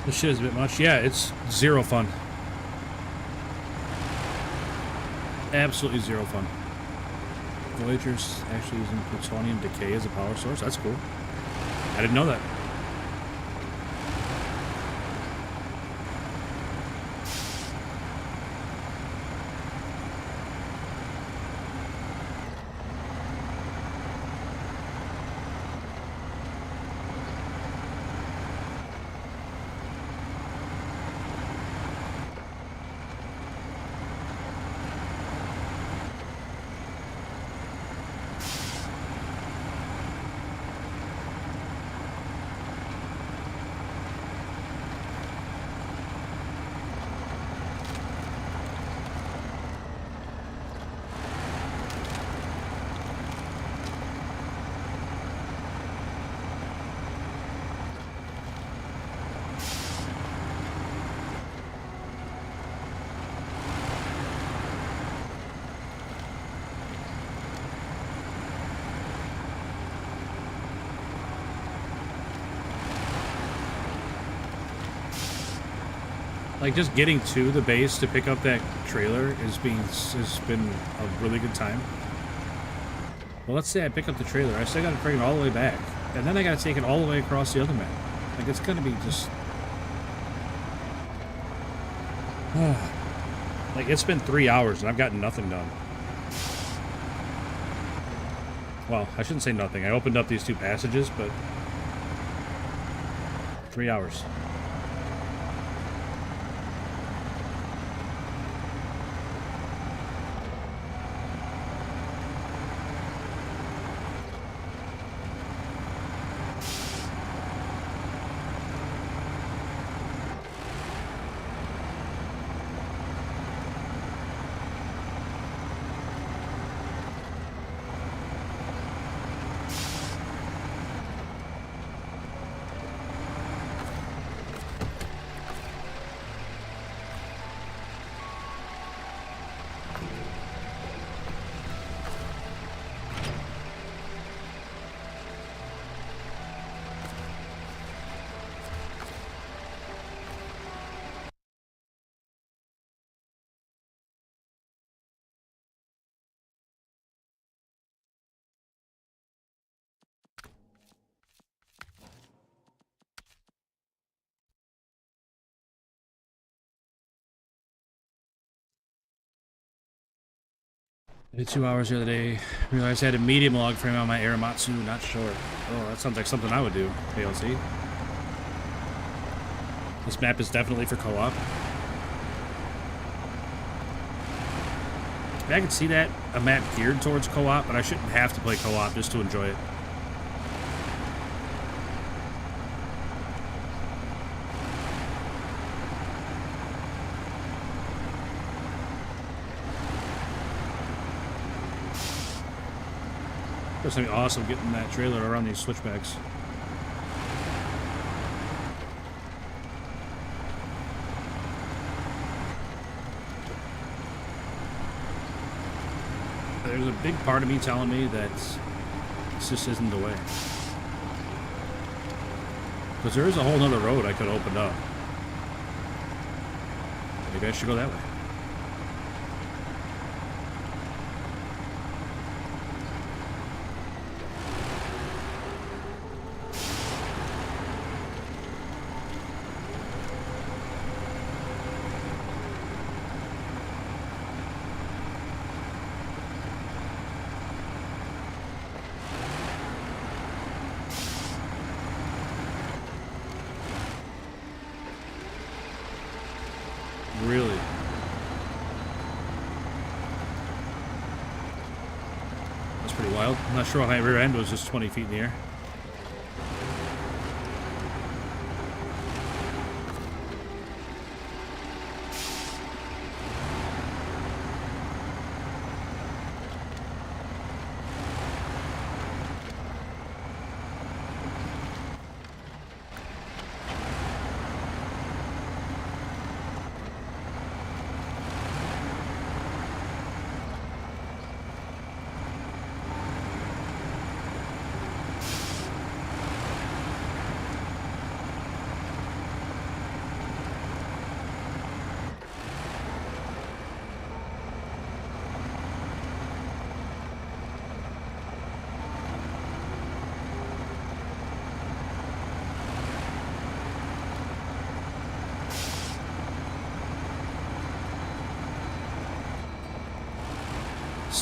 S1: This shit is a bit much. Yeah, it's zero fun. Absolutely zero fun. Voyager's actually using plutonium decay as a power source. That's cool. I didn't know that. Like, just getting to the base to pick up that trailer has been a really good time. Well, let's say I pick up the trailer. I still got to bring it all the way back. And then I got to take it all the way across the other map. Like, it's going to be just... like, it's been 3 hours and I've gotten nothing done. Well, I shouldn't say nothing. I opened up these 2 passages, but... 3 hours. I did 2 hours the other day. Realized I had a medium log frame on my Aramatsu, not short. Oh, that sounds like something I would do, ALC. This map is definitely for co-op. I can see that, a map geared towards co-op, but I shouldn't have to play co-op just to enjoy it. It's gonna be awesome getting that trailer around these switchbacks. There's a big part of me telling me that this just isn't the way. Because there is a whole nother road I could have opened up. Maybe I should go that way. Really? That's pretty wild. I'm not sure why my rear end was just 20 feet in the air.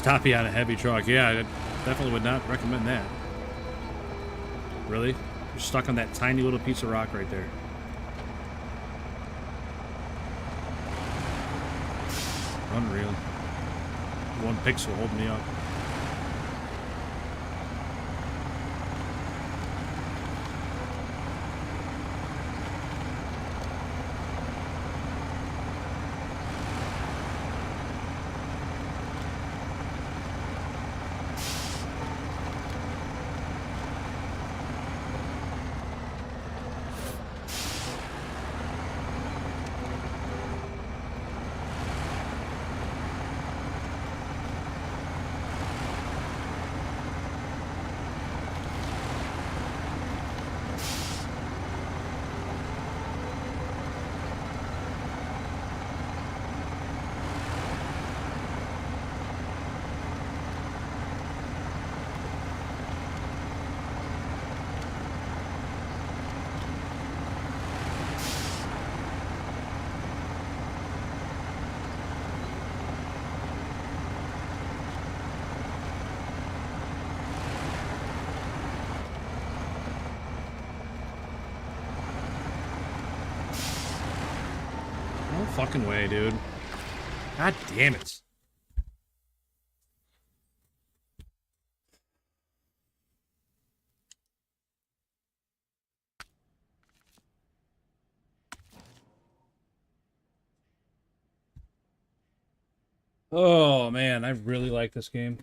S1: stop you on a heavy truck. Yeah, I definitely would not recommend that. Really? You're stuck on that tiny little piece of rock right there. Unreal. One pixel holding me up. No fucking way, dude. God damn it. Oh, man, I really like this game.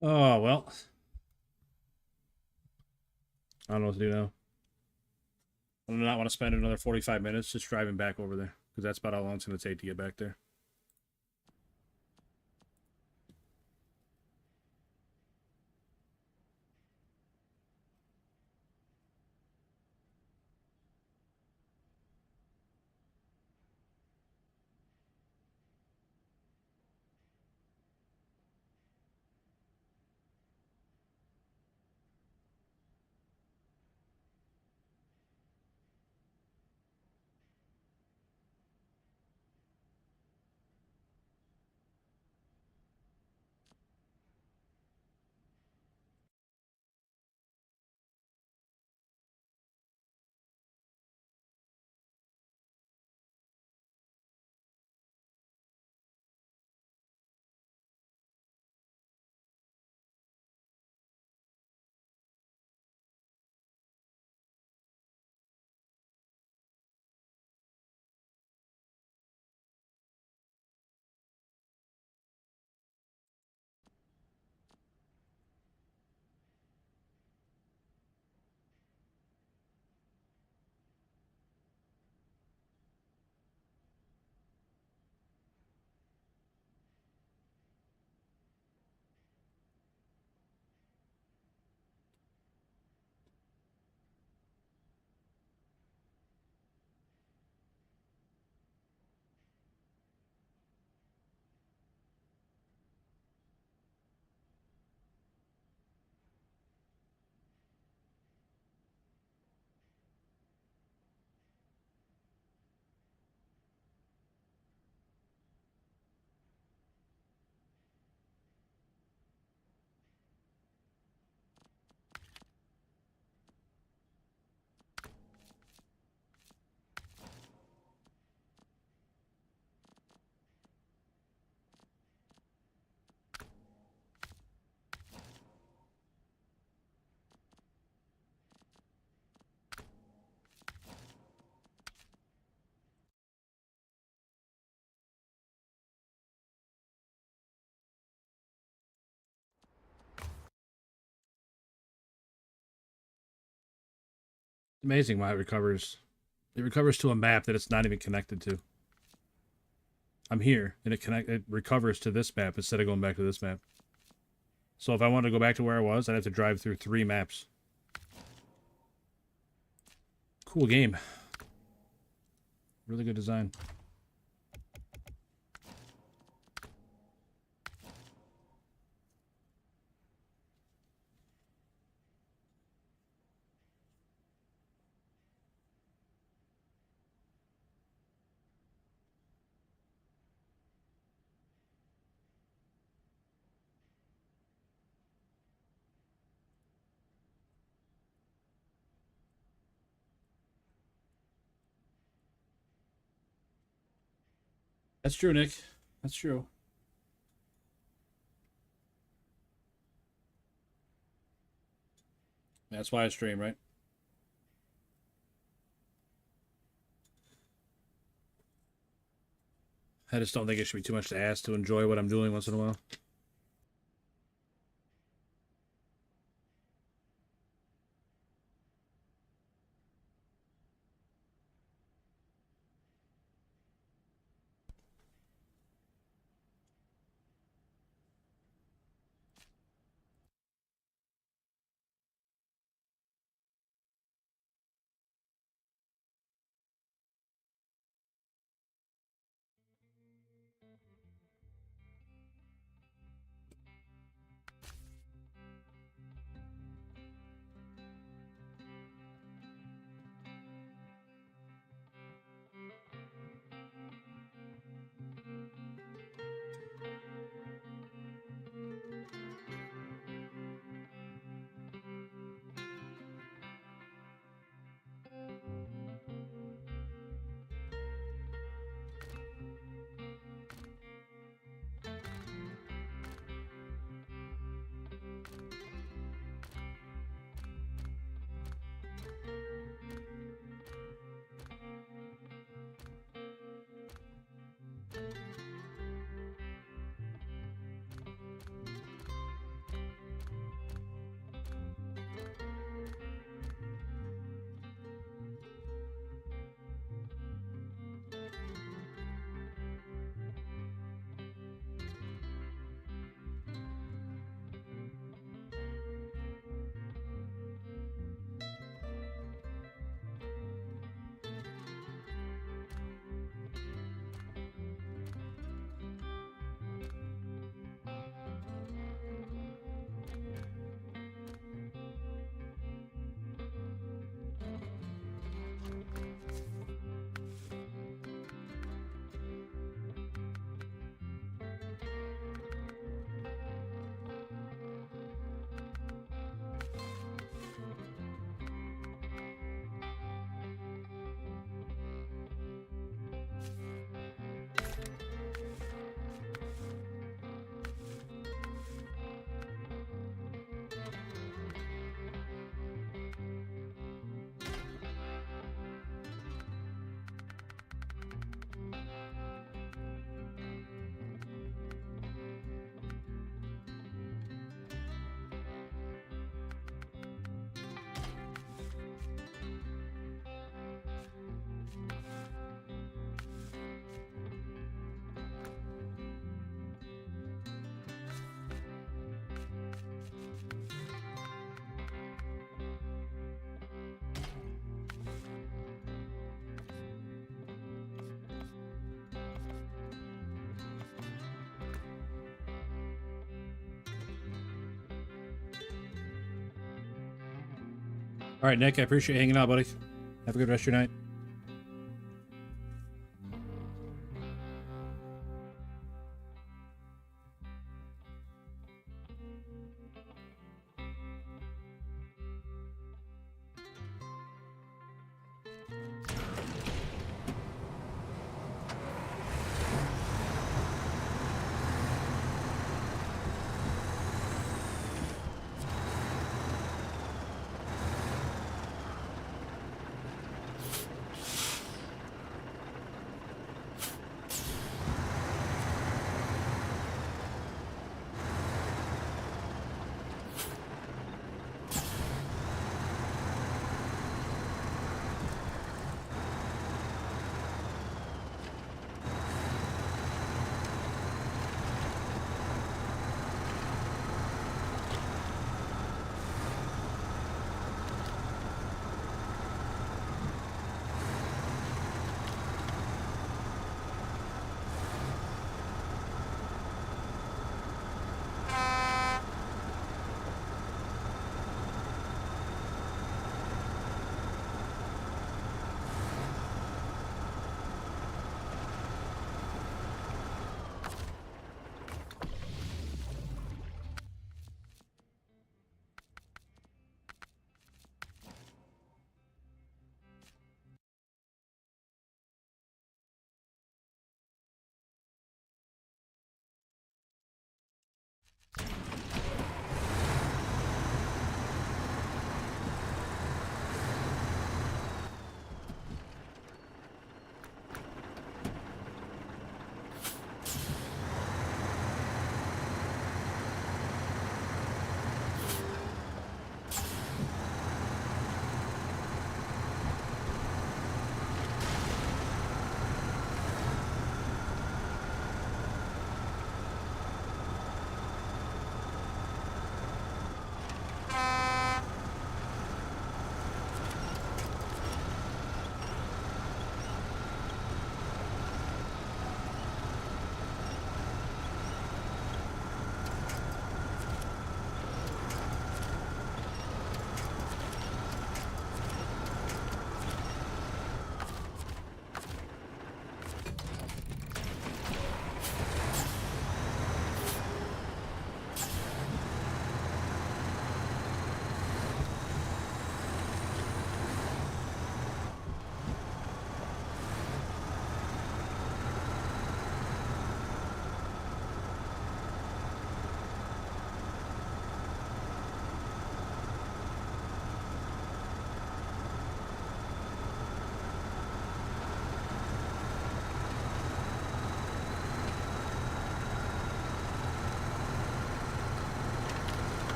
S1: Oh, well. I don't know what to do now. I do not want to spend another 45 minutes just driving back over there, because that's about how long it's going to take to get back there. Amazing why it recovers. It recovers to a map that it's not even connected to. I'm here, and it recovers to this map instead of going back to this map. So if I wanted to go back to where I was, I'd have to drive through 3 maps. Cool game. Really good design. That's true, Nick. That's true. That's why I stream, right? I just don't think it should be too much to ask to enjoy what I'm doing once in a while. All right, Nick, I appreciate you hanging out, buddy. Have a good rest of your night.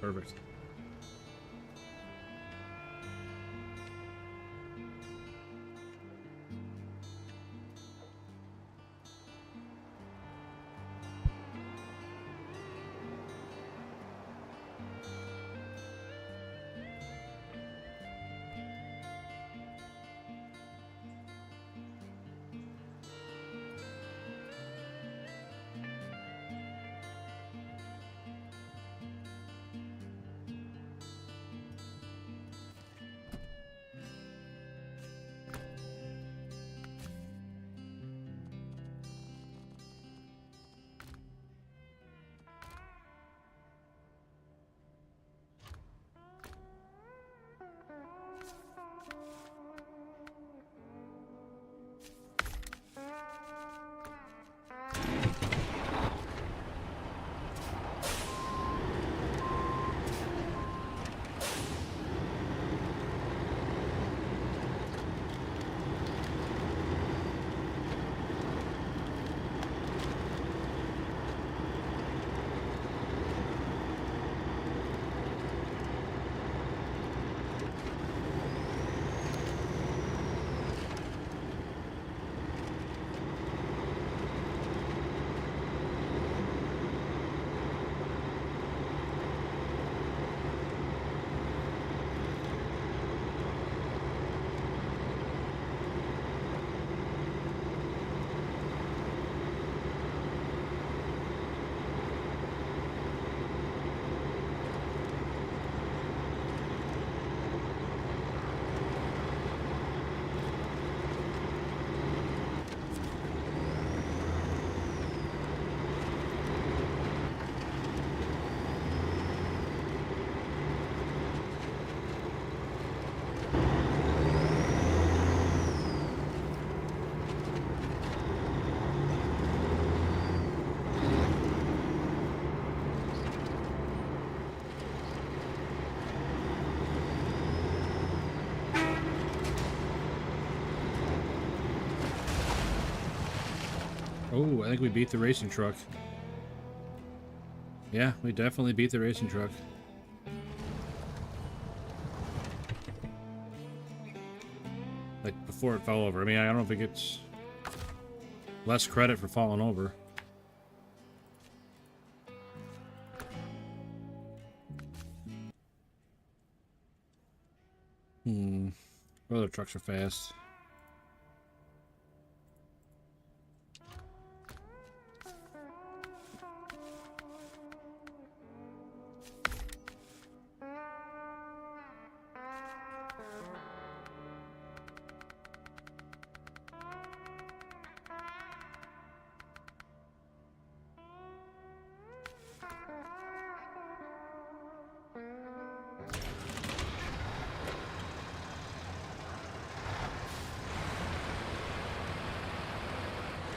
S1: Perfect. Oh, I think we beat the racing truck. Yeah, we definitely beat the racing truck. Like, before it fell over. I mean, I don't think it's less credit for falling over. Other trucks are fast.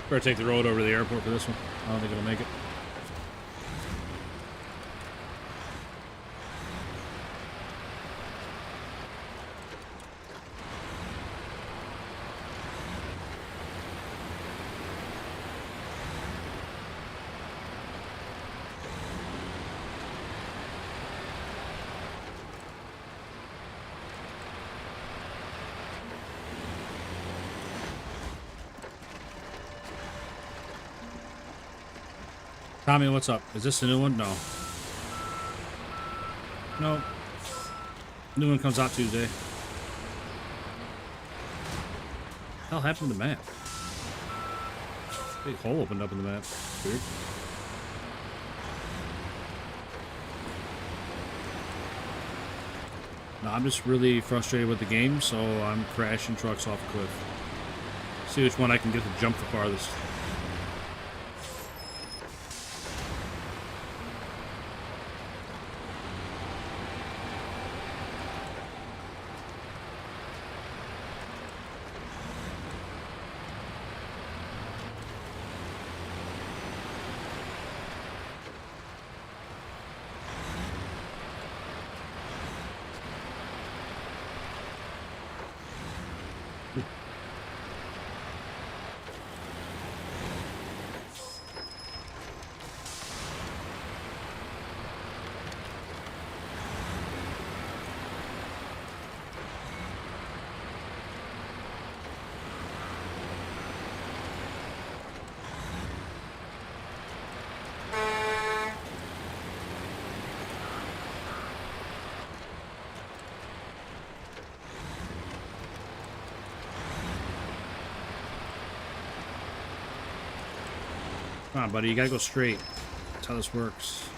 S1: Better take the road over to the airport for this one. I don't think it'll make it. Tommy, what's up? Is this a new one? No. No. New one comes out Tuesday. What the hell happened to the map? Big hole opened up in the map. Weird. No, I'm just really frustrated with the game, so I'm crashing trucks off a cliff. See which one I can get to jump the farthest. Come on, buddy. You gotta go straight. That's how this works.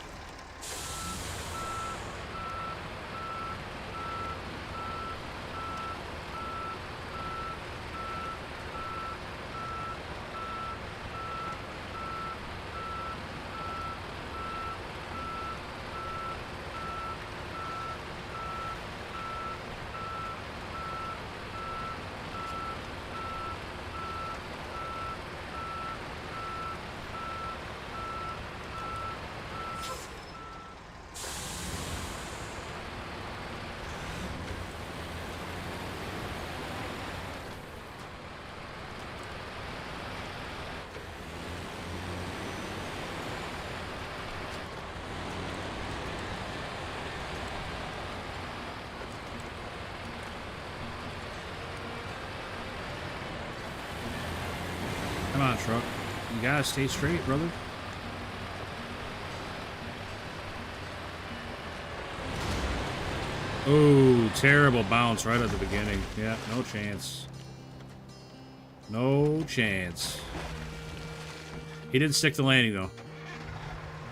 S1: Come on, truck. You gotta stay straight, brother. Oh, terrible bounce right at the beginning. Yeah, no chance. No chance. He didn't stick the landing, though.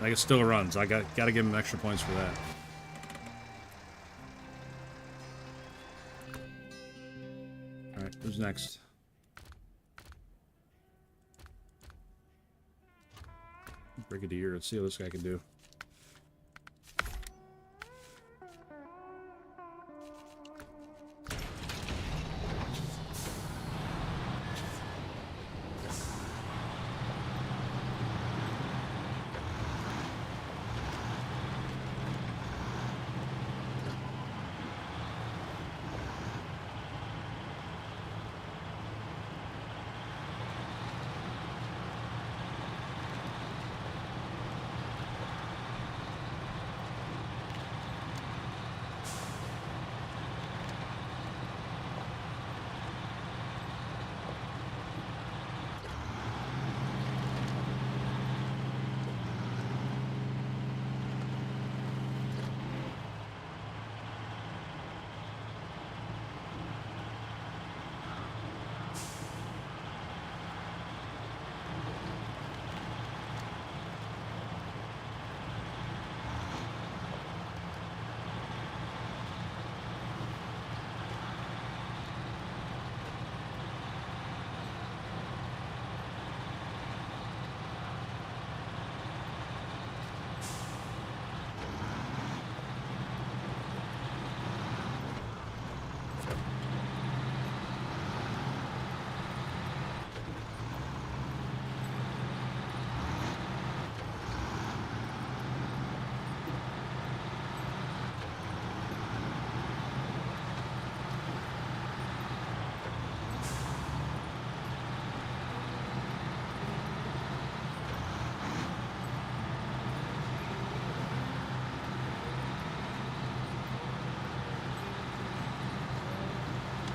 S1: Like, it still runs. I gotta give him extra points for that. Alright, who's next? Brigadier. Let's see what this guy can do.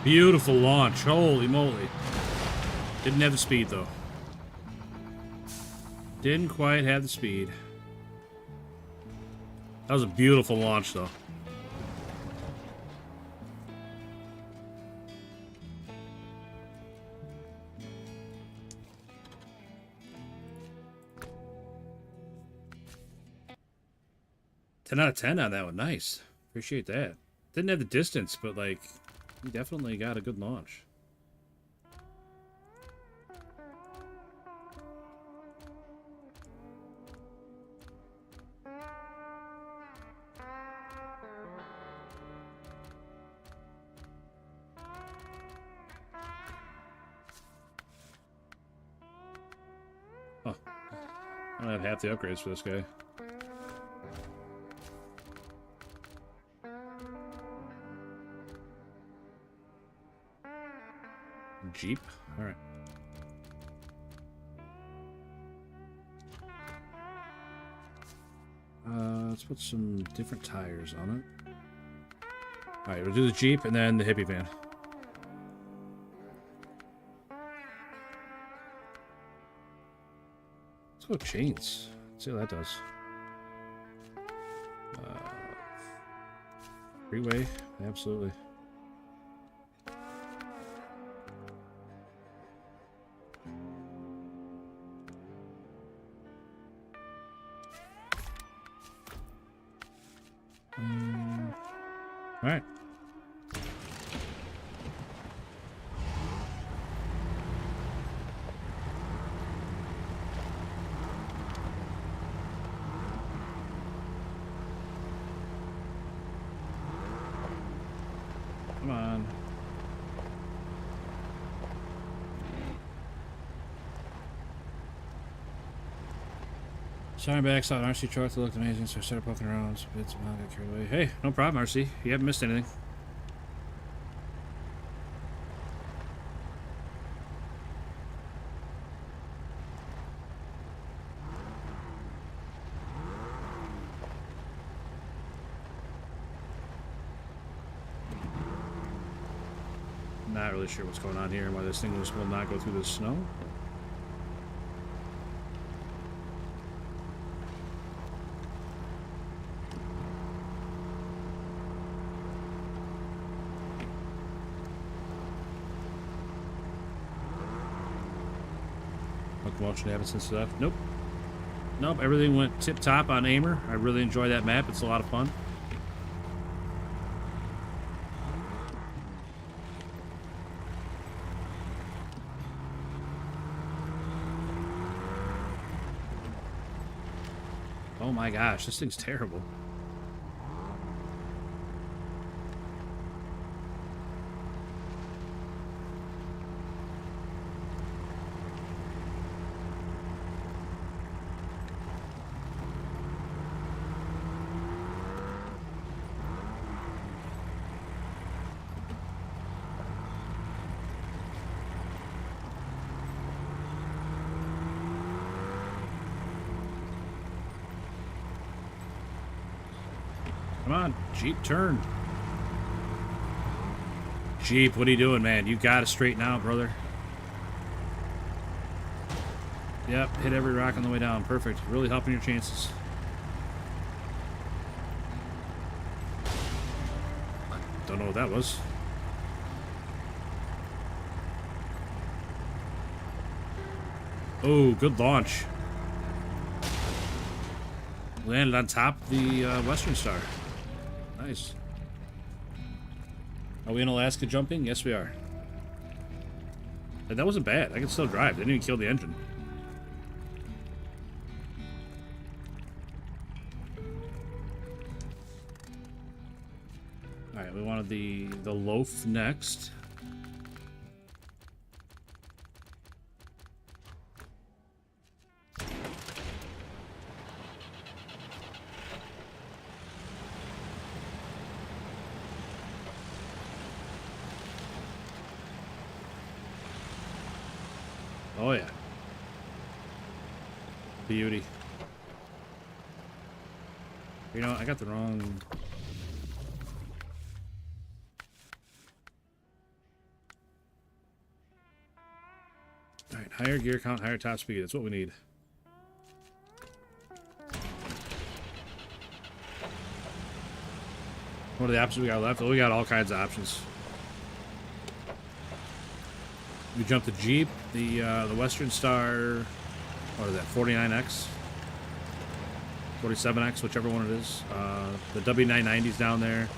S1: Beautiful launch. Holy moly. Didn't have the speed, though. Didn't quite have the speed. That was a beautiful launch, though. Ten out of 10 on that one. Nice. Appreciate that. Didn't have the distance, but, like, you definitely got a good launch. Oh. I don't have half the upgrades for this guy. Jeep? Alright. Let's put some different tires on it. Alright, we'll do the Jeep and then the hippie van. Let's go chains. Let's see what that does. Freeway, absolutely. All right. Come on. Sorry, back saw an RC truck that looked amazing, so I started poking around. So bits of got carried away. Hey, no problem, RC. You haven't missed anything. Not really sure what's going on here and why this thing will not go through the snow. Locomotion happened since left. Nope. Nope, everything went tip-top on Amur. I really enjoy that map. It's a lot of fun. Oh my gosh, this thing's terrible. Come on, Jeep, turn. Jeep, what are you doing, man? You gotta straighten out, brother. Yep, hit every rock on the way down. Perfect. Really helping your chances. Don't know what that was. Oh, good launch. Landed on top of the Western Star. Nice. Are we in Alaska jumping? Yes, we are. And that wasn't bad. I can still drive. They didn't even kill the engine. Alright, we wanted the loaf next. Oh yeah. Beauty. You know, I got the wrong... Alright, higher gear count, higher top speed. That's what we need. What are the options we got left? Oh, we got all kinds of options. We jumped the Jeep, the Western Star, what is that, 49X? 47X, whichever one it is. The W990's down there.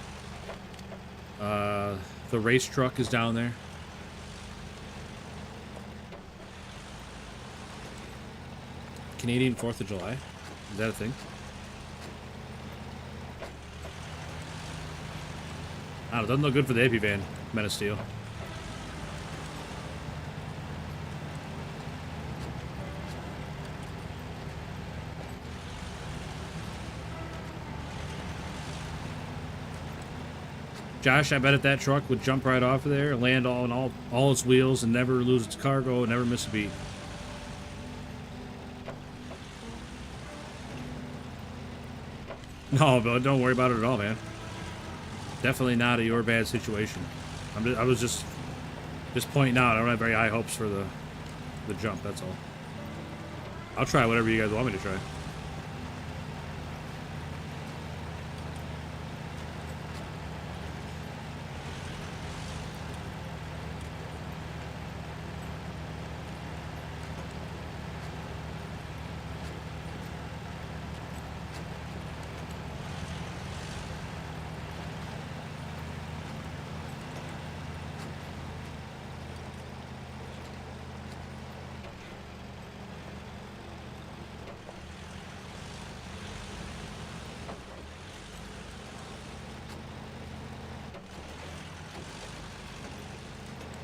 S1: The race truck is down there. Canadian 4th of July. Is that a thing? I don't know, it doesn't look good for the AP van, Men of Steel. Josh, I bet if that truck would jump right off of there, land on all its wheels, and never lose its cargo, and never miss a beat. No, but don't worry about it at all, man. Definitely not a your bad situation. I was just pointing out. I don't have very high hopes for the jump. That's all. I'll try whatever you guys want me to try.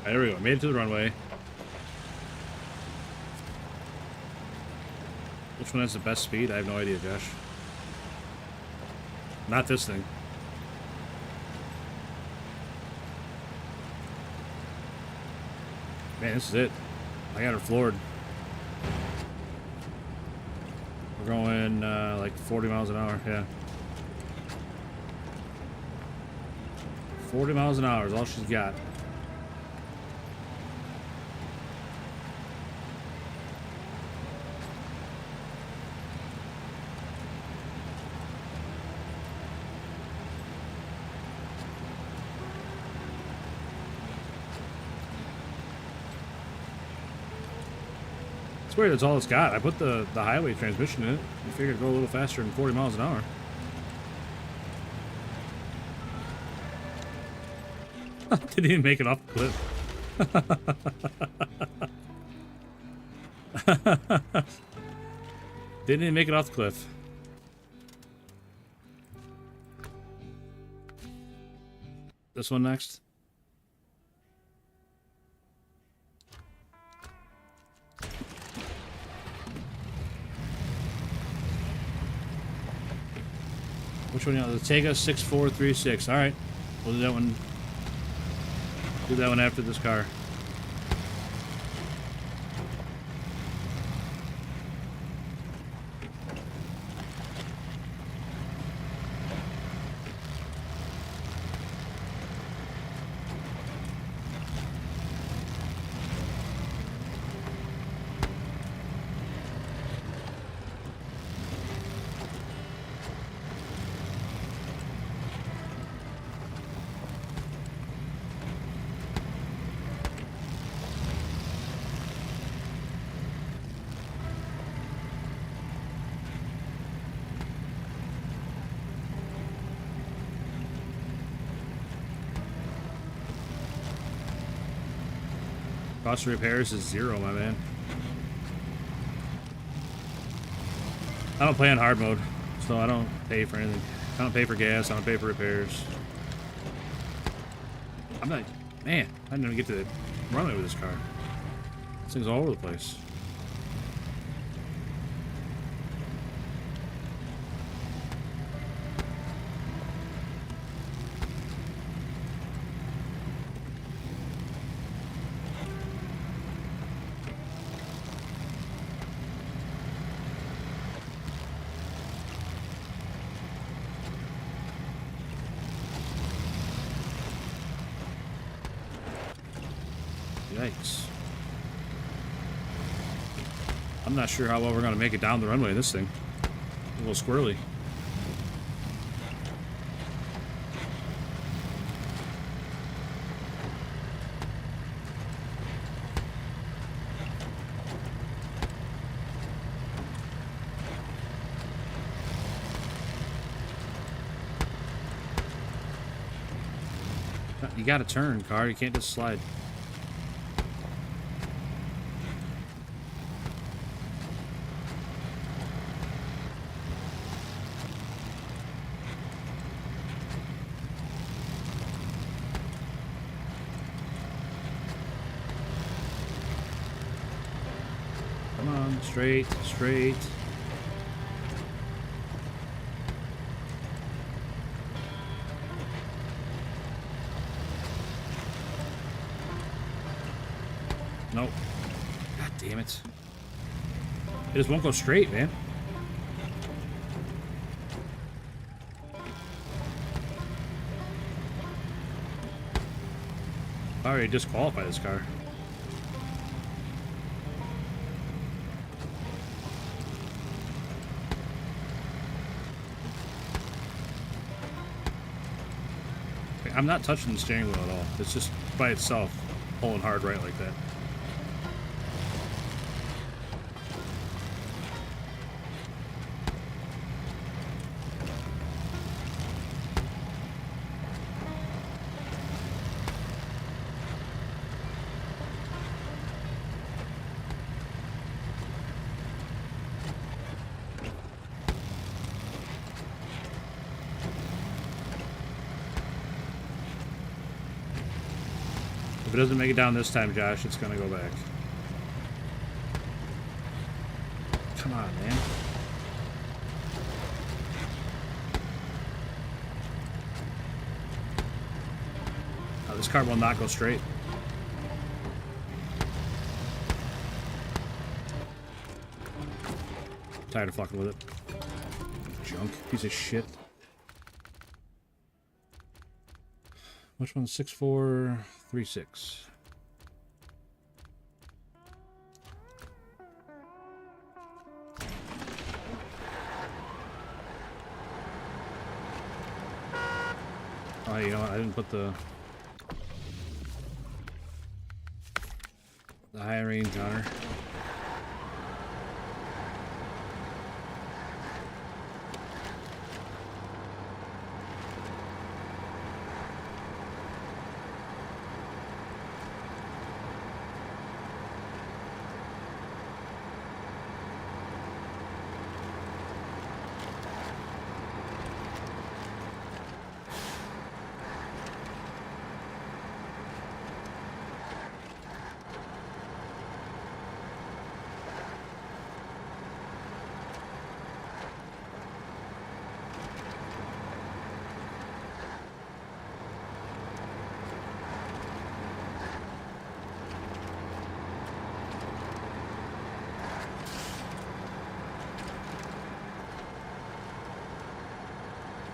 S1: There we go. Made it to the runway. Which one has the best speed? I have no idea, Josh. Not this thing. Man, this is it. I got her floored. We're going like 40 miles an hour, yeah. 40 miles an hour is all she's got. It's weird, that's all it's got. I put the highway transmission in it. I figured it'd go a little faster than 40 miles an hour. Didn't even make it off the cliff. Didn't even make it off the cliff. This one next. Which one? The Tega 6436. All right, we'll do that one. Do that one after this car. Cost of repairs is 0, my man. I don't play on hard mode, so I don't pay for anything. I don't pay for gas, I don't pay for repairs. I'm not... Man, I didn't even get to the runway with this car. This thing's all over the place. Yikes. I'm not sure how well we're going to make it down the runway in this thing. A little squirrely. You got to turn, car. You can't just slide. Come on, straight, straight. Nope. God damn it. It just won't go straight, man. I already disqualified this car. I'm not touching the steering wheel at all. It's just by itself pulling hard right like that. If it doesn't make it down this time, Josh, it's gonna go back. Come on, man. Oh, this car will not go straight. Tired of fucking with it. Junk. Piece of shit. Which one's 6436? Oh, you know what? I didn't put the high range on her.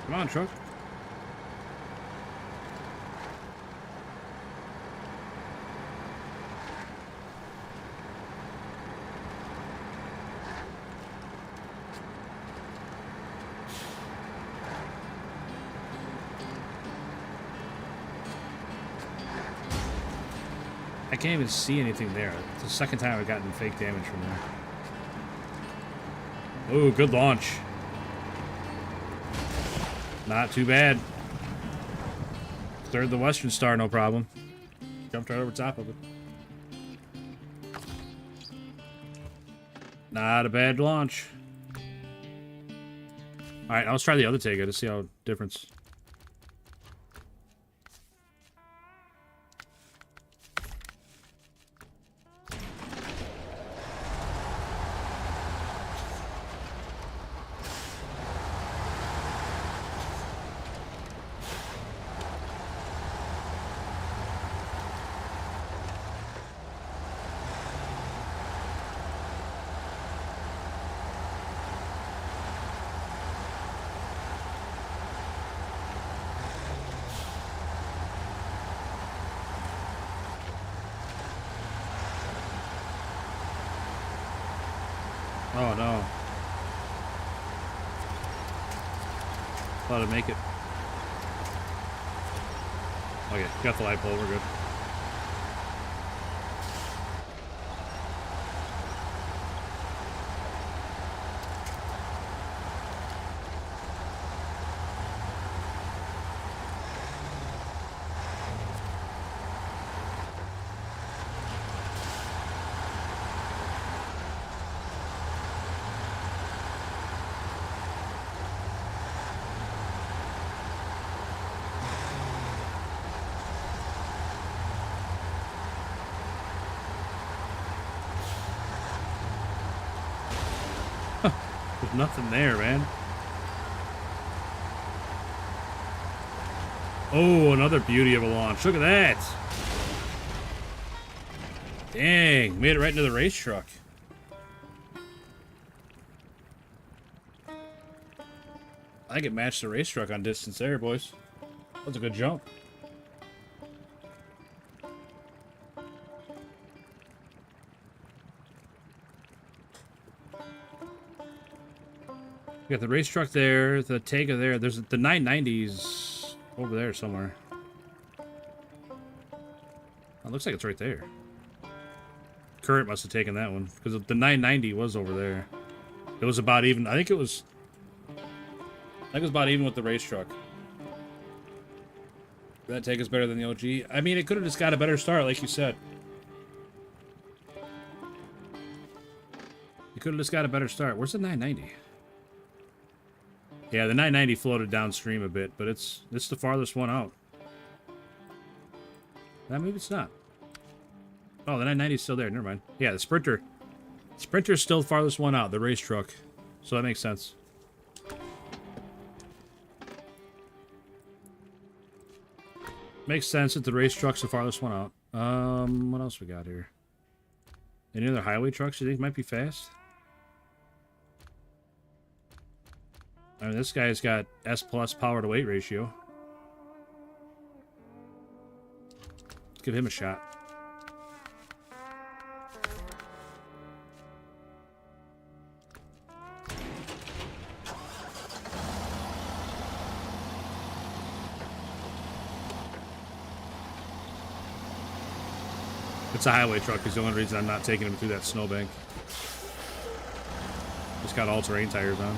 S1: Come on, truck. I can't even see anything there. It's the second time I've gotten fake damage from there. Ooh, good launch. Not too bad. Third the Western Star, no problem. Jumped right over top of it. Not a bad launch. Alright, let's try the other Tega to see how difference. Oh no. Thought I'd make it. Okay, got the light pole, we're good. There's nothing there, man. Oh, another beauty of a launch. Look at that. Dang, made it right into the race truck. I think it matched the race truck on distance there, boys. That was a good jump. You got the race truck there, the Tega there. There's the 990s over there somewhere. Oh, it looks like it's right there. Current must have taken that one because the 990 was over there. It was about even. I think it was about even with the race truck. That Tega's better than the OG. I mean, it could have just got a better start, like you said. You could have just got a better start. Where's the 990? Yeah, the 990 floated downstream a bit, but it's the farthest one out. Maybe it's not. Oh, the 990 is still there. Never mind. Yeah, the Sprinter. Sprinter's still the farthest one out, the race truck. So that makes sense. Makes sense that the race truck's the farthest one out. What else we got here? Any other highway trucks you think might be fast? I mean, this guy's got S+ power to weight ratio. Let's give him a shot. It's a highway truck is the only reason I'm not taking him through that snowbank. Just got all-terrain tires on.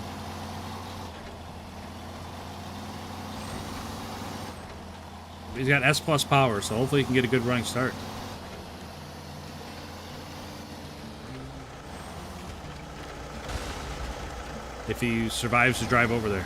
S1: He's got S+ power, so hopefully he can get a good running start. If he survives to drive over there.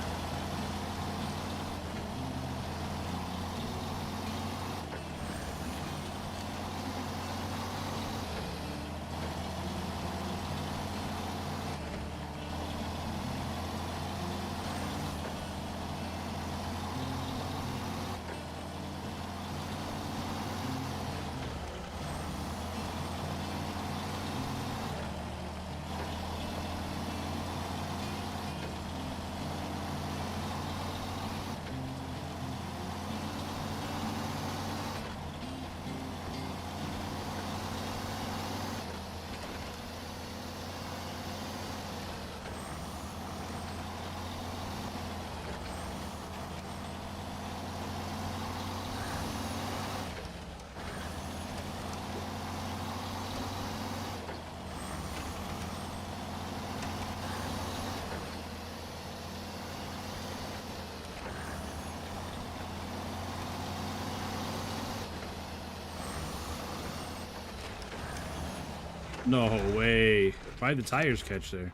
S1: No way. Why'd the tires catch there?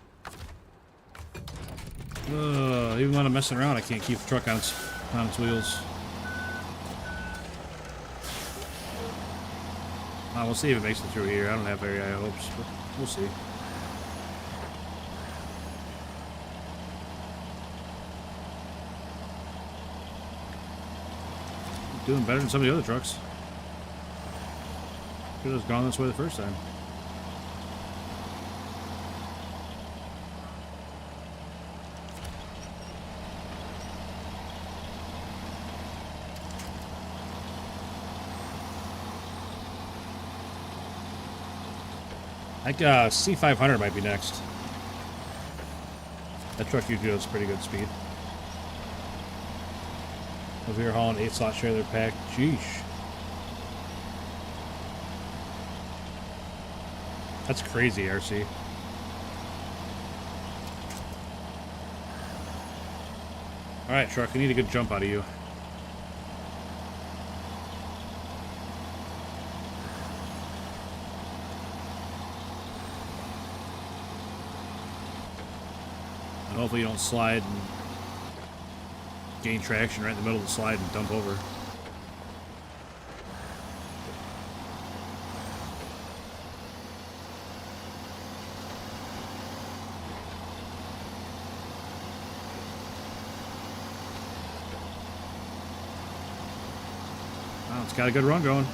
S1: Even when I'm messing around, I can't keep the truck on its wheels. We'll see if it makes it through here. I don't have very high hopes, but we'll see. Doing better than some of the other trucks. Could have gone this way the first time. I think C500 might be next. That truck usually does pretty good speed. Over here hauling 8-slot trailer pack. Jeesh. That's crazy, RC. Alright, truck, I need a good jump out of you. And hopefully you don't slide and gain traction right in the middle of the slide and dump over. Wow, it's got a good run going.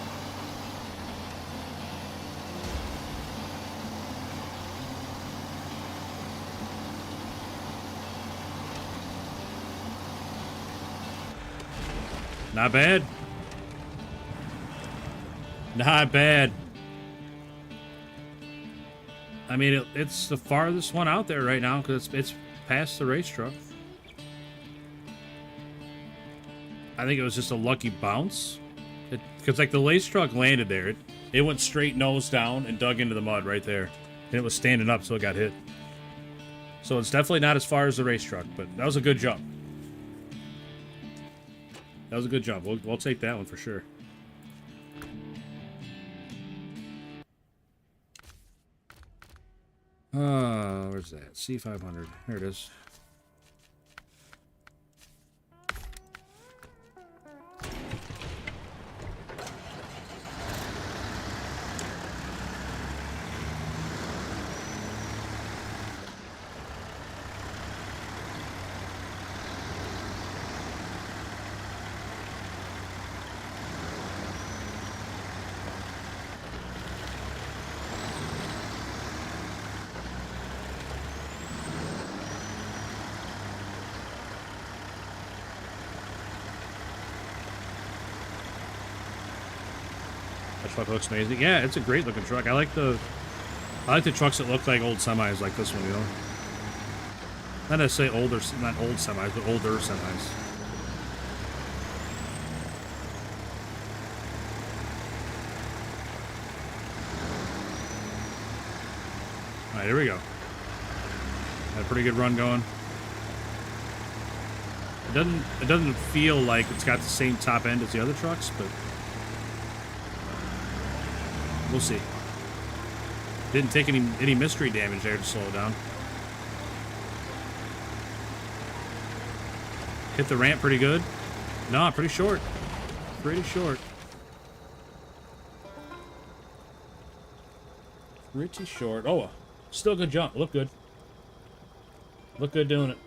S1: Not bad. Not bad. I mean, it's the farthest one out there right now because it's past the race truck. I think it was just a lucky bounce. Because like the race truck landed there. It went straight nose down and dug into the mud right there. And it was standing up, so it got hit. So it's definitely not as far as the race truck, but that was a good jump. That was a good jump. We'll take that one for sure. Where's that? C500. There it is. That truck looks amazing. Yeah, it's a great looking truck. I like the trucks that look like old semis, like this one, you know. Not necessarily older, not old semis, but older semis. All right, here we go. Got a pretty good run going. It doesn't feel like it's got the same top end as the other trucks, but we'll see. Didn't take any mystery damage there to slow it down. Hit the ramp pretty good. No, pretty short. Pretty short. Pretty short. Oh, still good jump. Look good. Look good doing it.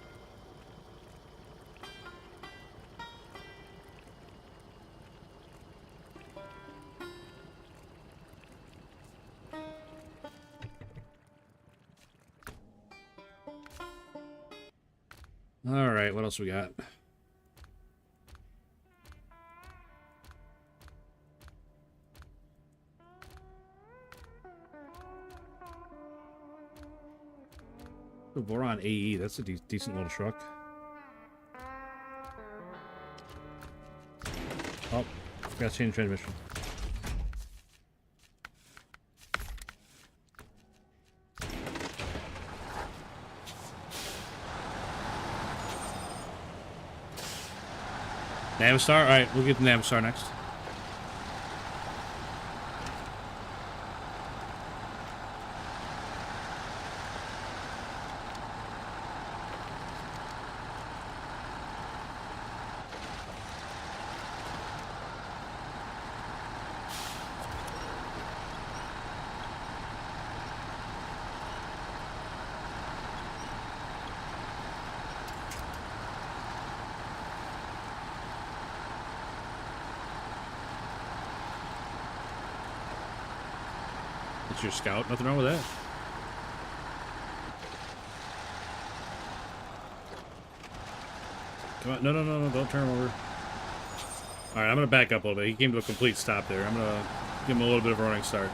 S1: All right, what else we got? The Boron AE, that's a decent little truck. Oh, forgot to change transmission. Navistar? Alright, we'll get the Navistar next. It's your Scout. Nothing wrong with that. Come on. No. Don't turn him over. Alright, I'm going to back up a little bit. He came to a complete stop there. I'm going to give him a little bit of a running start.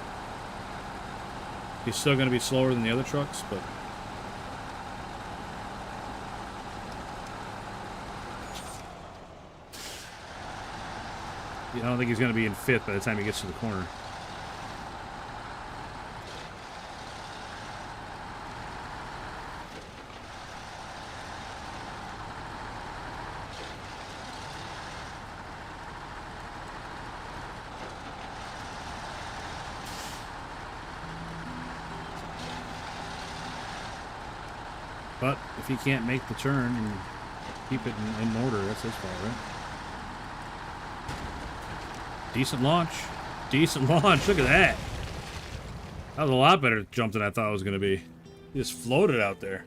S1: He's still going to be slower than the other trucks, but... I don't think he's going to be in fifth by the time he gets to the corner. But if he can't make the turn and keep it in order, that's his fault, right? Decent launch. Decent launch. Look at that. That was a lot better jump than I thought it was going to be. He just floated out there.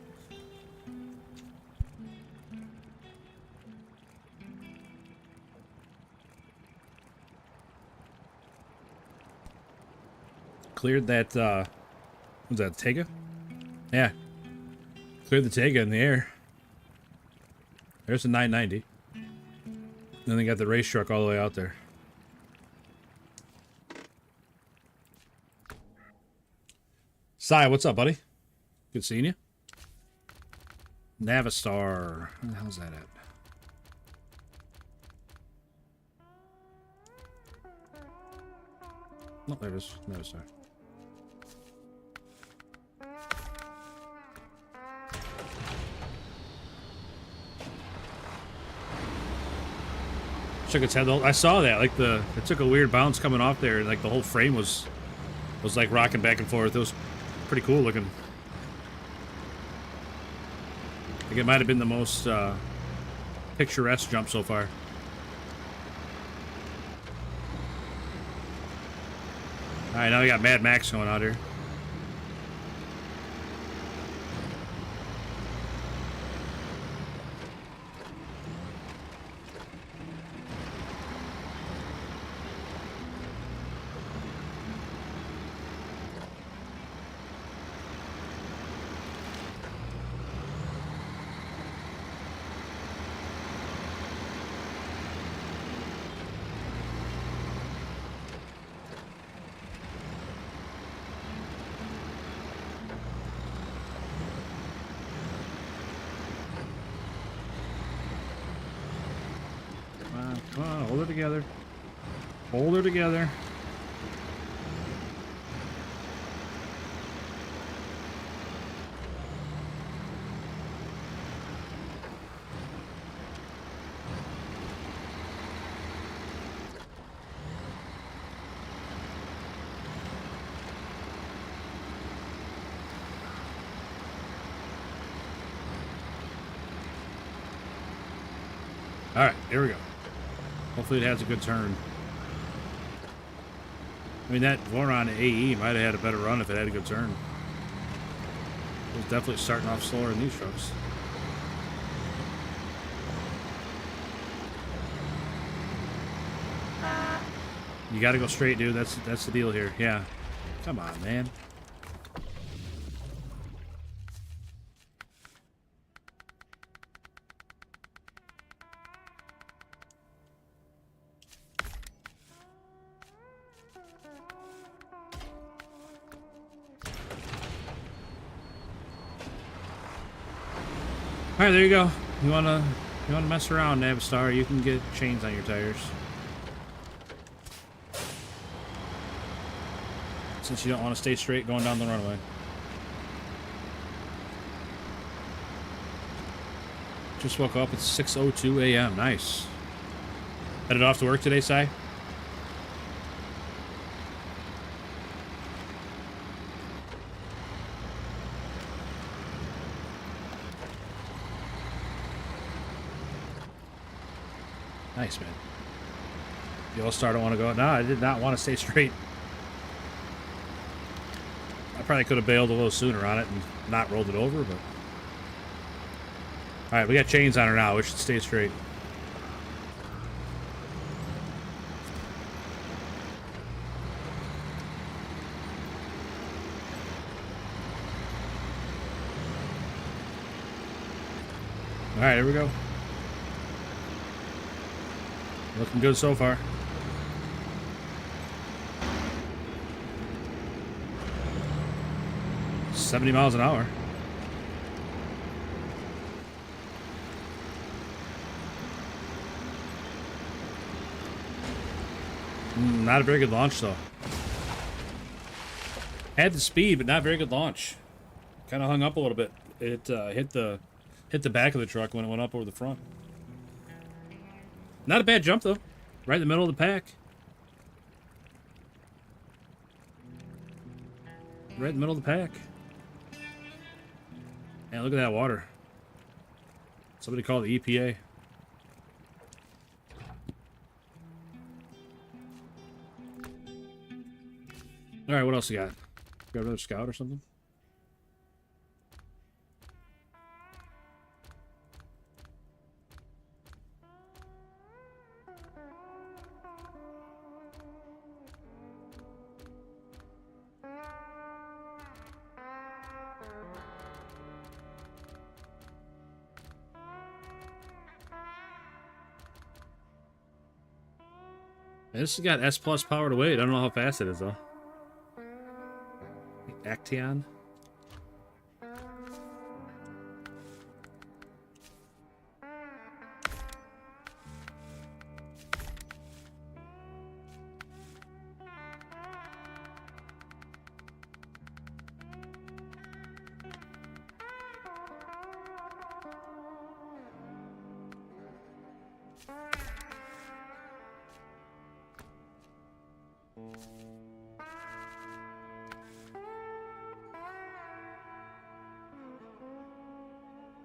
S1: Cleared that, was that Tega? Yeah. Cleared the Tega in the air. There's a 990. Then they got the race truck all the way out there. Sai, what's up, buddy? Good seeing you. Navistar. Where the hell's that at? Oh, there it is. Navistar. Shook its head. I saw that. Like it took a weird bounce coming off there, and like the whole frame was like rocking back and forth. It was pretty cool looking. I think it might have been the most picturesque jump so far. All right, now we got Mad Max going out here. Hold her together. Hold her together. Alright, here we go. Hopefully it has a good turn. I mean, that Voron AE might have had a better run if it had a good turn. It was definitely starting off slower than these trucks. You gotta go straight, dude. That's the deal here. Yeah. Come on, man. All right, there you go. You wanna mess around, Navistar? You can get chains on your tires. Since you don't want to stay straight going down the runway. Just woke up. It's 6:02 a.m. Nice. Headed off to work today, Si? Nice, man. The All-Star don't want to go. No, I did not want to stay straight. I probably could have bailed a little sooner on it and not rolled it over, but... Alright, we got chains on her now. We should stay straight. Alright, here we go. Looking good so far. $70 miles an hour. Not a very good launch, though. Had the speed, but not very good launch. Kind of hung up a little bit. It hit the back of the truck when it went up over the front. Not a bad jump, though. Right in the middle of the pack. Right in the middle of the pack. Man, look at that water. Somebody call the EPA. Alright, what else you got? Got another scout or something? This has got S plus power to weight. I don't know how fast it is though. Action.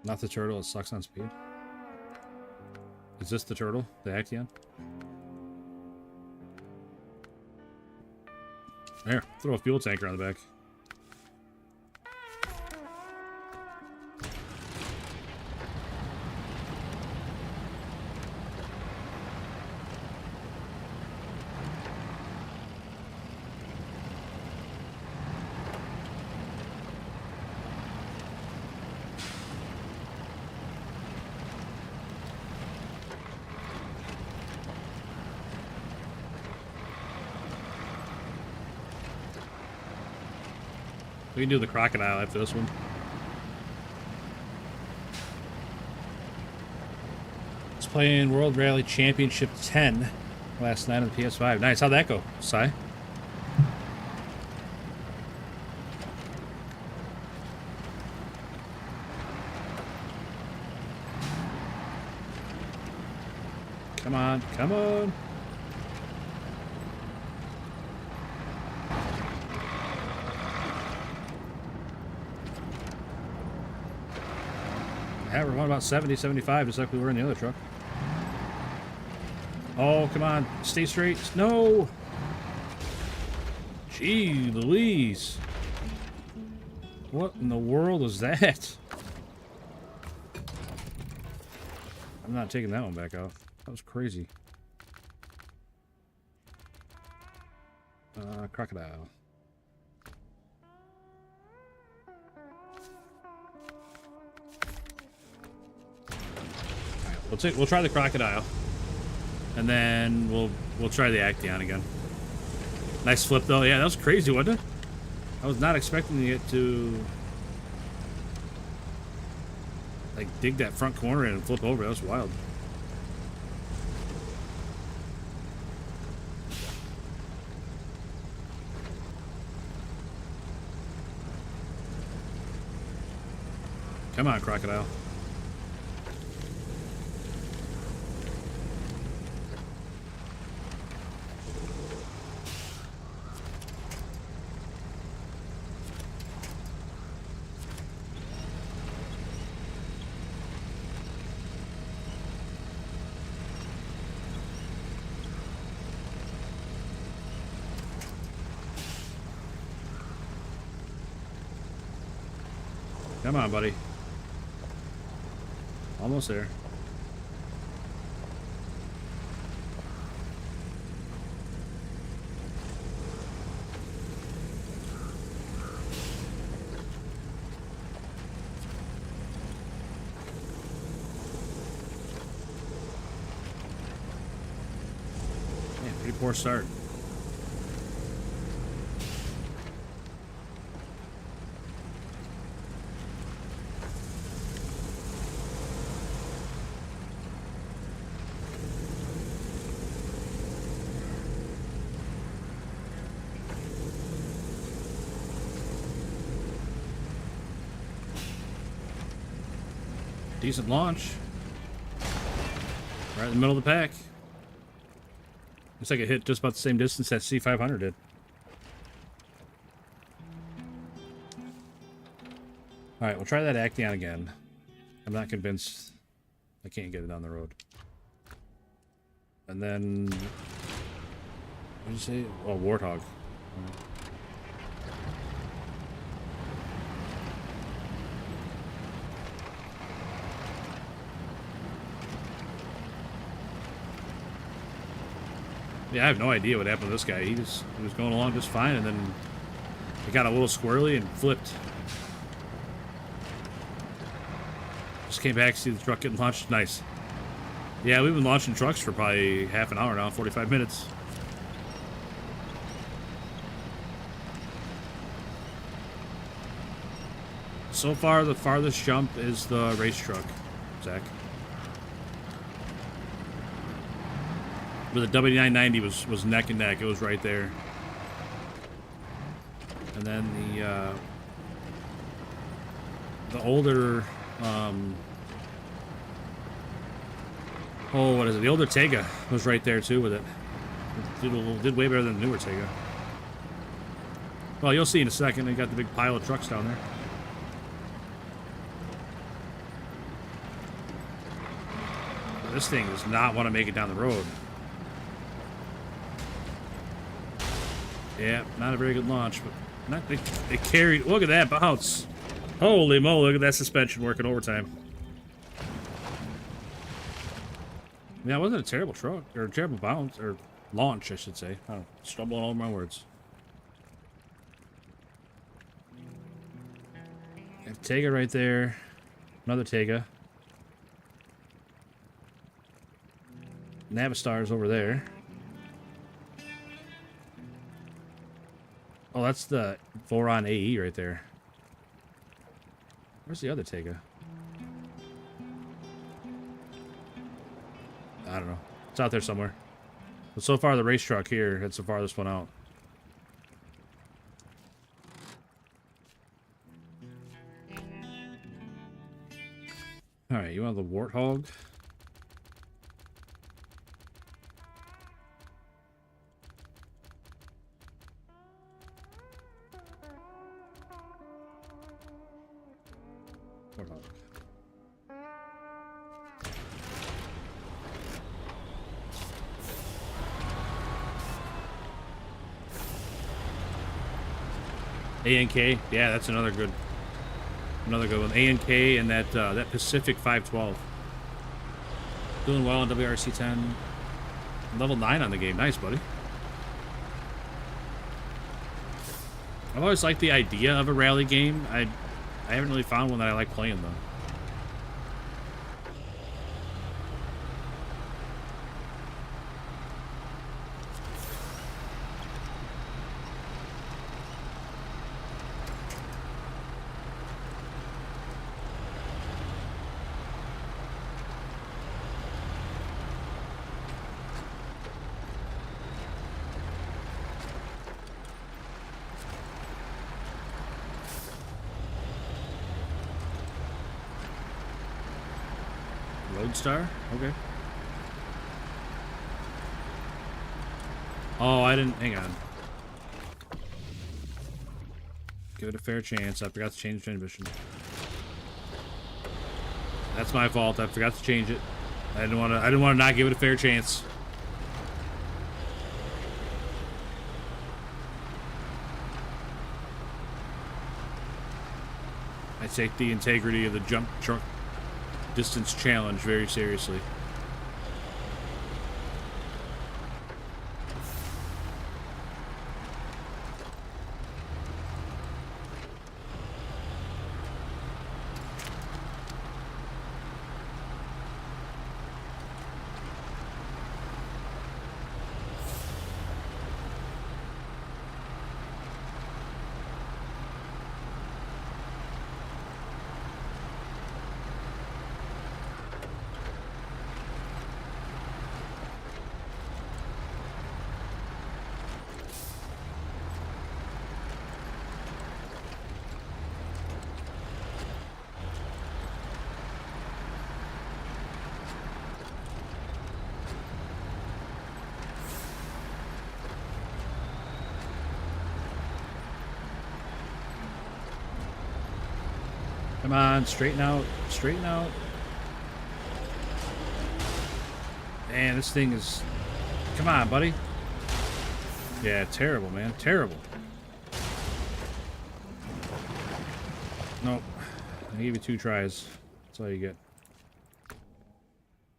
S1: Not the turtle, it sucks on speed. Is this the turtle? The Action? There, throw a fuel tanker on the back. We can do the crocodile after this one. playing World Rally Championship 10 last night on the PS5. Nice. How'd that go, Si? Come on, come on. Yeah, we're going about 70, 75, just like we were in the other truck. Oh, come on. Stay straight. No! Gee, Louise. What in the world is that? I'm not taking that one back out. That was crazy. Crocodile. Alright, we'll try the crocodile. And then we'll try the Action again. Nice flip though. Yeah, that was crazy, wasn't it? I was not expecting it to like dig that front corner in and flip over. That was wild. Come on, crocodile. Come on, buddy. Almost there. Man, pretty poor start. Decent launch. Right in the middle of the pack. Looks like it hit just about the same distance that C500 did. Alright, we'll try that Action again. I'm not convinced I can't get it down the road. And then... what did you say? Oh, Warthog. Yeah, I have no idea what happened to this guy. He was going along just fine, and then it got a little squirrely and flipped. Just came back, see the truck getting launched. Nice. Yeah, we've been launching trucks for probably half an hour now, 45 minutes. So far, the farthest jump is the race truck, Zach. But the W990 was neck and neck. It was right there. And then the older oh, what is it? The older Tega was right there too with it. Did way better than the newer Tega. Well, you'll see in a second. They got the big pile of trucks down there. But this thing does not want to make it down the road. Yeah, not a very good launch, but not they carried. Look at that bounce! Holy moly! Look at that suspension working overtime. Yeah, it wasn't a terrible truck or a terrible bounce or launch, I should say. I don't know, stumbling all over my words. Tega right there, another Tega. Navistar's over there. Oh, that's the Voron AE right there. Where's the other Tega? I don't know. It's out there somewhere. But so far, the race truck here hits the farthest one out. Alright, you want the warthog? Warthog. A&K, yeah, that's another good one. A&K and that that Pacific 512. Doing well on WRC 10. Level 9 on the game. Nice, buddy. I've always liked the idea of a rally game. I haven't really found one that I like playing though. Lodestar? Okay. Oh, I didn't... Hang on. Give it a fair chance. I forgot to change the transmission. That's my fault. I forgot to change it. I didn't want to not give it a fair chance. I take the integrity of the jump truck distance challenge very seriously. Come on, straighten out, straighten out. Man, this thing is... Come on, buddy. Yeah, terrible, man, terrible. Nope. I gave you 2 tries. That's all you get.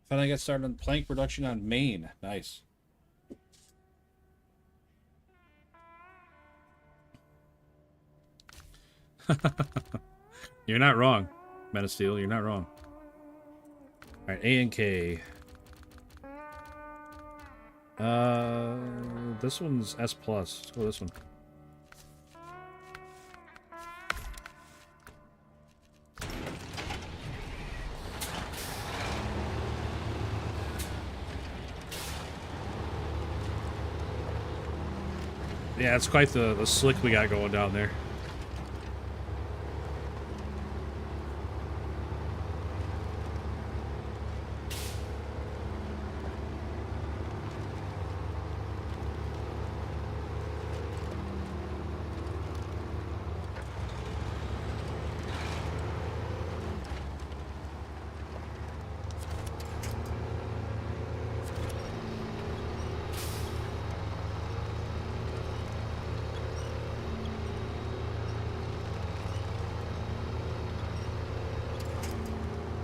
S1: Finally got started on plank production on Maine. Nice. You're not wrong, Men of Steel. You're not wrong. All right, A&K. This one's S+. Let's go this one. Yeah, it's quite the slick we got going down there.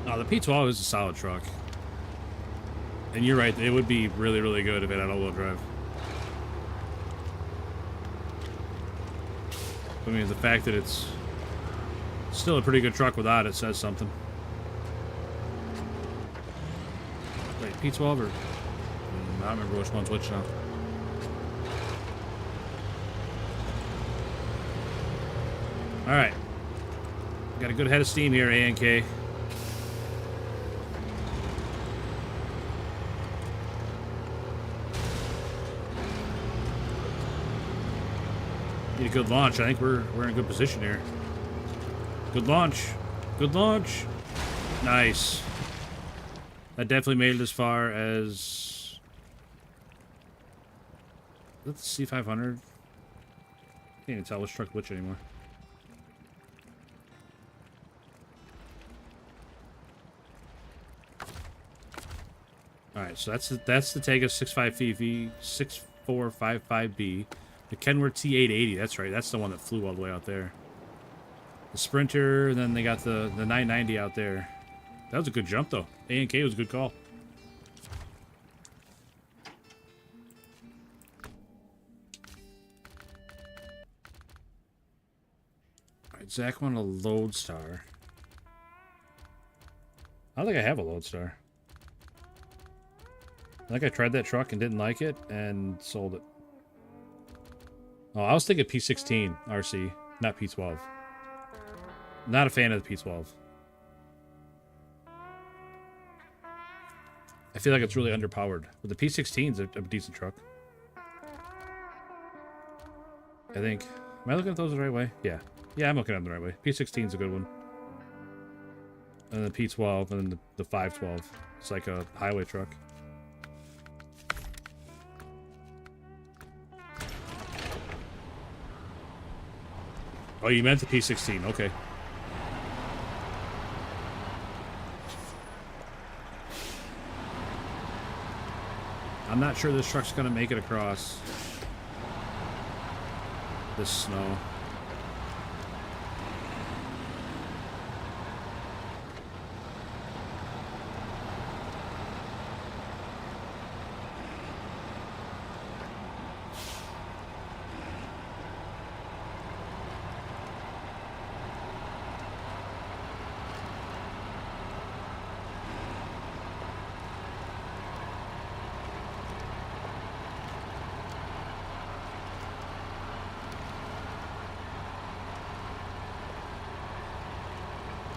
S1: No, the P12 is a solid truck. And you're right, it would be really, really good if it had all-wheel drive. I mean, the fact that it's still a pretty good truck without it says something. Wait, P12 or... I don't remember which one's which now. Alright. Got a good head of steam here, A&K. Need a good launch. I think we're in a good position here. Good launch. Good launch. Nice. That definitely made it as far as... Let's see, 500. Can't even tell which truck which anymore. Alright, so that's the Tega 65VV 6455B. The Kenworth T880, that's right, that's the one that flew all the way out there. The Sprinter, and then they got the 990 out there. That was a good jump, though. A&K was a good call. Alright, Zach wanted a Lodestar. I don't think I have a Lodestar. I think I tried that truck and didn't like it, and sold it. Oh, I was thinking P16 RC, not P12. Not a fan of the P12. I feel like it's really underpowered. But the P16's a decent truck. I think. Am I looking at those the right way? Yeah. Yeah, I'm looking at them the right way. P16's a good one. And then the P12, and then the 512. It's like a highway truck. Oh, you meant the P16. Okay. I'm not sure this truck's going to make it across this snow.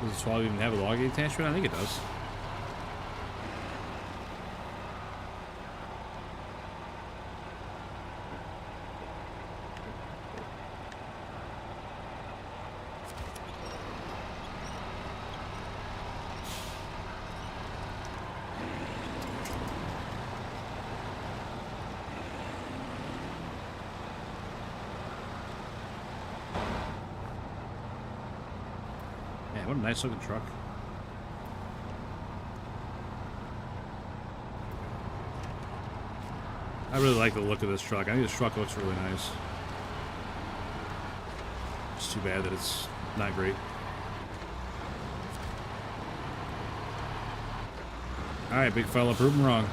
S1: Does the Swallow even have a log attachment? I think it does. What a nice looking truck. I really like the look of this truck. I think this truck looks really nice. It's too bad that it's not great. Alright, big fella, prove him wrong.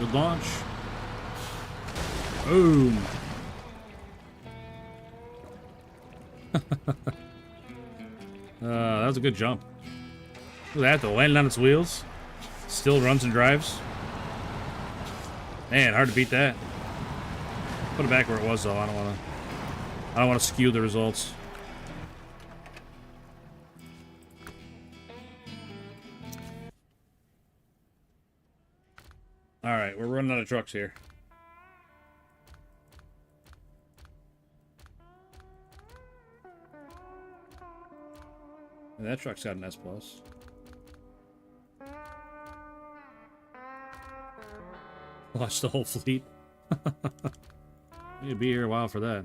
S1: Good launch. Boom. That was a good jump. Look at that, though. Landing on its wheels. Still runs and drives. Man, hard to beat that. Put it back where it was, though. I don't want to skew the results. Alright, we're running out of trucks here. And that truck's got an S+. Watch the whole fleet. You'll be here a while for that.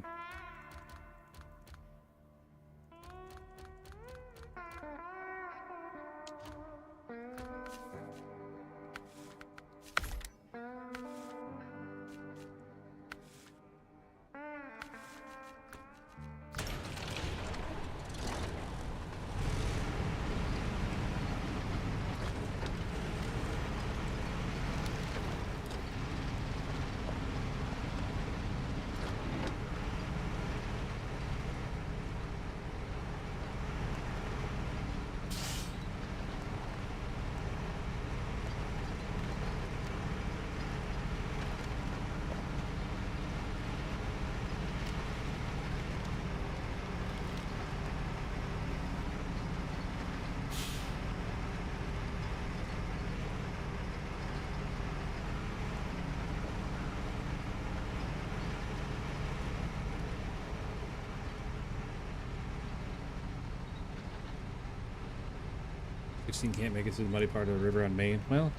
S1: 16 can't make it to the muddy part of the river on Maine. Well,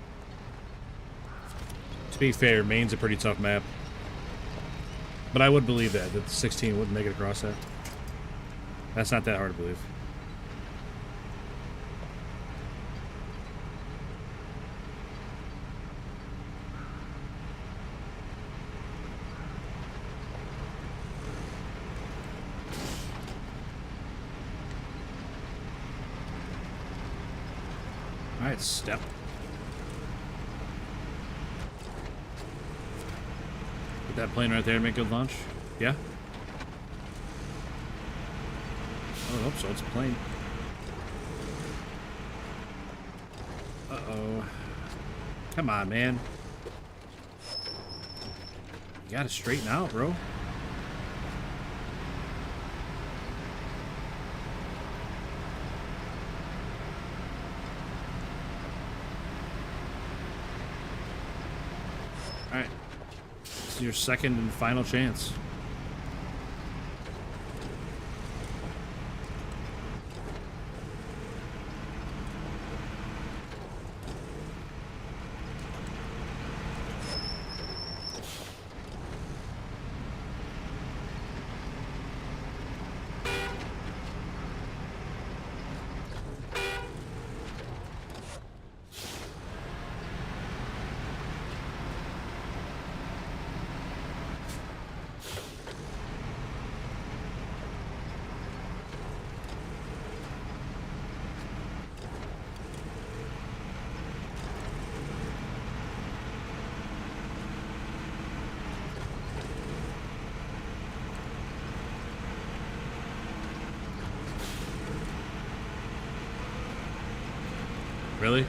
S1: to be fair, Maine's a pretty tough map. But I would believe that the 16 wouldn't make it across that. That's not that hard to believe. Alright, step. Put that plane right there and make good launch. Yeah? I would hope so. It's a plane. Uh-oh. Come on, man. You gotta straighten out, bro. Alright. This is your second and final chance. Really?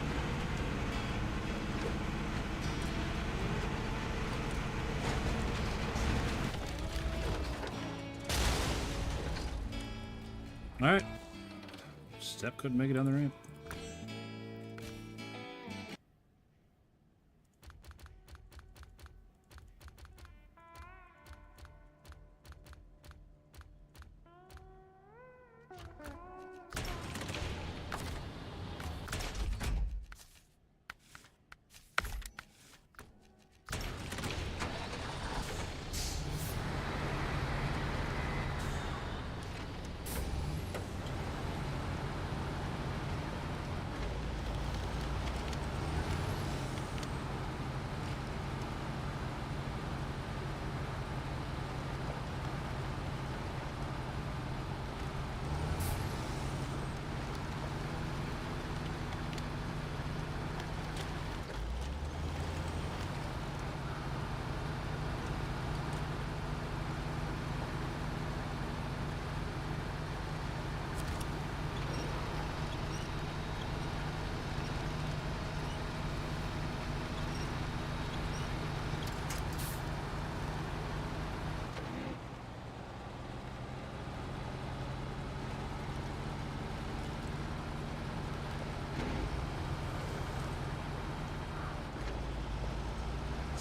S1: Alright. Step couldn't make it down the ramp.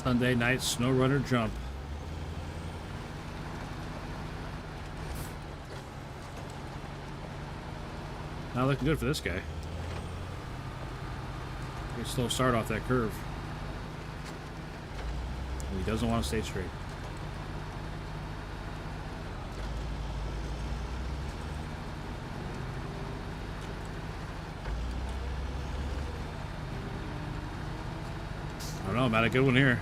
S1: Sunday night Snowrunner jump. Not looking good for this guy. Pretty slow start off that curve. And he doesn't want to stay straight. I don't know, I'm at a good one here.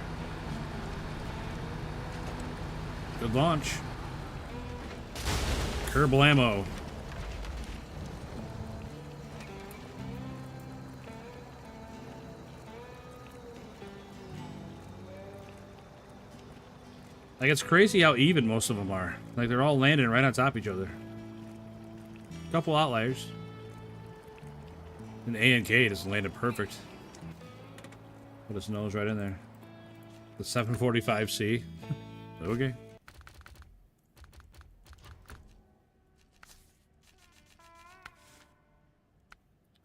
S1: Good launch. Kerblamo. Like, it's crazy how even most of them are. Like, they're all landing right on top of each other. Couple outliers. And A and K just landed perfect. Put his nose right in there. The 745C. Okay.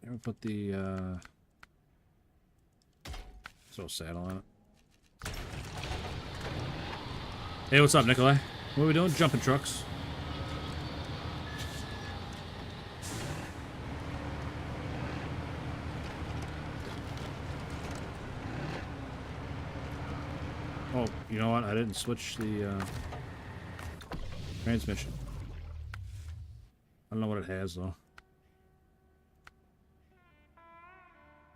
S1: Never put the saddle on it. Hey, what's up, Nikolai? What are we doing? Jumping trucks. Oh, you know what? I didn't switch the transmission. I don't know what it has though.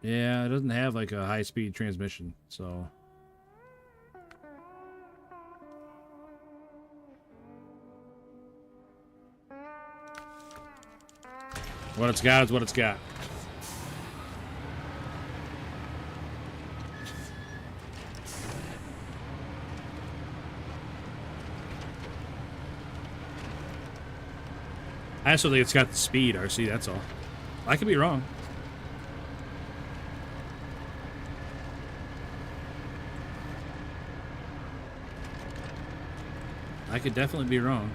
S1: Yeah, it doesn't have like a high-speed transmission, so. What it's got is what it's got. I also think it's got the speed, RC, that's all. I could be wrong. I could definitely be wrong.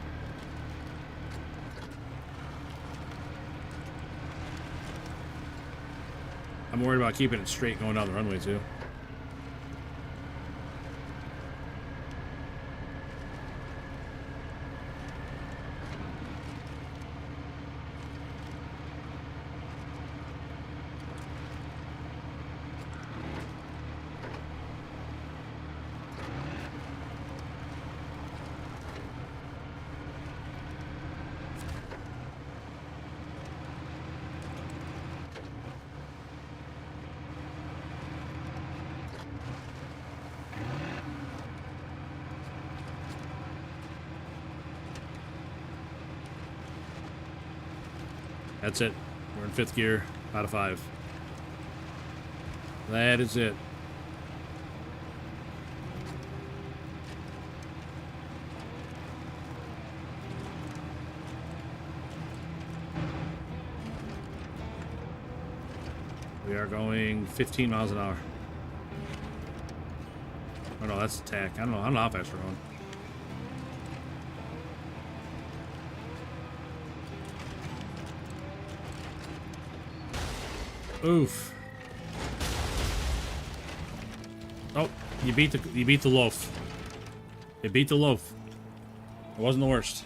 S1: I'm worried about keeping it straight going down the runway, too. That's it. We're in 5th gear out of 5. That is it. We are going 15 miles an hour. Oh no, that's attack. I don't know how fast we're going. Oof. Oh, you beat the loaf. It beat the loaf. It wasn't the worst.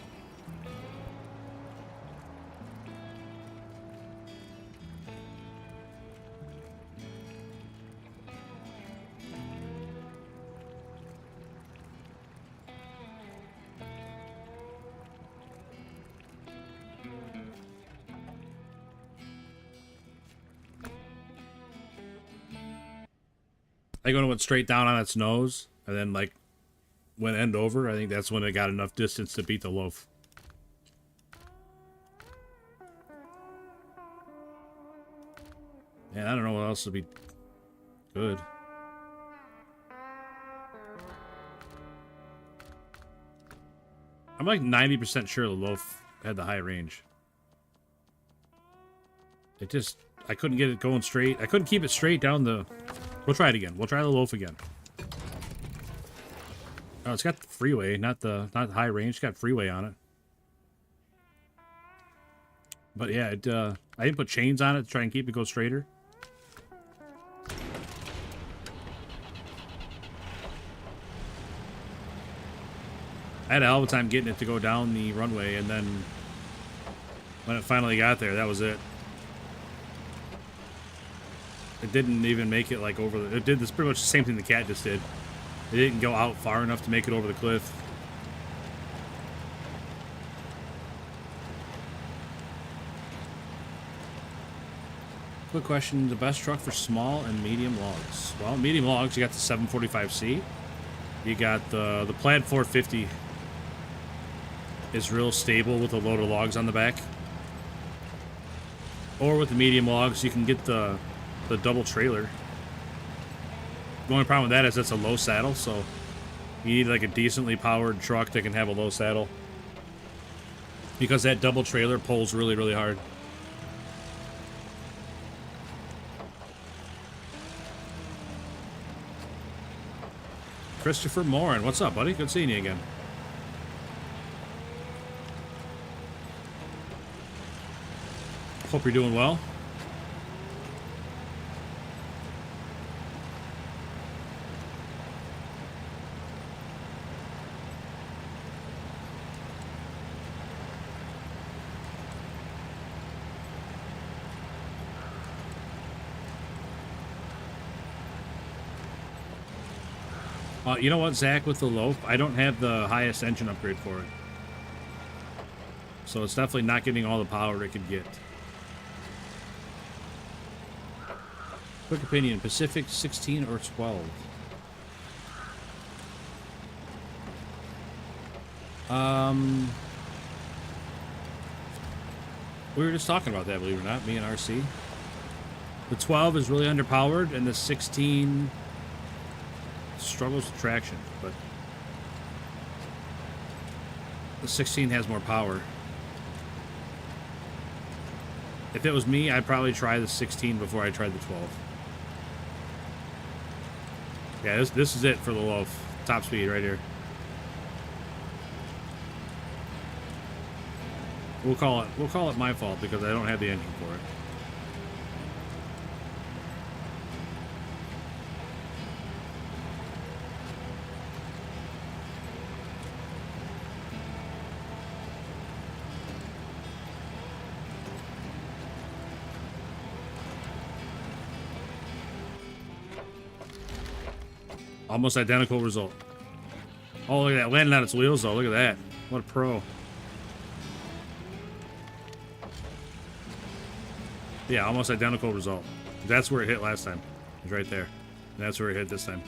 S1: I think when it went straight down on its nose, and then like went end over, I think that's when it got enough distance to beat the loaf. Yeah, I don't know what else would be good. I'm like 90% sure the loaf had the high range. It just, I couldn't get it going straight. I couldn't keep it straight down the... We'll try it again. We'll try the loaf again. Oh, it's got the freeway, not high range. It's got freeway on it. But yeah, I didn't put chains on it to try and keep it go straighter. I had a hell of a time getting it to go down the runway, and then when it finally got there, that was it. It didn't even make it like over the... It did this pretty much the same thing the cat just did. It didn't go out far enough to make it over the cliff. Quick question, the best truck for small and medium logs? Well, medium logs, you got the 745C. You got the Plaid 450 is real stable with a load of logs on the back. Or with the medium logs, you can get the double trailer. The only problem with that is that's a low saddle, so you need like a decently powered truck that can have a low saddle, because that double trailer pulls really, really hard. Christopher Morin, what's up, buddy? Good seeing you again. Hope you're doing well. You know what, Zach, with the loaf, I don't have the highest engine upgrade for it. So it's definitely not getting all the power it could get. Quick opinion, Pacific 16 or 12? We were just talking about that, believe it or not, me and RC. The 12 is really underpowered, and the 16 struggles with traction, but the 16 has more power. If it was me, I'd probably try the 16 before I tried the 12. Yeah, this is it for the loaf. Top speed right here. We'll call it my fault because I don't have the engine for it. Almost identical result. Oh, look at that. Landing on its wheels, though. Look at that. What a pro. Yeah, almost identical result. That's where it hit last time. It's right there. And that's where it hit this time.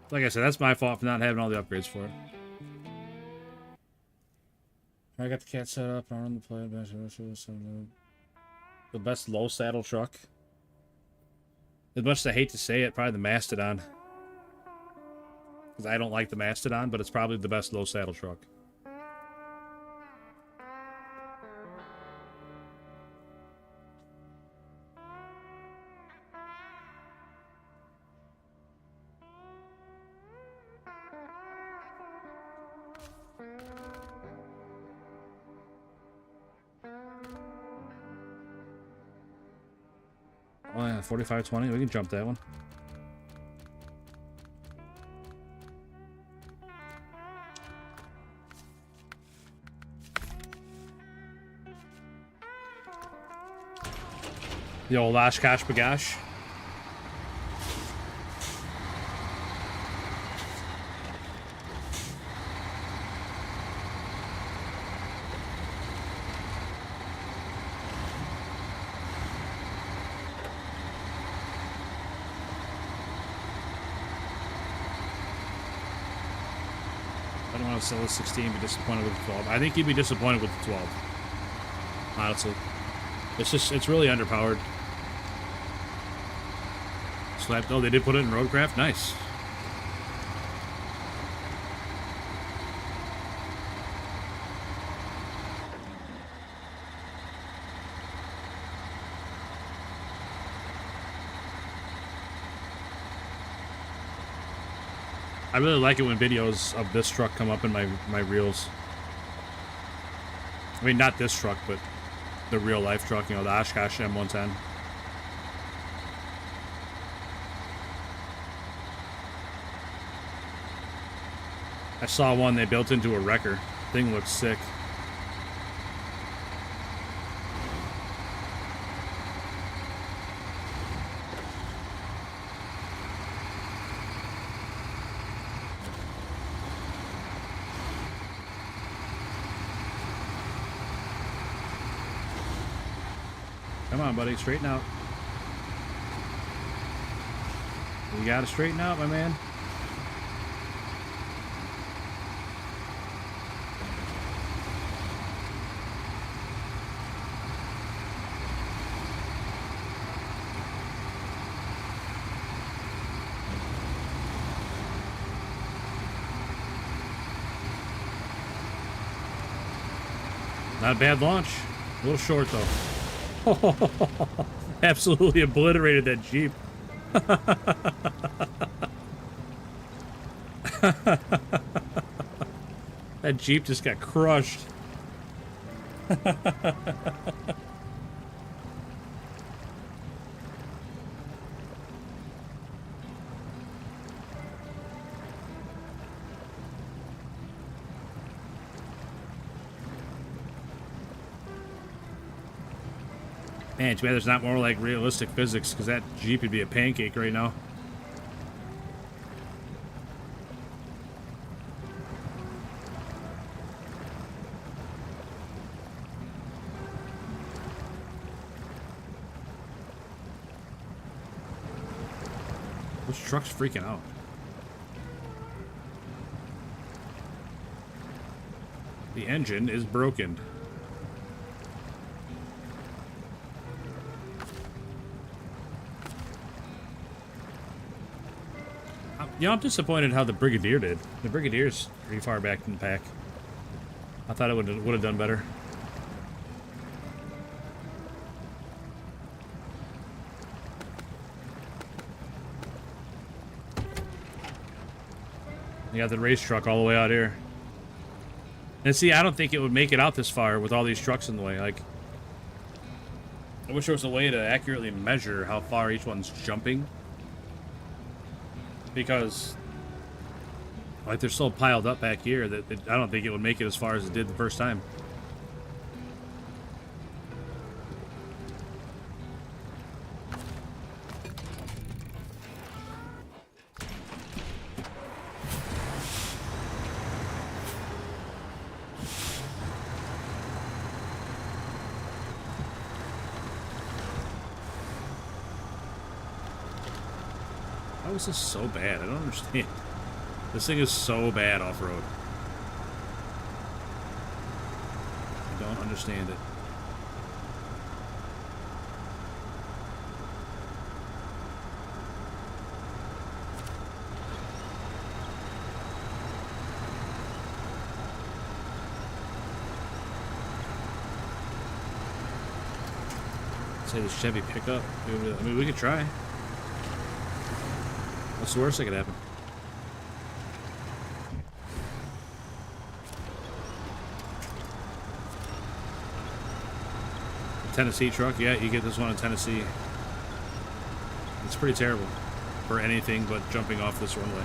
S1: Like I said, that's my fault for not having all the upgrades for it. I got the cat set up. I run the play. The best low saddle truck. As much as I hate to say it, probably the Mastodon. Because I don't like the Mastodon, but it's probably the best low saddle truck. Oh yeah, 4520. We can jump that one. The old Oshkosh Bagosh. I don't want to sell the 16, be disappointed with the 12. I think you'd be disappointed with the 12. Honestly. It's really underpowered. Slapped. Oh, they did put it in Roadcraft? Nice. I really like it when videos of this truck come up in my reels. I mean, not this truck, but the real life truck, you know, the Oshkosh M110. I saw one they built into a wrecker. Thing looks sick. Come on, buddy, straighten out. You gotta straighten out, my man. Not a bad launch. A little short, though. Absolutely obliterated that Jeep. That Jeep just got crushed. Man, too bad there's not more like realistic physics, because that Jeep would be a pancake right now. This truck's freaking out. The engine is broken. You know, I'm disappointed how the Brigadier did. The Brigadier's pretty far back in the pack. I thought it would have done better. You got the race truck all the way out here. And see, I don't think it would make it out this far with all these trucks in the way. Like, I wish there was a way to accurately measure how far each one's jumping. Because, like, they're so piled up back here that I don't think it would make it as far as it did the first time. How is this so bad? I don't understand. This thing is so bad off-road. I don't understand it. Say the Chevy pickup. I mean, we could try. What's the worst that could happen? Tennessee truck, yeah, you get this one in Tennessee. It's pretty terrible for anything but jumping off this runway.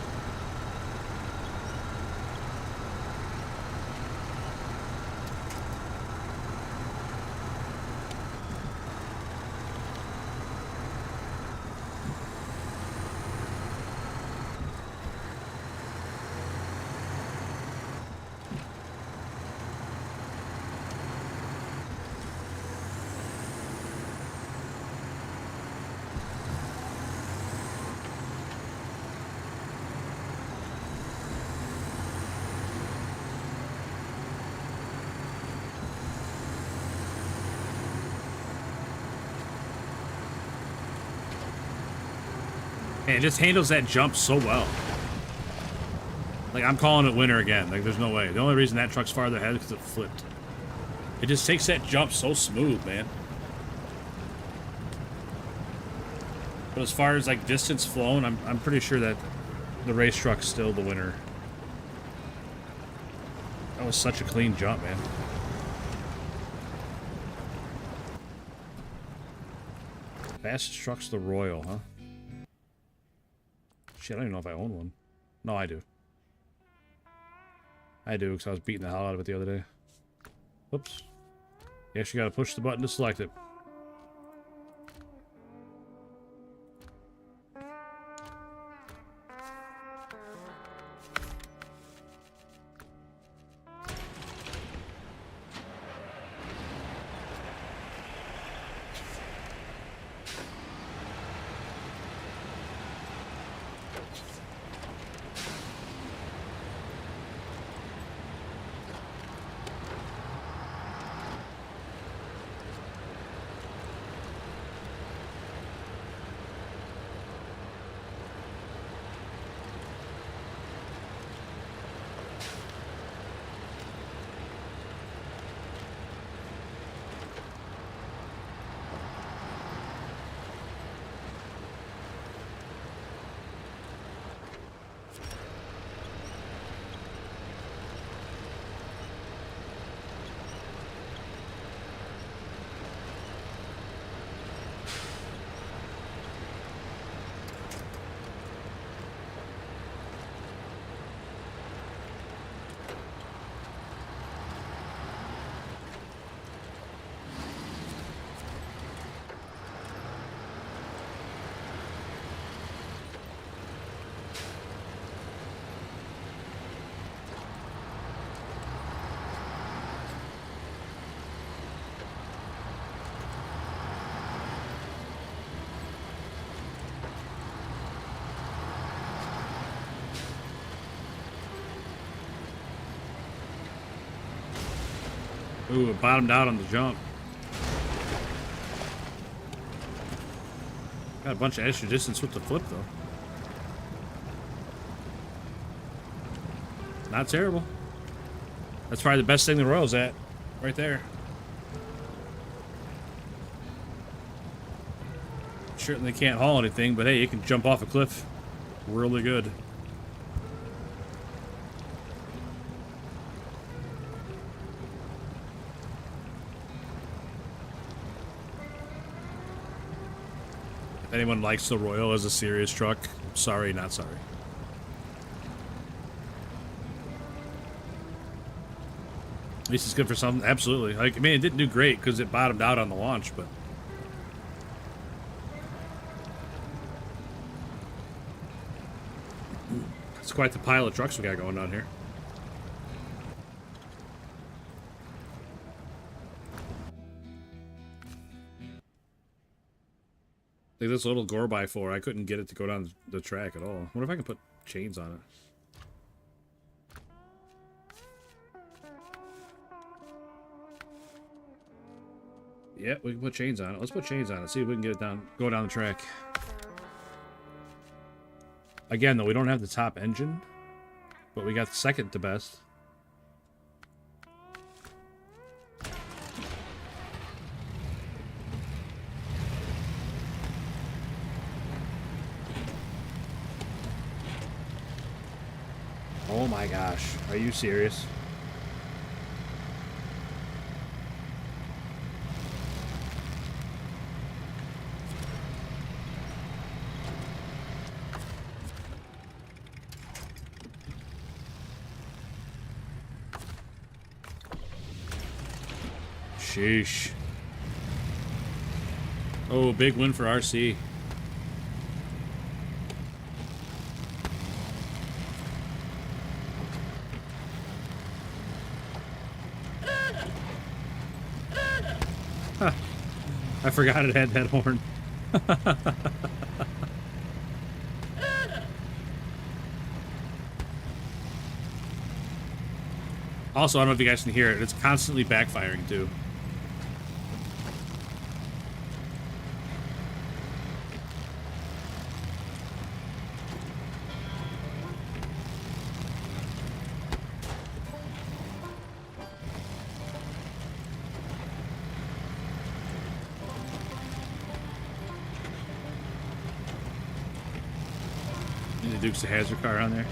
S1: And it just handles that jump so well. Like, I'm calling it winner again. Like, there's no way. The only reason that truck's farther ahead is because it flipped. It just takes that jump so smooth, man. But as far as, like, distance flown, I'm pretty sure that the race truck's still the winner. That was such a clean jump, man. Fastest truck's the Royal, huh? Shit, I don't even know if I own one. No, I do. I do, because I was beating the hell out of it the other day. Whoops. You actually gotta push the button to select it. Ooh, it bottomed out on the jump. Got a bunch of extra distance with the flip, though. Not terrible. That's probably the best thing the Royal's at. Right there. Certainly can't haul anything, but hey, you can jump off a cliff really good. If anyone likes the Royal as a serious truck, sorry, not sorry. At least it's good for something. Absolutely. Like, I mean, it didn't do great because it bottomed out on the launch, but it's quite the pile of trucks we got going on here. Like this little Gore by 4, I couldn't get it to go down the track at all. What if I can put chains on it? Yeah, we can put chains on it. Let's put chains on it. See if we can get it down, go down the track. Again, though, we don't have the top engine, but we got the second to best. Oh my gosh, are you serious? Sheesh. Oh, big win for RC. Huh. I forgot it had that horn. Also, I don't know if you guys can hear it. It's constantly backfiring, too. The Dukes of Hazzard car on there.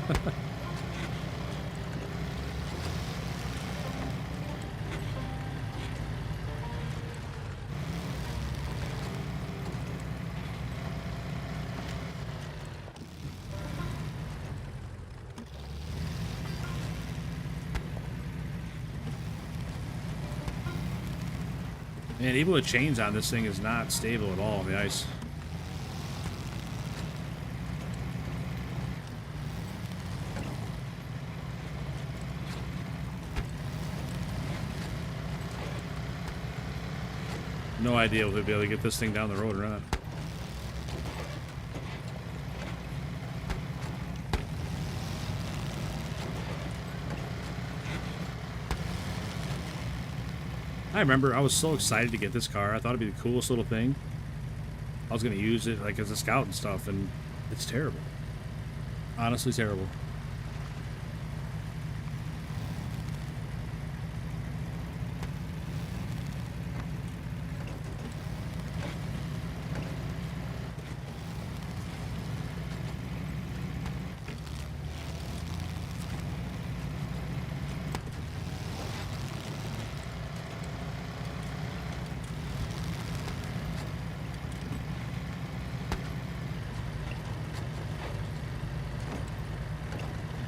S1: Man, even with chains on, this thing is not stable at all on the ice. No idea if we'll be able to get this thing down the road or not. I remember I was so excited to get this car. I thought it'd be the coolest little thing. I was going to use it like as a scout and stuff, and it's terrible. Honestly terrible.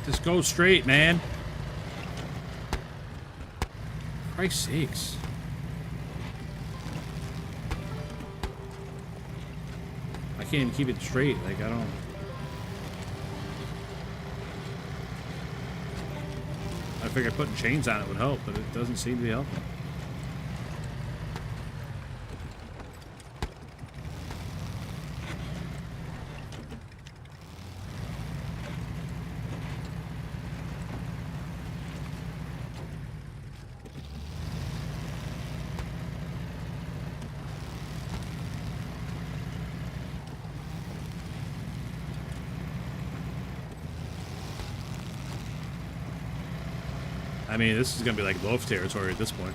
S1: Just go straight, man. Christ's sakes. I can't even keep it straight. Like, I don't... I figured putting chains on it would help, but it doesn't seem to be helping. I mean, this is gonna be like loaf territory at this point.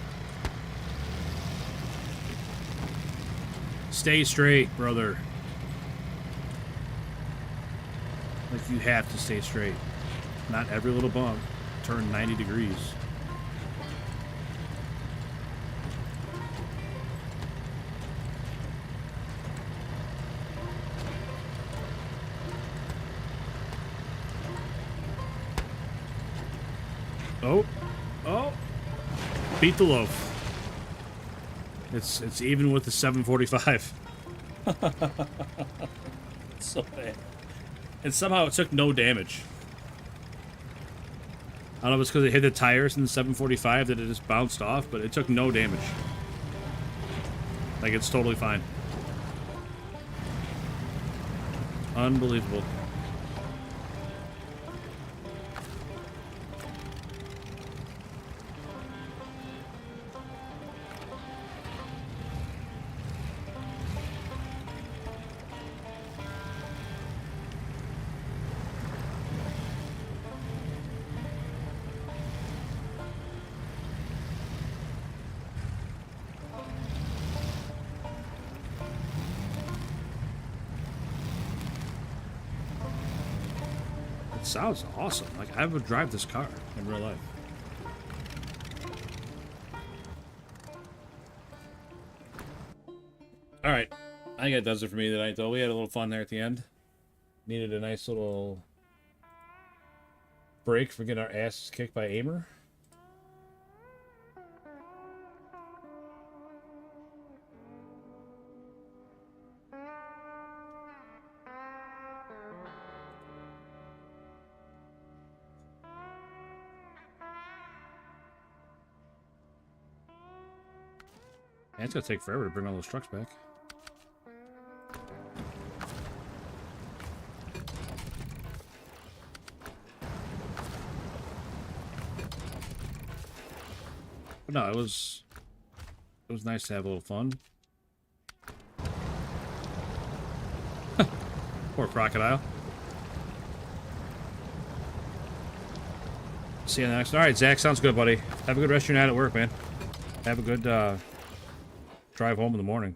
S1: Stay straight, brother. Like, you have to stay straight. Not every little bump. Turn 90 degrees. Oh. Oh. Beat the loaf. It's even with the 745. It's so bad. And somehow it took no damage. I don't know if it's because it hit the tires in the 745 that it just bounced off, but it took no damage. Like, it's totally fine. Unbelievable. Sounds awesome. Like, I would drive this car in real life. Alright. I think that does it for me tonight, though. We had a little fun there at the end. Needed a nice little break for getting our asses kicked by Amur. Yeah, it's gonna take forever to bring all those trucks back. But no, it was nice to have a little fun. Poor crocodile. See you next. All right, Zach, sounds good, buddy. Have a good rest of your night at work, man. Have a good drive home in the morning.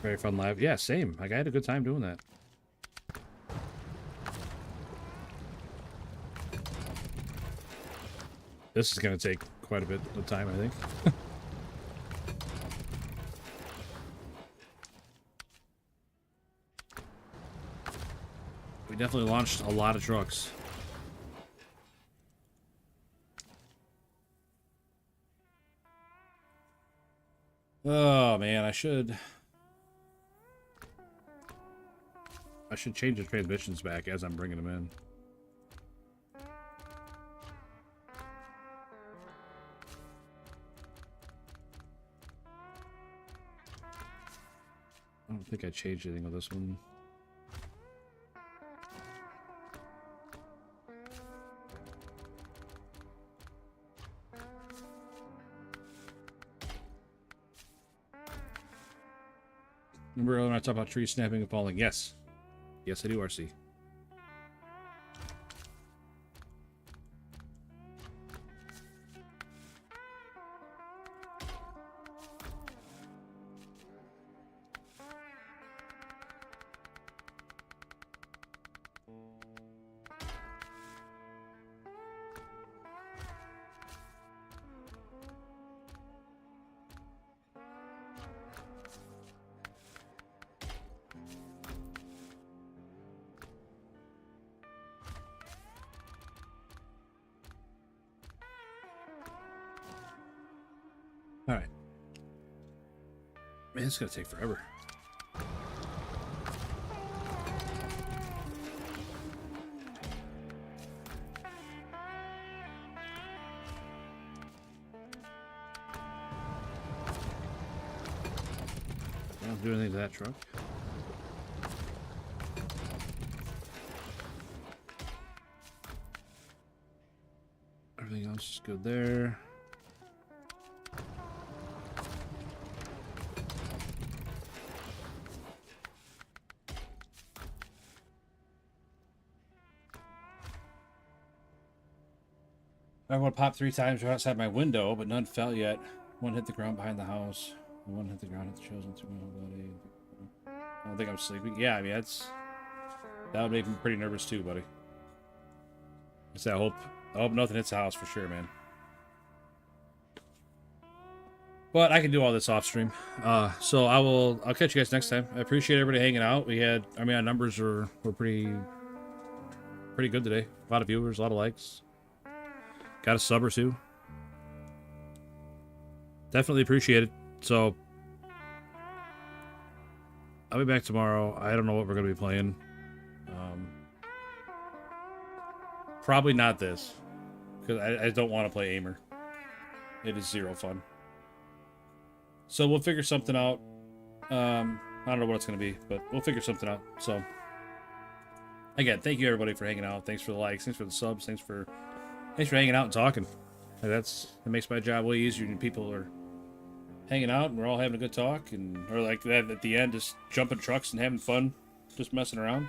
S1: Very fun live. Yeah, same. Like, I had a good time doing that. This is going to take quite a bit of time, I think. We definitely launched a lot of trucks. Oh, man, I should change the transmissions back as I'm bringing them in. I don't think I changed anything with this one. Remember earlier when I talked about trees snapping and falling? Yes. Yes, I do, RC. All right. Man, it's gonna take forever. I don't do anything to that truck. Everything else is good there. I want to pop 3 times right outside my window, but none fell yet. One hit the ground behind the house. And one hit the ground at the chosen. I don't think I'm sleeping. Yeah, I mean, that would make me pretty nervous too, buddy. I hope nothing hits the house for sure, man. But I can do all this off stream. So I'll catch you guys next time. I appreciate everybody hanging out. Our numbers were pretty good today. A lot of viewers, a lot of likes. Got a sub or 2. Definitely appreciate it. So I'll be back tomorrow. I don't know what we're gonna be playing. Probably not this, because I don't want to play Amur. It is 0 fun. So we'll figure something out. I don't know what it's going to be, but we'll figure something out. So, again, thank you everybody for hanging out. Thanks for the likes. Thanks for the subs. Thanks for hanging out and talking. That makes my job way easier when people are hanging out and we're all having a good talk, or like that at the end, just jumping trucks and having fun, just messing around,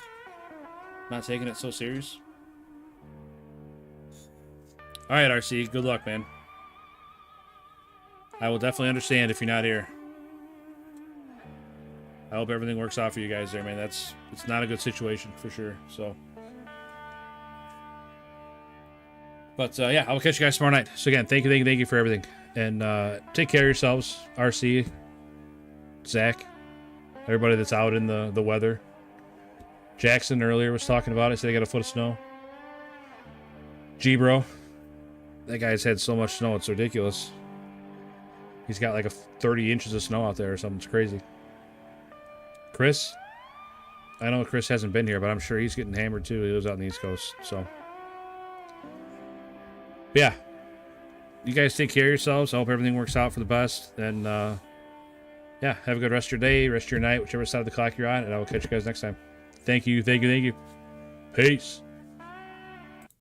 S1: not taking it so serious. All right, RC, good luck, man. I will definitely understand if you're not here. I hope everything works out for you guys there, man. It's not a good situation for sure. So, but yeah, I will catch you guys tomorrow night. So again, thank you for everything, and take care of yourselves, RC, Zach, everybody that's out in the weather. Jackson earlier was talking about it. Said they got a foot of snow. G-Bro, that guy's had so much snow, it's ridiculous. He's got like 30 inches of snow out there or something. It's crazy. Chris, I know Chris hasn't been here, but I'm sure he's getting hammered too. He lives out on the East Coast, so yeah. You guys take care of yourselves. I hope everything works out for the best. And yeah, have a good rest of your day, rest of your night, whichever side of the clock you're on, and I will catch you guys next time. Thank you. Peace.